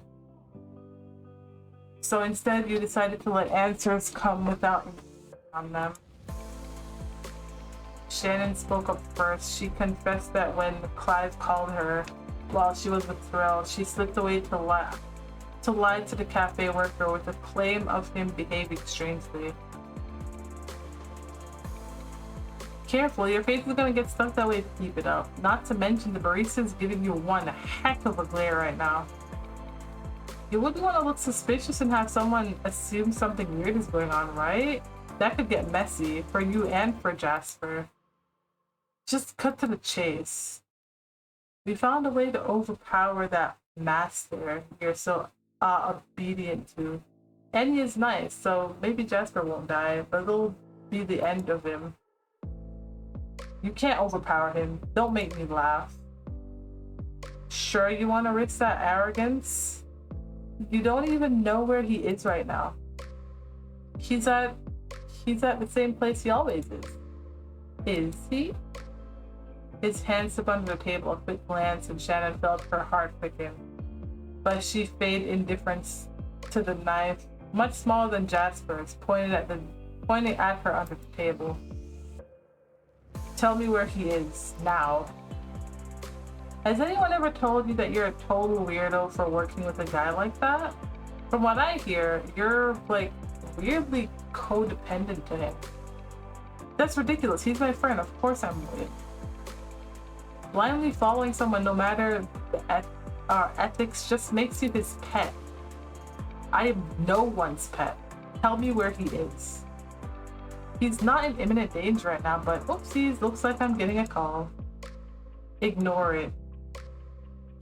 So instead you decided to let answers come without on them. Shannon spoke up first. She confessed that when Clive called her while she was with Thrill, she slipped away to lie to the cafe worker with the claim of him behaving strangely. Careful, your face is gonna get stuck that way to keep it up. Not to mention the barista's giving you one heck of a glare right now. You wouldn't want to look suspicious and have someone assume something weird is going on, right? That could get messy for you and for Jasper. Just cut to the chase. We found a way to overpower that master you're so obedient to. Annie is nice, so maybe Jasper won't die, but it'll be the end of him. You can't overpower him. Don't make me laugh. Sure you want to risk that arrogance? You don't even know where he is right now. He's at the same place he always is. Is he? His hand slipped under the table, a quick glance, and Shannon felt her heart quicken. But she feigned indifference to the knife, much smaller than Jasper's, pointing at her under the table. Tell me where he is, now. Has anyone ever told you that you're a total weirdo for working with a guy like that? From what I hear, you're, like, weirdly codependent to him. That's ridiculous. He's my friend. Of course I'm weird. Blindly following someone, no matter our ethics, just makes you his pet. I am no one's pet. Tell me where he is. He's not in imminent danger right now, but oopsies, looks like I'm getting a call. Ignore it.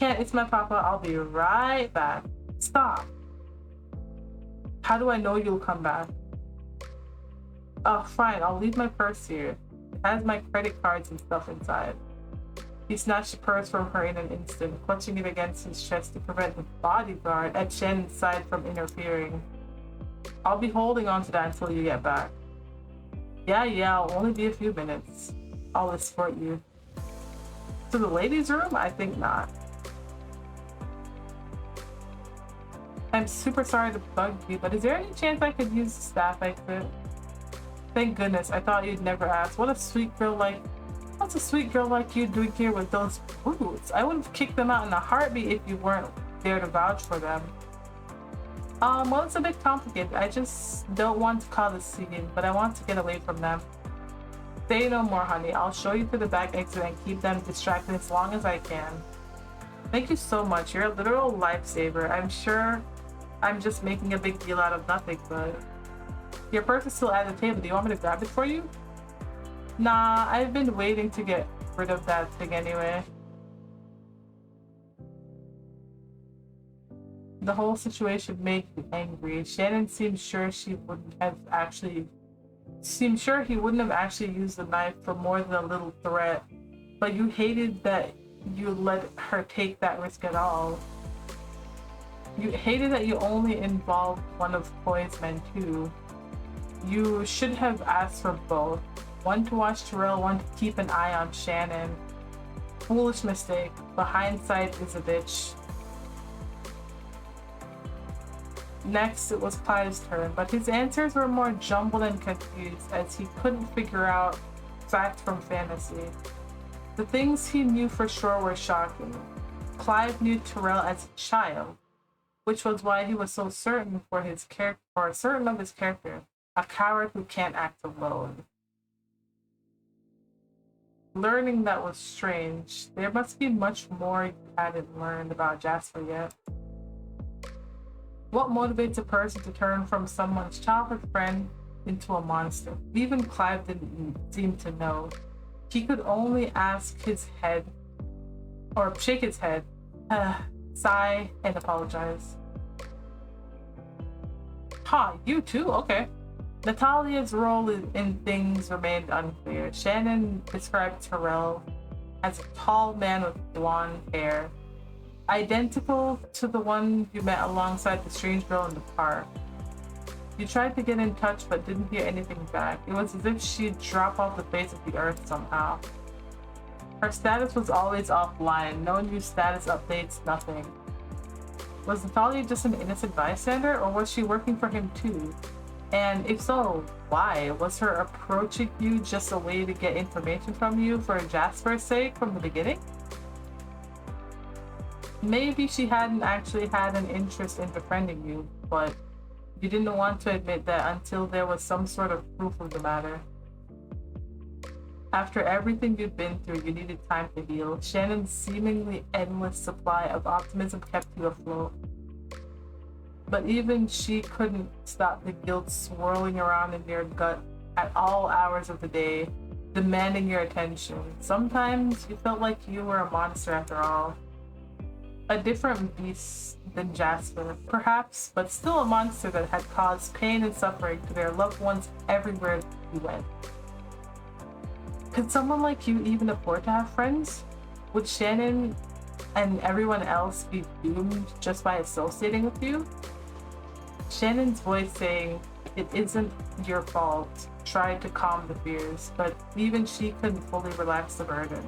Can't, it's my papa. I'll be right back. Stop. How do I know you'll come back? Oh, fine. I'll leave my purse here. It has my credit cards and stuff inside. He snatched the purse from her in an instant, clutching it against his chest to prevent the bodyguard at Shannon's side from interfering. I'll be holding on to that until you get back. Yeah, I'll only be a few minutes. I'll escort you. To the ladies' room? I think not. I'm super sorry to bug you, but is there any chance I could use the staff exit? Thank goodness, I thought you'd never ask. What's a sweet girl like you doing here with those boots? I would have kicked them out in a heartbeat if you weren't there to vouch for them. Well, it's a bit complicated. I just don't want to cause a scene, but I want to get away from them. Say no more, honey. I'll show you to the back exit and keep them distracted as long as I can. Thank you so much. You're a literal lifesaver. I'm sure I'm just making a big deal out of nothing, but... Your purse is still at the table. Do you want me to grab it for you? Nah, I've been waiting to get rid of that thing anyway. The whole situation made me angry. Shannon seemed sure he wouldn't have actually used the knife for more than a little threat, but you hated that you let her take that risk at all. You hated that you only involved one of Chloe's men too. You should have asked for both. One to watch Terrell, one to keep an eye on Shannon. Foolish mistake, but hindsight is a bitch. Next, it was Clive's turn, but his answers were more jumbled and confused as he couldn't figure out fact from fantasy. The things he knew for sure were shocking. Clive knew Terrell as a child, which was why he was so certain of his character, a coward who can't act alone. Learning that was strange. There must be much more you hadn't learned about Jasper yet. What motivates a person to turn from someone's childhood friend into a monster? Even Clive didn't seem to know. He could only shake his head, sigh, and apologize. Ha, you too? Okay. Natalia's role in things remained unclear. Shannon described Terrell as a tall man with blonde hair, identical to the one you met alongside the strange girl in the park. You tried to get in touch but didn't hear anything back. It was as if she'd dropped off the face of the earth somehow. Her status was always offline. No new status updates, nothing. Was Natalia just an innocent bystander, or was she working for him too? And if so, why? Was her approaching you just a way to get information from you for Jasper's sake from the beginning? Maybe she hadn't actually had an interest in befriending you, but you didn't want to admit that until there was some sort of proof of the matter. After everything you'd been through, you needed time to heal. Shannon's seemingly endless supply of optimism kept you afloat. But even she couldn't stop the guilt swirling around in your gut at all hours of the day, demanding your attention. Sometimes you felt like you were a monster after all. A different beast than Jasper, perhaps, but still a monster that had caused pain and suffering to their loved ones everywhere you went. Could someone like you even afford to have friends? Would Shannon and everyone else be doomed just by associating with you? Shannon's voice saying, "It isn't your fault," tried to calm the fears, but even she couldn't fully relax the burden.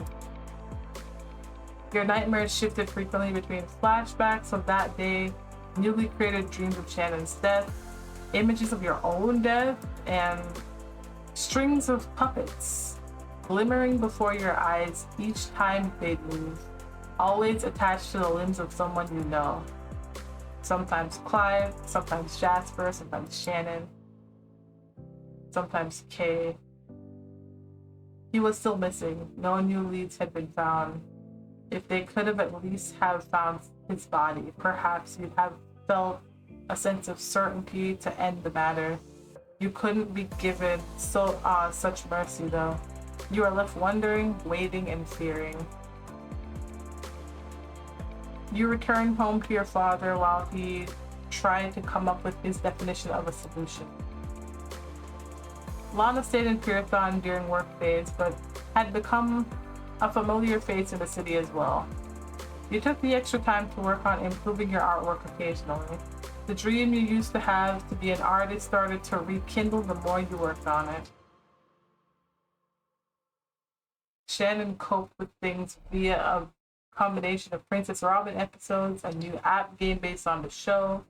Your nightmares shifted frequently between flashbacks of that day, newly created dreams of Shannon's death, images of your own death, and strings of puppets glimmering before your eyes each time they'd move, always attached to the limbs of someone you know. Sometimes Clive, sometimes Jasper, sometimes Shannon, sometimes Kay. He was still missing. No new leads had been found. If they could have at least have found his body, perhaps you'd have felt a sense of certainty to end the matter. You couldn't be given such mercy though. You are left wondering, waiting, and fearing. You returned home to your father while he tried to come up with his definition of a solution. Lana stayed in Pyrathon during work days, but had become a familiar face in the city as well. You took the extra time to work on improving your artwork occasionally. The dream you used to have to be an artist started to rekindle the more you worked on it. Shannon coped with things via a combination of Princess Robin episodes, a new app game based on the show,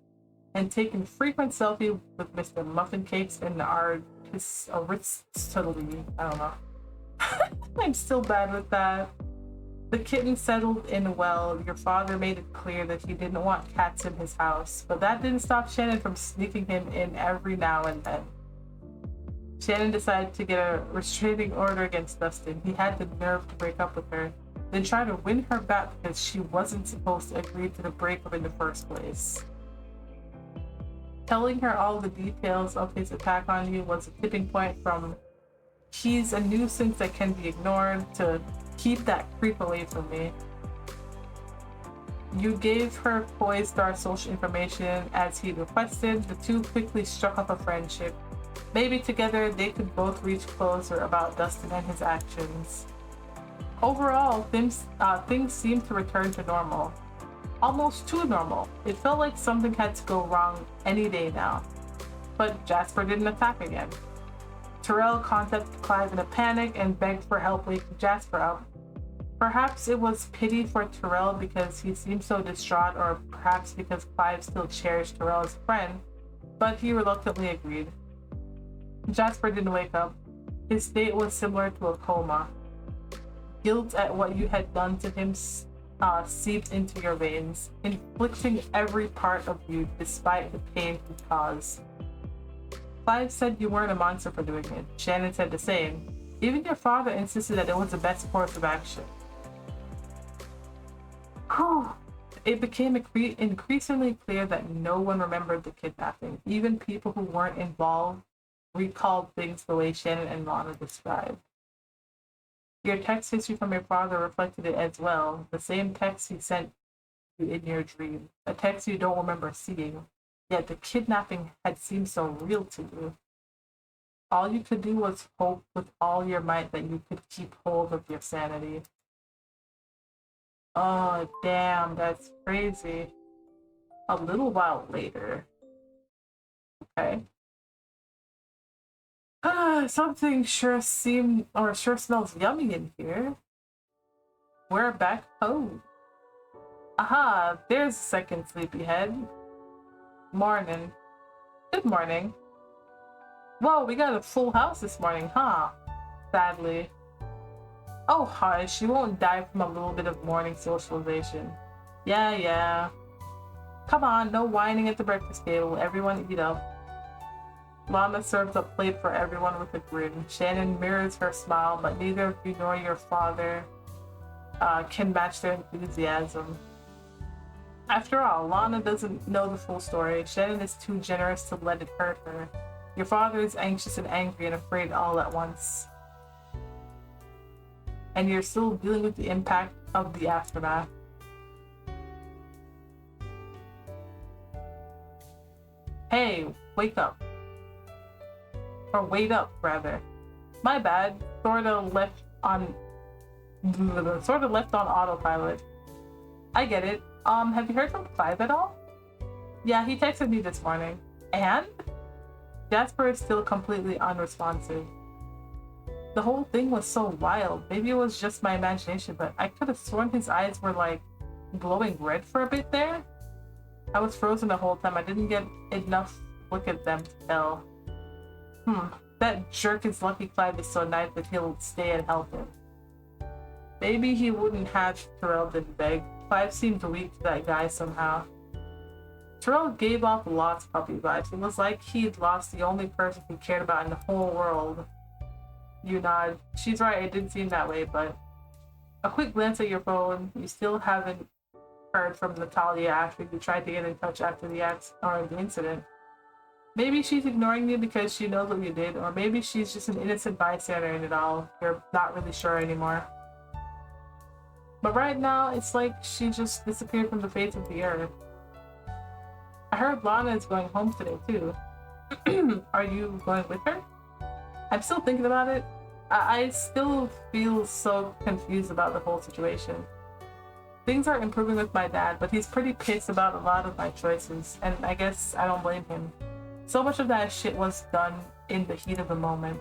and taking frequent selfies with Mr. Muffin Cakes and the artist Aristotely. I don't know. I'm still bad with that. The kitten settled in well. Your father made it clear that he didn't want cats in his house, but that didn't stop Shannon from sneaking him in every now and then. Shannon decided to get a restraining order against Dustin. He had the nerve to break up with her, then try to win her back because she wasn't supposed to agree to the breakup in the first place. Telling her all the details of his attack on you was a tipping point from he's a nuisance that can be ignored to keep that creep away from me. You gave her Poistar social information as he requested. The two quickly struck up a friendship. Maybe together they could both reach closer about Dustin and his actions. Overall, things seemed to return to normal. Almost too normal. It felt like something had to go wrong any day now. But Jasper didn't attack again. Terrell contacted Clive in a panic and begged for help waking Jasper up. Perhaps it was pity for Terrell because he seemed so distraught, or perhaps because Clive still cherished Terrell as a friend, but he reluctantly agreed. Jasper didn't wake up. His state was similar to a coma. Guilt at what you had done to him seeped into your veins, inflicting every part of you despite the pain he caused. Clive said you weren't a monster for doing it. Shannon said the same. Even your father insisted that it was the best course of action. It became increasingly clear that no one remembered the kidnapping. Even people who weren't involved recalled things the way Shannon and Lana described. Your text history from your father reflected it as well. The same text he sent you in your dream. A text you don't remember seeing. Yet the kidnapping had seemed so real to you. All you could do was hope with all your might that you could keep hold of your sanity. Oh, damn, that's crazy. A little while later. Okay. Something sure smells yummy in here. We're back home. Aha, there's a second sleepyhead. Morning. Good morning. Whoa, we got a full house this morning, huh? Sadly. Oh, hush, you won't die from a little bit of morning socialization. Yeah. Come on, no whining at the breakfast table. Everyone eat up. Lana serves a plate for everyone with a grin. Shannon mirrors her smile, but neither of you nor your father can match their enthusiasm. After all, Lana doesn't know the full story. Shannon is too generous to let it hurt her. Your father is anxious and angry and afraid all at once. And you're still dealing with the impact of the aftermath. Hey, wake up. Or wait up, rather. My bad. Sorta left on autopilot. I get it. Have you heard from Clive at all? Yeah, he texted me this morning. And? Jasper is still completely unresponsive. The whole thing was so wild. Maybe it was just my imagination, but I could have sworn his eyes were like glowing red for a bit there. I was frozen the whole time. I didn't get enough look at them to tell. That jerk is lucky Clive is so nice that he'll stay and help him. Maybe he wouldn't have Terrell didn't beg. Clive seemed weak to that guy somehow. Terrell gave off lost puppy vibes. It was like he'd lost the only person he cared about in the whole world. You nod. She's right, it didn't seem that way, but a quick glance at your phone. You still haven't heard from Natalia after you tried to get in touch after the incident. Maybe she's ignoring you because she knows what you did, or maybe she's just an innocent bystander in it all. You're not really sure anymore. But right now, it's like she just disappeared from the face of the earth. I heard Lana is going home today, too. Are you going with her? I'm still thinking about it. I still feel so confused about the whole situation. Things are improving with my dad, but he's pretty pissed about a lot of my choices, and I guess I don't blame him. So much of that shit was done in the heat of the moment.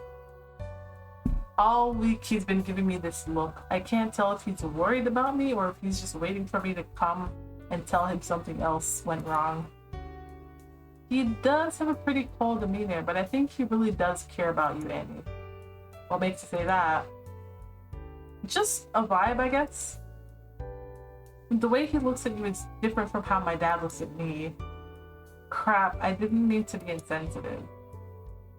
All week he's been giving me this look. I can't tell if he's worried about me or if he's just waiting for me to come and tell him something else went wrong. He does have a pretty cold demeanor, but I think he really does care about you, Annie. What makes you say that? Just a vibe, I guess. The way he looks at you is different from how my dad looks at me. Crap, I didn't mean to be insensitive.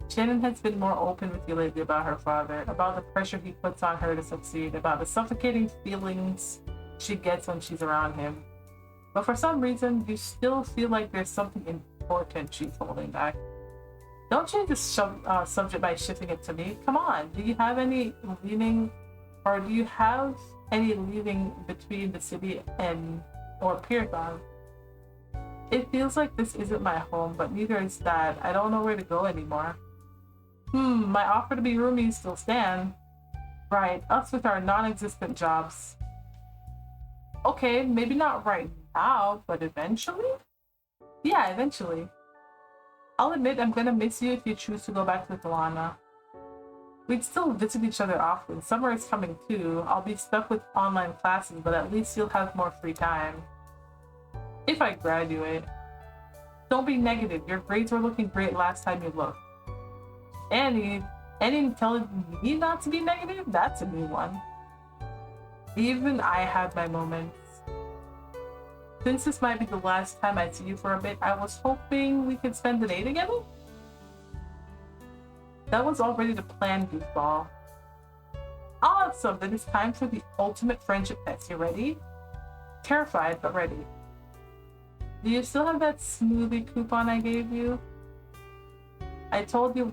Shannon has been more open with you lately about her father, about the pressure he puts on her to succeed, about the suffocating feelings she gets when she's around him. But for some reason, you still feel like there's something important she's holding back. Don't change the subject by shifting it to me. Come on, do you have any leaning between the city and or Python? It feels like this isn't my home, but neither is that. I don't know where to go anymore. My offer to be roomies still stand. Right, us with our non-existent jobs. Okay, maybe not right now, but eventually? Yeah, eventually. I'll admit I'm gonna miss you if you choose to go back to Thalana. We'd still visit each other often. Summer is coming too. I'll be stuck with online classes, but at least you'll have more free time. If I graduate. Don't be negative. Your grades were looking great last time you looked. Annie telling me not to be negative? That's a new one. Even I had my moments. Since this might be the last time I see you for a bit, I was hoping we could spend the day together? That was already the plan, goofball. Awesome! Then it's time for the ultimate friendship test. You ready? Terrified, but ready. Do you still have that smoothie coupon I gave you? I told you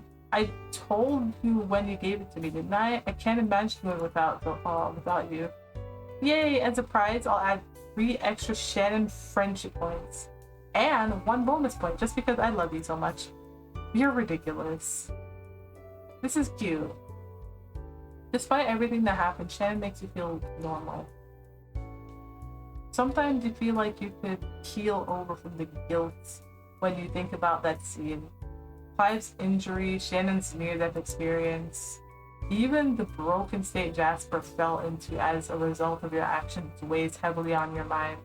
when you gave it to me, didn't I? I can't imagine doing it without you. Yay! As a prize, I'll add 3 extra Shannon friendship points. And 1 bonus point, just because I love you so much. You're ridiculous. This is cute. Despite everything that happened, Shannon makes you feel normal. Sometimes you feel like you could keel over from the guilt when you think about that scene. Clive's injury, Shannon's near-death experience, even the broken state Jasper fell into as a result of your actions weighs heavily on your mind.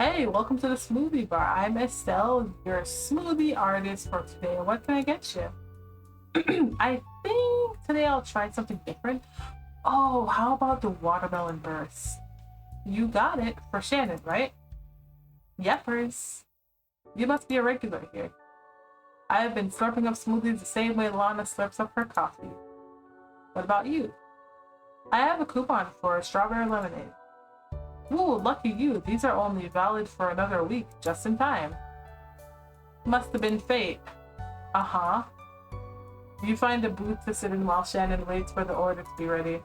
Hey, welcome to the smoothie bar. I'm Estelle, your smoothie artist for today. What can I get you? I think today I'll try something different. Oh, how about the watermelon burst? You got it for Shannon, right? Yepers. You must be a regular here. I have been slurping up smoothies the same way Lana slurps up her coffee. What about you? I have a coupon for strawberry lemonade. Ooh, lucky you. These are only valid for another week, just in time. Must have been fate. Uh-huh. You find a booth to sit in while Shannon waits for the order to be ready.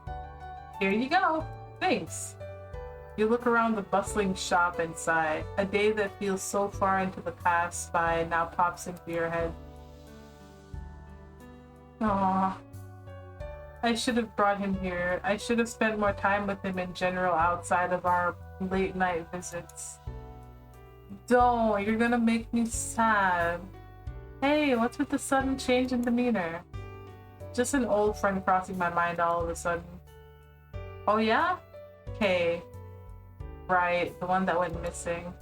Here you go. Thanks. You look around the bustling shop and sigh. A day that feels so far into the past by now pops into your head. Aww. I should have brought him here. I should have spent more time with him in general outside of our late night visits. Don't, you're gonna make me sad. Hey, what's with the sudden change in demeanor? Just an old friend crossing my mind all of a sudden. Oh yeah? Okay. Right, the one that went missing.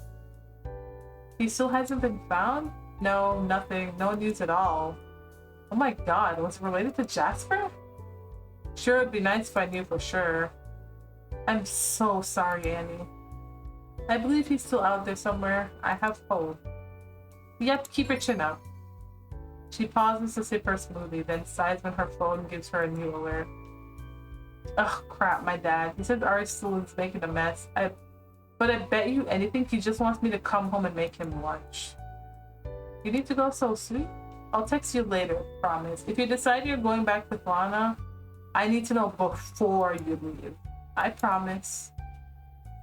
He still hasn't been found? No, nothing. No news at all. Oh my god, was it related to Jasper? Sure, it'd be nice if I knew for sure. I'm so sorry, Annie. I believe he's still out there somewhere. I have hope. Yep, keep your chin up. She pauses to sip her smoothie, then sighs when her phone gives her a new alert. Ugh, crap, my dad. He says Ari still is making a mess. But I bet you anything he just wants me to come home and make him lunch. You need to go so soon? I'll text you later, promise. If you decide you're going back with Lana, I need to know before you leave. I promise.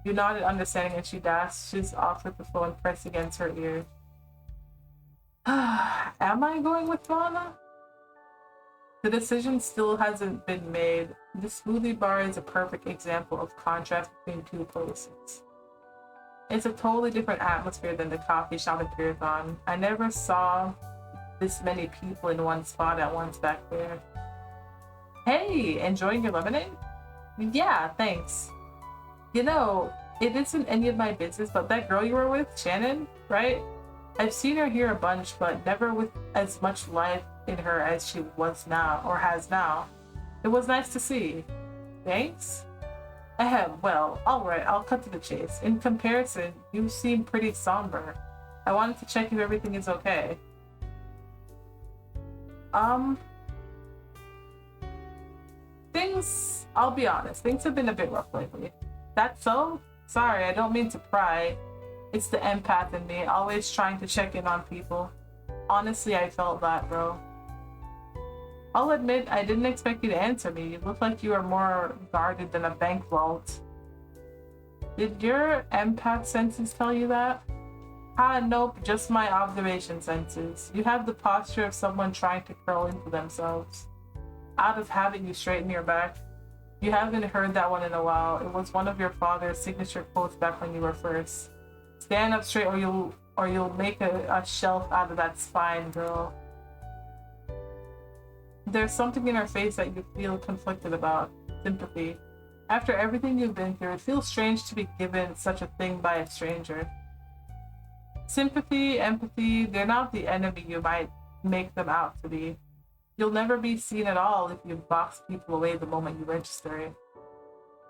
You nodded understanding and she dashes off with the phone pressed against her ear. Am I going with Lana? The decision still hasn't been made. The smoothie bar is a perfect example of contrast between two places. It's a totally different atmosphere than the coffee shop in Python. I never saw this many people in one spot at once back there. Hey, enjoying your lemonade? Yeah, thanks. You know, it isn't any of my business, but that girl you were with, Shannon, right? I've seen her here a bunch, but never with as much life in her as she was now, or has now. It was nice to see. Thanks? Ahem, well, alright, I'll cut to the chase. In comparison, you seem pretty somber. I wanted to check if everything is okay. Um, I'll be honest, things have been a bit rough lately. That so? Sorry, I don't mean to pry. It's the empath in me, always trying to check in on people. Honestly, I felt that, bro. I'll admit, I didn't expect you to answer me. You look like you were more guarded than a bank vault. Did your empath senses tell you that? Ah, nope, just my observation senses. You have the posture of someone trying to curl into themselves. Out of habit, you straighten your back. You haven't heard that one in a while. It was one of your father's signature quotes back when you were first. Stand up straight or you'll make a shelf out of that spine, girl. There's something in her face that you feel conflicted about. Sympathy. After everything you've been through, it feels strange to be given such a thing by a stranger. Sympathy, empathy, they're not the enemy you might make them out to be. You'll never be seen at all if you box people away the moment you register it.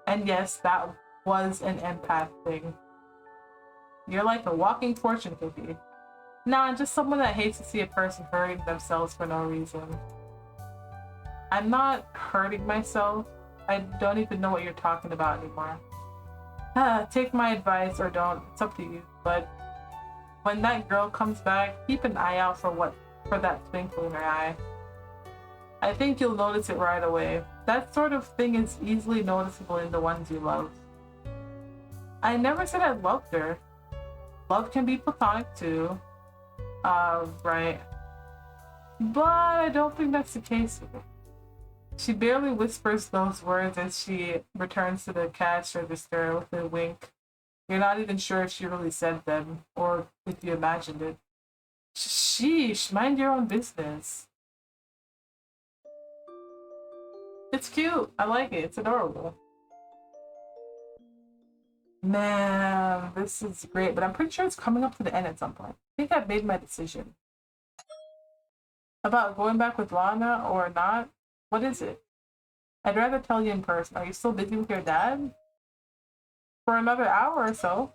And yes, that was an empath thing. You're like a walking fortune cookie. Nah, just someone that hates to see a person hurting themselves for no reason. I'm not hurting myself. I don't even know what you're talking about anymore. Take my advice or don't. It's up to you. But when that girl comes back, keep an eye out for that twinkle in her eye. I think you'll notice it right away. That sort of thing is easily noticeable in the ones you love. I never said I loved her. Love can be platonic too. Right. But I don't think that's the case with her. She barely whispers those words as she returns to the cash register with a wink. You're not even sure if she really said them, or if you imagined it. Sheesh, mind your own business. It's cute. I like it. It's adorable. Man, this is great, but I'm pretty sure it's coming up to the end at some point. I think I've made my decision. About going back with Lana or not? What is it? I'd rather tell you in person. Are you still busy with your dad? For another hour or so.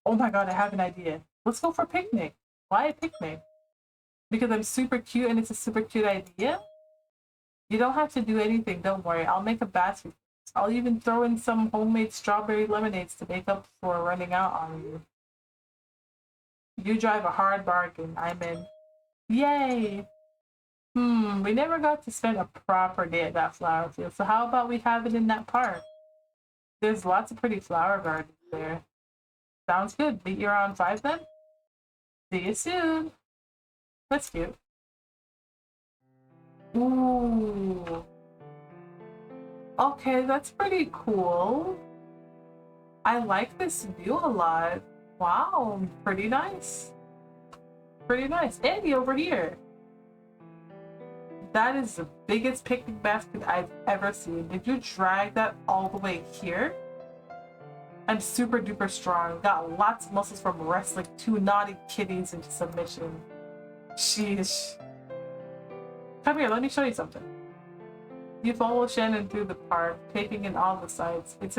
Oh my god, I have an idea. Let's go for a picnic. Why a picnic? Because I'm super cute and it's a super cute idea? You don't have to do anything, don't worry. I'll make a basket. I'll even throw in some homemade strawberry lemonades to make up for running out on you. You drive a hard bargain, I'm in. Yay! We never got to spend a proper day at that flower field, so how about we have it in that park? There's lots of pretty flower gardens there. Sounds good. Meet you around 5 then? See you soon! That's cute. Ooh. Okay, that's pretty cool. I like this view a lot. Wow, pretty nice. Pretty nice. Andy, over here. That is the biggest picnic basket I've ever seen. Did you drag that all the way here? I'm super duper strong. Got lots of muscles from wrestling 2 naughty kitties into submission. Sheesh. Come here, let me show you something. You follow Shannon through the park, taking in all the sights. It's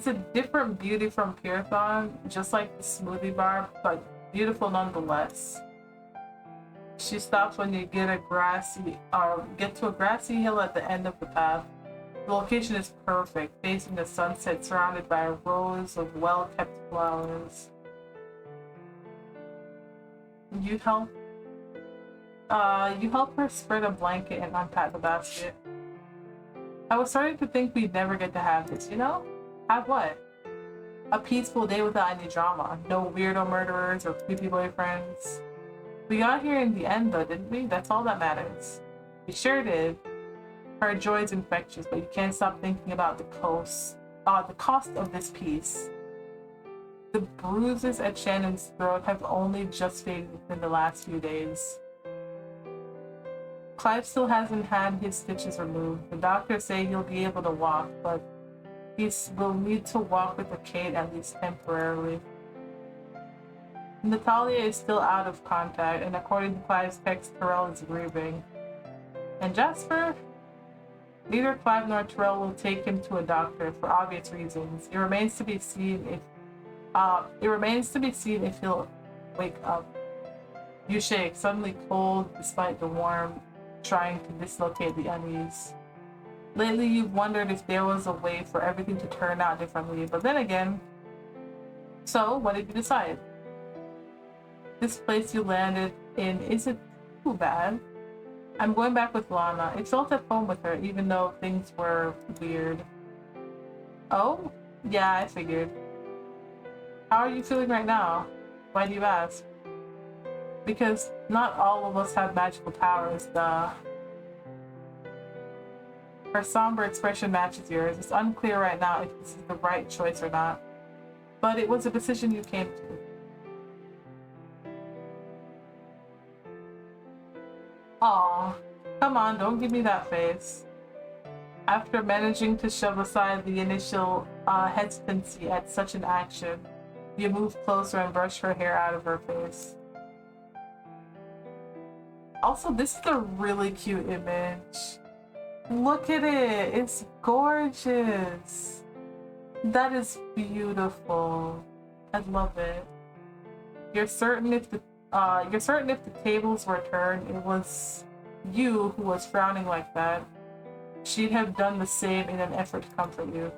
a different beauty from Pyrathon, just like the smoothie bar, but beautiful nonetheless. She stops when you get to a grassy hill at the end of the path. The location is perfect, facing the sunset, surrounded by rows of well-kept flowers. You help her spread a blanket and unpack the basket. I was starting to think we'd never get to have this, you know? Have what? A peaceful day without any drama. No weirdo murderers or creepy boyfriends. We got here in the end though, didn't we? That's all that matters. We sure did. Her joy is infectious, but you can't stop thinking about the cost of this peace. The bruises at Shannon's throat have only just faded within the last few days. Clive still hasn't had his stitches removed. The doctors say he'll be able to walk, but he will need to walk with a cane at least temporarily. Natalia is still out of contact, and according to Clive's text, Terrell is grieving. And Jasper? Neither Clive nor Terrell will take him to a doctor for obvious reasons. It remains to be seen if he'll wake up. You shake, suddenly cold despite the warmth, trying to dislocate the unease. Lately, you've wondered if there was a way for everything to turn out differently, but then again, so what did you decide? This place you landed in isn't too bad. I'm going back with Lana. It felt at home with her, even though things were weird. Oh? Yeah, I figured. How are you feeling right now? Why do you ask? Because not all of us have magical powers, duh. Her somber expression matches yours. It's unclear right now if this is the right choice or not. But it was a decision you came to. Aw, come on, don't give me that face. After managing to shove aside the initial hesitancy at such an action, you move closer and brush her hair out of her face. Also, this is a really cute image. Look at it, it's gorgeous. That is beautiful. I love it. You're certain if the tables were turned, it was you who was frowning like that. She'd have done the same in an effort to comfort you.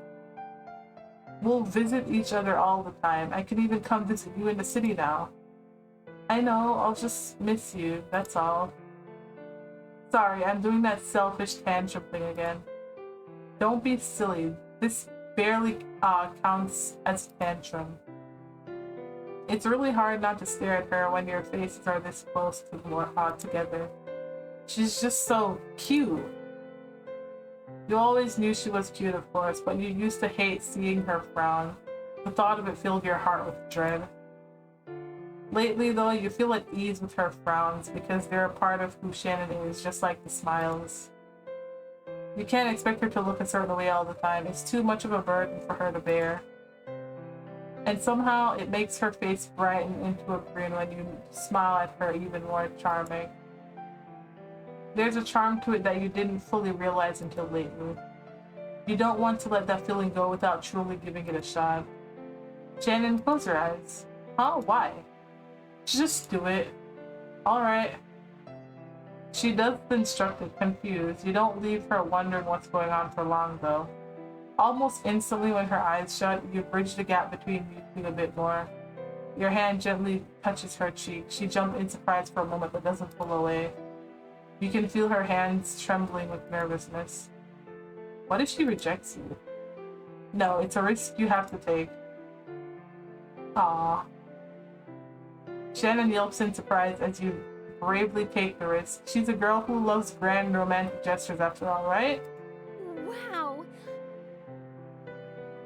We'll visit each other all the time. I can even come visit you in the city now. I know, I'll just miss you, that's all. Sorry, I'm doing that selfish tantrum thing again. Don't be silly. This barely counts as a tantrum. It's really hard not to stare at her when your faces are this close to together. She's just so cute. You always knew she was cute, of course, but you used to hate seeing her frown. The thought of it filled your heart with dread. Lately, though, you feel at ease with her frowns because they're a part of who Shannon is, just like the smiles. You can't expect her to look a certain way all the time. It's too much of a burden for her to bear. And somehow, it makes her face brighten into a grin when you smile at her even more charming. There's a charm to it that you didn't fully realize until lately. You don't want to let that feeling go without truly giving it a shot. Shannon, close your eyes. Huh? Why? Just do it. Alright. She does the instructed, confused. You don't leave her wondering what's going on for long, though. Almost instantly when her eyes shut, you bridge the gap between you two a bit more. Your hand gently touches her cheek. She jumps in surprise for a moment but doesn't pull away. You can feel her hands trembling with nervousness. What if she rejects you? No, it's a risk you have to take. Aww. Shannon yelps in surprise as you bravely take the risk. She's a girl who loves grand romantic gestures after all, right? Wow.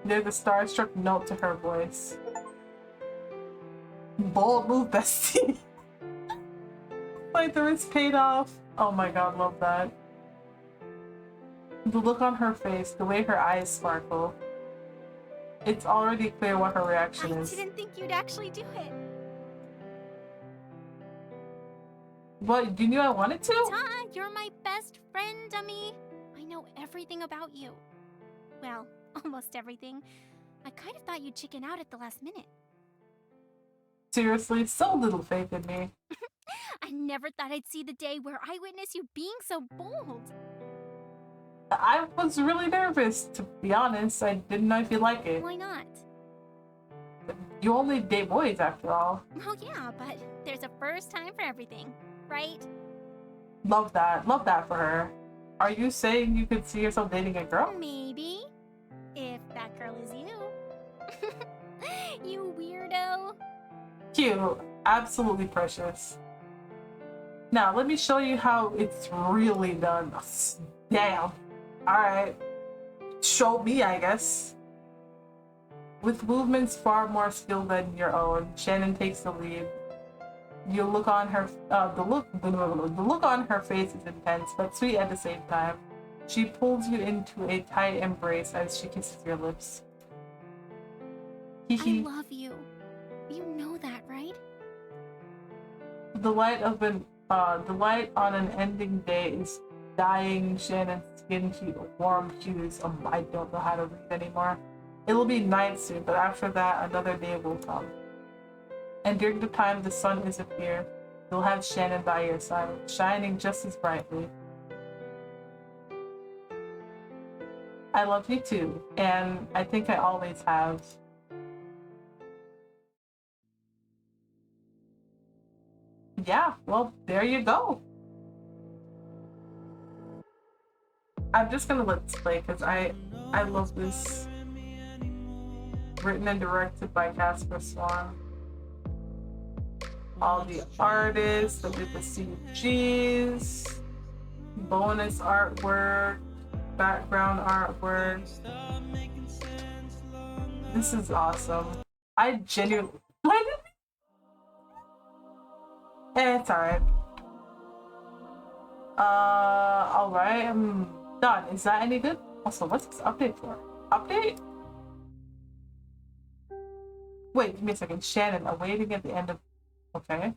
There's a starstruck note to her voice. Bold move, bestie. Like the risk paid off. Oh my god, love that. The look on her face, the way her eyes sparkle. It's already clear what her reaction is. I didn't think you'd actually do it. What? You knew I wanted to? Duh, you're my best friend, dummy. I know everything about you. Well, almost everything. I kind of thought you'd chicken out at the last minute. Seriously, so little faith in me. I never thought I'd see the day where I witness you being so bold. I was really nervous, to be honest. I didn't know if you'd like it. Why not? You only date boys, after all. Oh yeah, but there's a first time for everything, right? Love that. Love that for her. Are you saying you could see yourself dating a girl? Maybe. If that girl is you. You weirdo. Cute. Absolutely precious. Now, let me show you how it's really done. Damn. Alright. Show me, I guess. With movements far more skilled than your own, Shannon takes the lead. You look on her, the look on her face is intense, but sweet at the same time. She pulls you into a tight embrace as she kisses your lips. I love you. You know that, right? The light on an ending day is dyeing Shannon's skin hue, warm hues. I don't know how to read anymore. It'll be night soon, but after that, another day will come. And during the time the sun isn't here, you'll have Shannon by your side, shining just as brightly. I love you too, and I think I always have. Yeah, well, there you go. I'm just gonna let this play because I love this. Written and directed by Casper. All the artists that did the CGs, bonus artwork, background artwork. This is awesome. I genuinely. It's alright. Alright, I'm done. Is that any good? Also, what's this update for? Update? Wait, give me a second. Shannon, awaiting at the end of... Okay.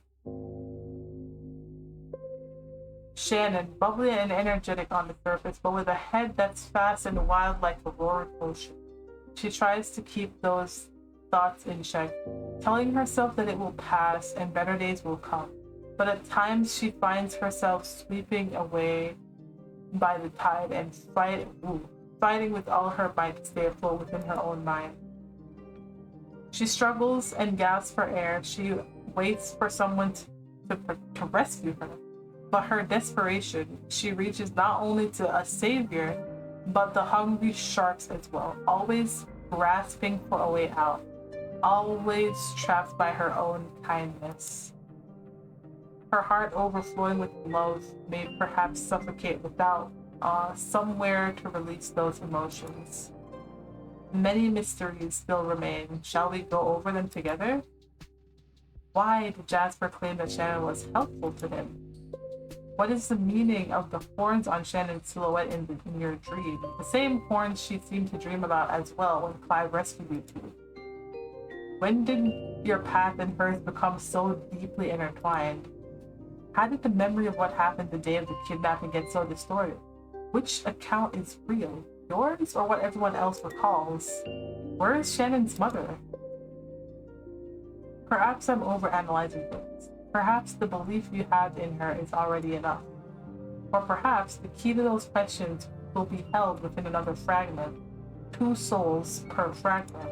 Shannon, bubbly and energetic on the surface, but with a head that's fast and wild like a roaring ocean. She tries to keep those thoughts in check, telling herself that it will pass and better days will come. But at times she finds herself sweeping away by the tide and fighting with all her might to stay afloat within her own mind. She struggles and gasps for air. She waits for someone to rescue her. But her desperation, she reaches not only to a savior, but the hungry sharks as well, always grasping for a way out, always trapped by her own kindness. Her heart overflowing with love may perhaps suffocate without somewhere to release those emotions. Many mysteries still remain. Shall we go over them together? Why did Jasper claim that Shannon was helpful to him? What is the meaning of the horns on Shannon's silhouette in your dream? The same horns she seemed to dream about as well when Clive rescued you two. When did your path and hers become so deeply intertwined? How did the memory of what happened the day of the kidnapping get so distorted? Which account is real? Yours or what everyone else recalls? Where is Shannon's mother? Perhaps I'm overanalyzing things. Perhaps the belief you have in her is already enough. Or perhaps the key to those questions will be held within another fragment. 2 souls per fragment.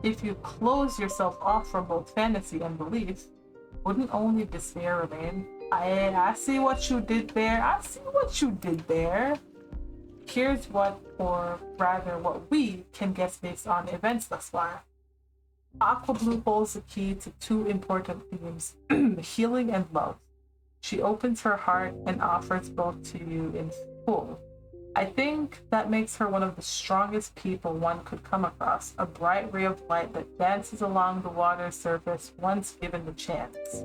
If you close yourself off from both fantasy and belief, wouldn't only despair remain? I see what you did there. I see what you did there. Here's what, or rather what we can guess based on events thus far. Aqua Blue holds the key to 2 important themes, healing and love. She opens her heart and offers both to you in full. I think that makes her one of the strongest people one could come across, a bright ray of light that dances along the water's surface once given the chance.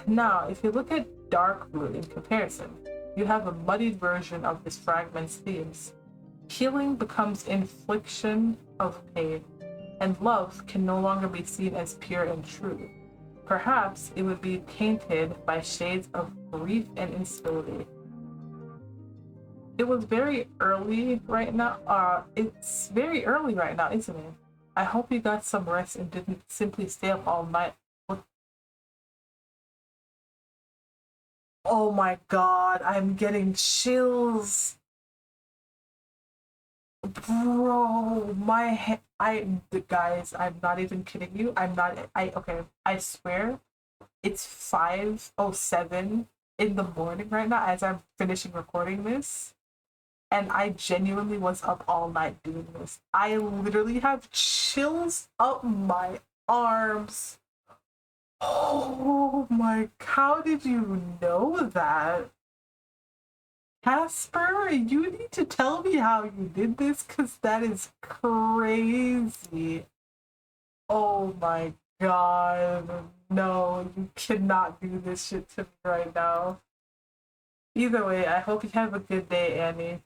Now, if you look at Dark Blue in comparison, you have a muddied version of this fragment's themes. Healing becomes infliction of pain, and love can no longer be seen as pure and true. Perhaps it would be tainted by shades of grief and instability. It was very early right now. It's very early right now, isn't it? I hope you got some rest and didn't simply stay up all night. Oh my god, I'm getting chills. Bro, guys, I'm not even kidding you. Okay, I swear it's 5:07 in the morning right now as I'm finishing recording this. And I genuinely was up all night doing this. I literally have chills up my arms. Oh my, how did you know that? Casper, you need to tell me how you did this because that is crazy. Oh my god. No, you cannot do this shit to me right now. Either way, I hope you have a good day, Annie.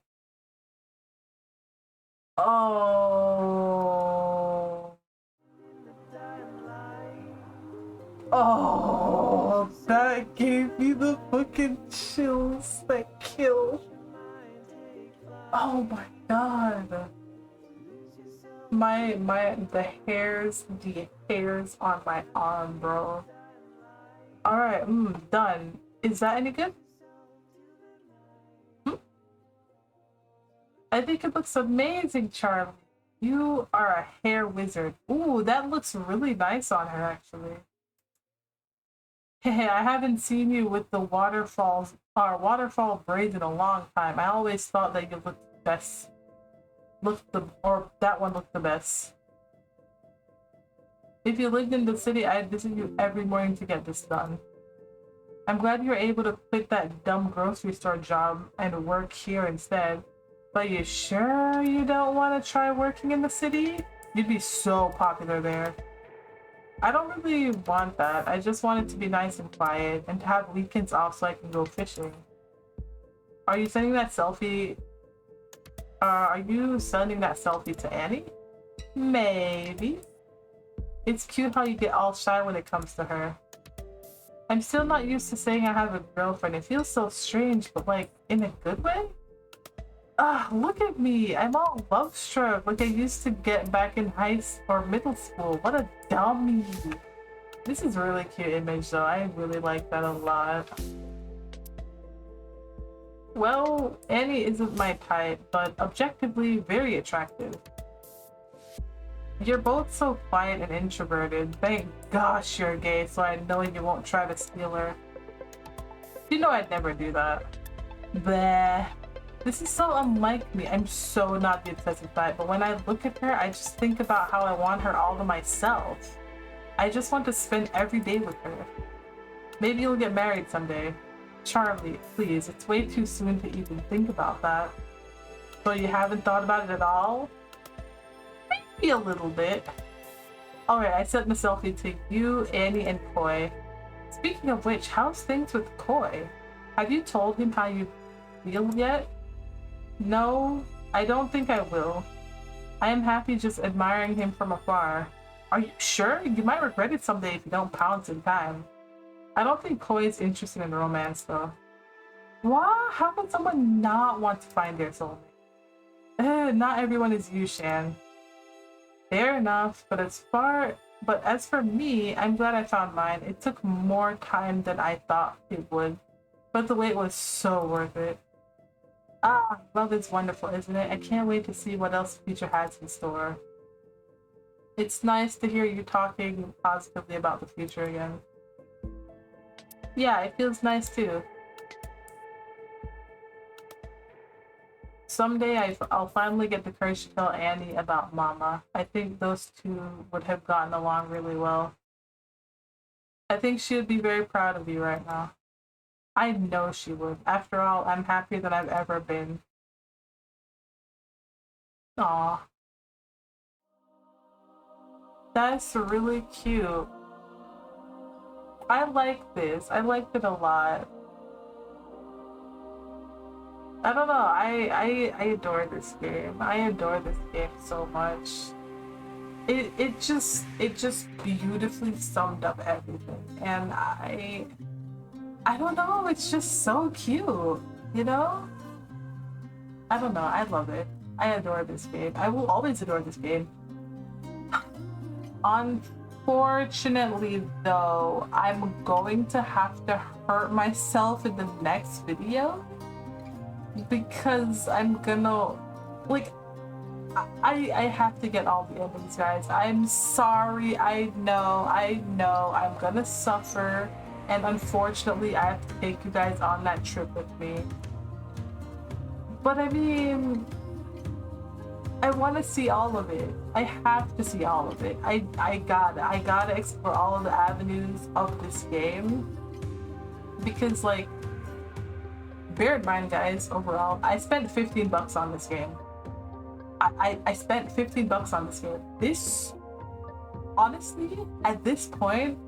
Oh. Oh. Oh, that gave me the fucking chills. That kill. Oh my god. The hairs on my arm, bro. Alright, done. Is that any good? I think it looks amazing, Charlie. You are a hair wizard. Ooh, that looks really nice on her, actually. Hey, I haven't seen you with the waterfall braids in a long time. I always thought that you looked best. That one looked the best. If you lived in the city, I'd visit you every morning to get this done. I'm glad you were able to quit that dumb grocery store job and work here instead. But you sure you don't want to try working in the city? You'd be so popular there. I don't really want that. I just want it to be nice and quiet and to have weekends off so I can go fishing. Are you sending that selfie? Are you sending that selfie to Annie? Maybe. It's cute how you get all shy when it comes to her. I'm still not used to saying I have a girlfriend. It feels so strange, but like, in a good way? Look at me. I'm all love struck like I used to get back in middle school. What a dummy. This is a really cute image though. I really like that a lot. Well, Annie isn't my type, but objectively very attractive. You're both so quiet and introverted. Thank gosh you're gay, so I know you won't try to steal her. You know I'd never do that. Bleh. This is so unlike me. I'm so not the obsessive type, but when I look at her, I just think about how I want her all to myself. I just want to spend every day with her. Maybe you'll get married someday. Charlie, please, it's way too soon to even think about that. So you haven't thought about it at all? Maybe a little bit. Alright, I sent the selfie to you, Annie, and Koi. Speaking of which, how's things with Koi? Have you told him how you feel yet? No, I don't think I will. I am happy just admiring him from afar. Are you sure? You might regret it someday if you don't pounce in time. I don't think Koi is interested in romance though. What? How can someone not want to find their soulmate? Not everyone is you, Shan. Fair enough, but as for me, I'm glad I found mine. It took more time than I thought it would, but the wait was so worth it. Love is wonderful, isn't it? I can't wait to see what else the future has in store. It's nice to hear you talking positively about the future again. Yeah, it feels nice too. Someday I'll finally get the courage to tell Annie about Mama. I think those two would have gotten along really well. I think she would be very proud of you right now. I know she would. After all, I'm happier than I've ever been. Aw. That's really cute. I like this. I liked it a lot. I don't know. I adore this game. I adore this game so much. It just beautifully summed up everything. And I don't know, it's just so cute, you know? I don't know, I love it. I adore this game. I will always adore this game. Unfortunately, though, I'm going to have to hurt myself in the next video because I'm gonna, like, I have to get all the endings, guys. I'm sorry, I know, I'm gonna suffer. And unfortunately, I have to take you guys on that trip with me. But I mean, I want to see all of it. I have to see all of it. I gotta explore all of the avenues of this game. Because like, bear in mind guys, overall, I spent $15 on this game. I spent $15 on this game. This, honestly, at this point,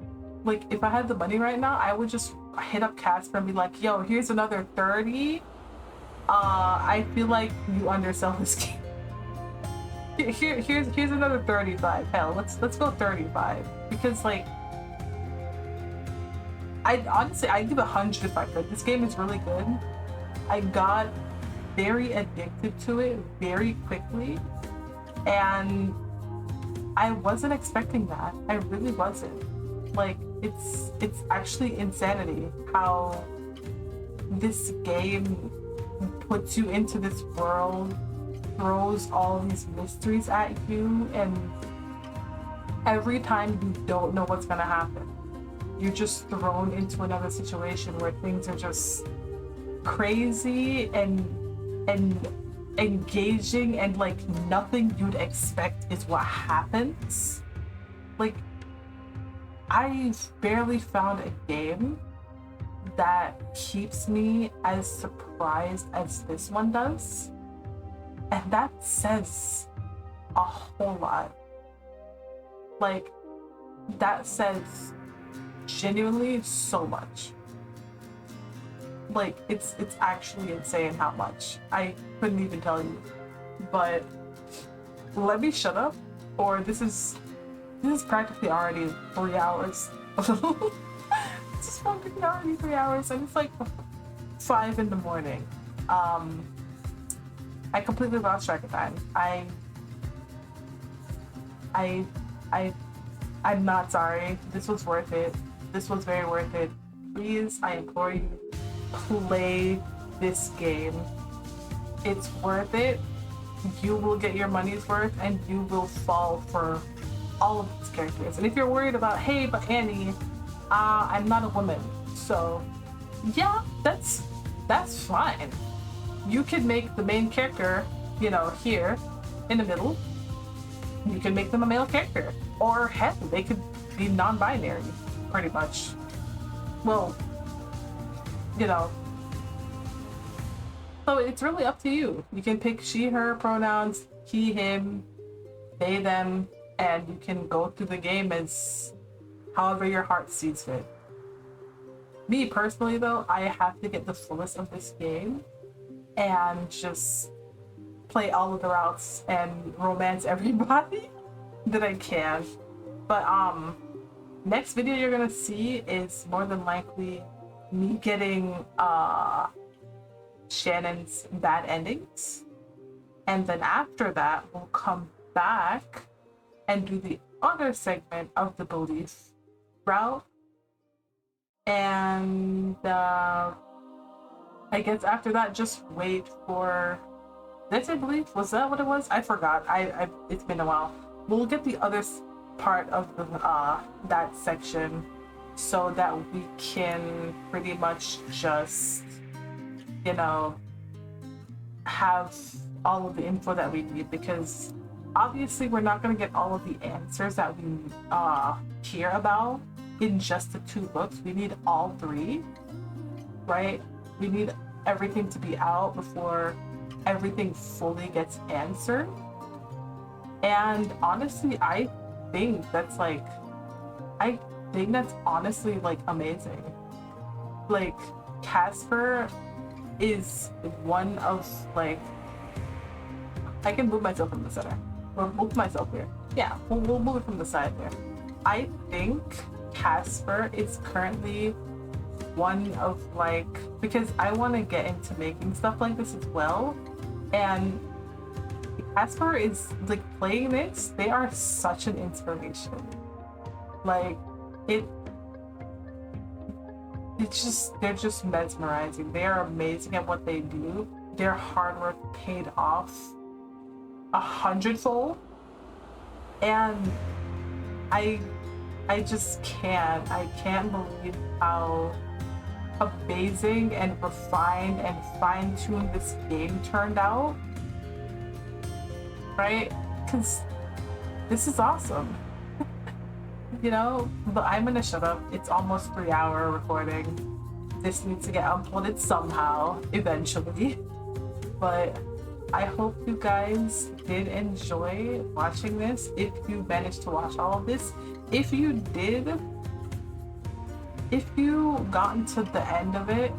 like, if I had the money right now, I would just hit up Casper and be like, yo, here's another 30. I feel like you undersell this game. Here's another 35. Hell, let's go 35. Because, like, I honestly, I give 100 if I could. This game is really good. I got very addicted to it very quickly, and I wasn't expecting that. I really wasn't. Like, it's actually insanity how this game puts you into this world, throws all these mysteries at you, and every time you don't know what's gonna happen, you're just thrown into another situation where things are just crazy and engaging, and like nothing you'd expect is what happens. Like, I barely found a game that keeps me as surprised as this one does, and that says a whole lot. Like, that says genuinely so much. Like, it's actually insane how much. I couldn't even tell you. But let me shut up, or this is practically already 3 hours. This is practically already 3 hours, and it's like 5 in the morning. I completely lost track of time. I'm not sorry. This was worth it. This was very worth it. Please, I implore you, play this game. It's worth it. You will get your money's worth, and you will fall for all of these characters. And if you're worried about, hey, but Annie, I'm not a woman, so yeah, that's fine. You can make the main character, you know, here in the middle. You can make them a male character, or heck, they could be non-binary, pretty much. Well, you know. So it's really up to you. You can pick she, her pronouns, he, him, they, them, and you can go through the game as however your heart sees fit. Me personally though, I have to get the fullest of this game and just play all of the routes and romance everybody that I can. But next video you're gonna see is more than likely me getting Shannon's bad endings, and then after that we'll come back and do the other segment of the belief route, and I guess after that just wait for, did I say belief? Was that what it was? I forgot. I it's been a while. We'll get the other part of the that section so that we can pretty much just, you know, have all of the info that we need, because obviously we're not going to get all of the answers that we hear about in just the 2 books. We need all 3, right? We need everything to be out before everything fully gets answered. And honestly, I think that's honestly like amazing. Like, Casper is one of, like, I can move myself from the center, or move myself here. Yeah, we'll move it from the side there. I think Casper is currently one of, like, because I want to get into making stuff like this as well, and Casper is, like, playing this, they are such an inspiration. Like, they're just mesmerizing. They are amazing at what they do. Their hard work paid off 100-fold, and I just can't believe how amazing and refined and fine-tuned this game turned out, right? Because this is awesome. You know, but I'm gonna shut up. It's almost 3-hour recording. This needs to get uploaded somehow, eventually. But I hope you guys did enjoy watching this, if you managed to watch all of this. If you did, if you gotten to the end of it,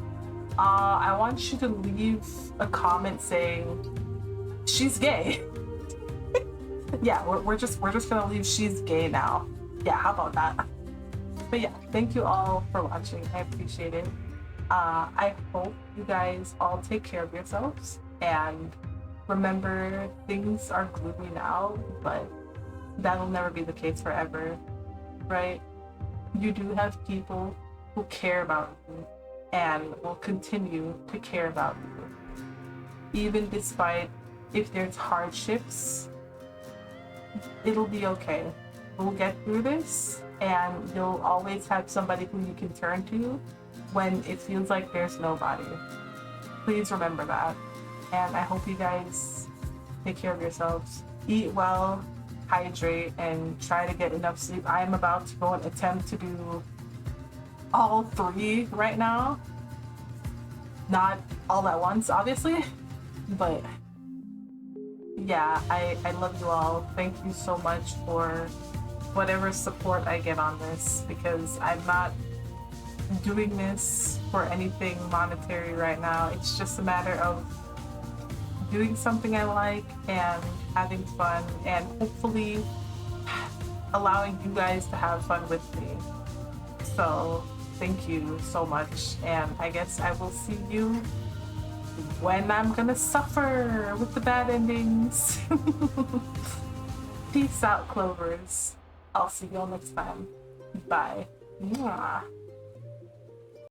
I want you to leave a comment saying she's gay. Yeah, we're just gonna leave she's gay now. Yeah, how about that? But yeah, thank you all for watching. I appreciate it. I hope you guys all take care of yourselves and remember things are gloomy now, but that'll never be the case forever, right? You do have people who care about you and will continue to care about you. Even despite if there's hardships, it'll be okay. We'll get through this and you'll always have somebody who you can turn to when it feels like there's nobody. Please remember that. And I hope you guys take care of yourselves. Eat well, hydrate, and try to get enough sleep. I am about to go and attempt to do all 3 right now. Not all at once, obviously, but yeah, I love you all. Thank you so much for whatever support I get on this, because I'm not doing this for anything monetary right now. It's just a matter of doing something I like and having fun and hopefully allowing you guys to have fun with me. So thank you so much, and I guess I will see you when I'm gonna suffer with the bad endings. Peace out, Clovers. I'll see you all next time. Bye. Mwah.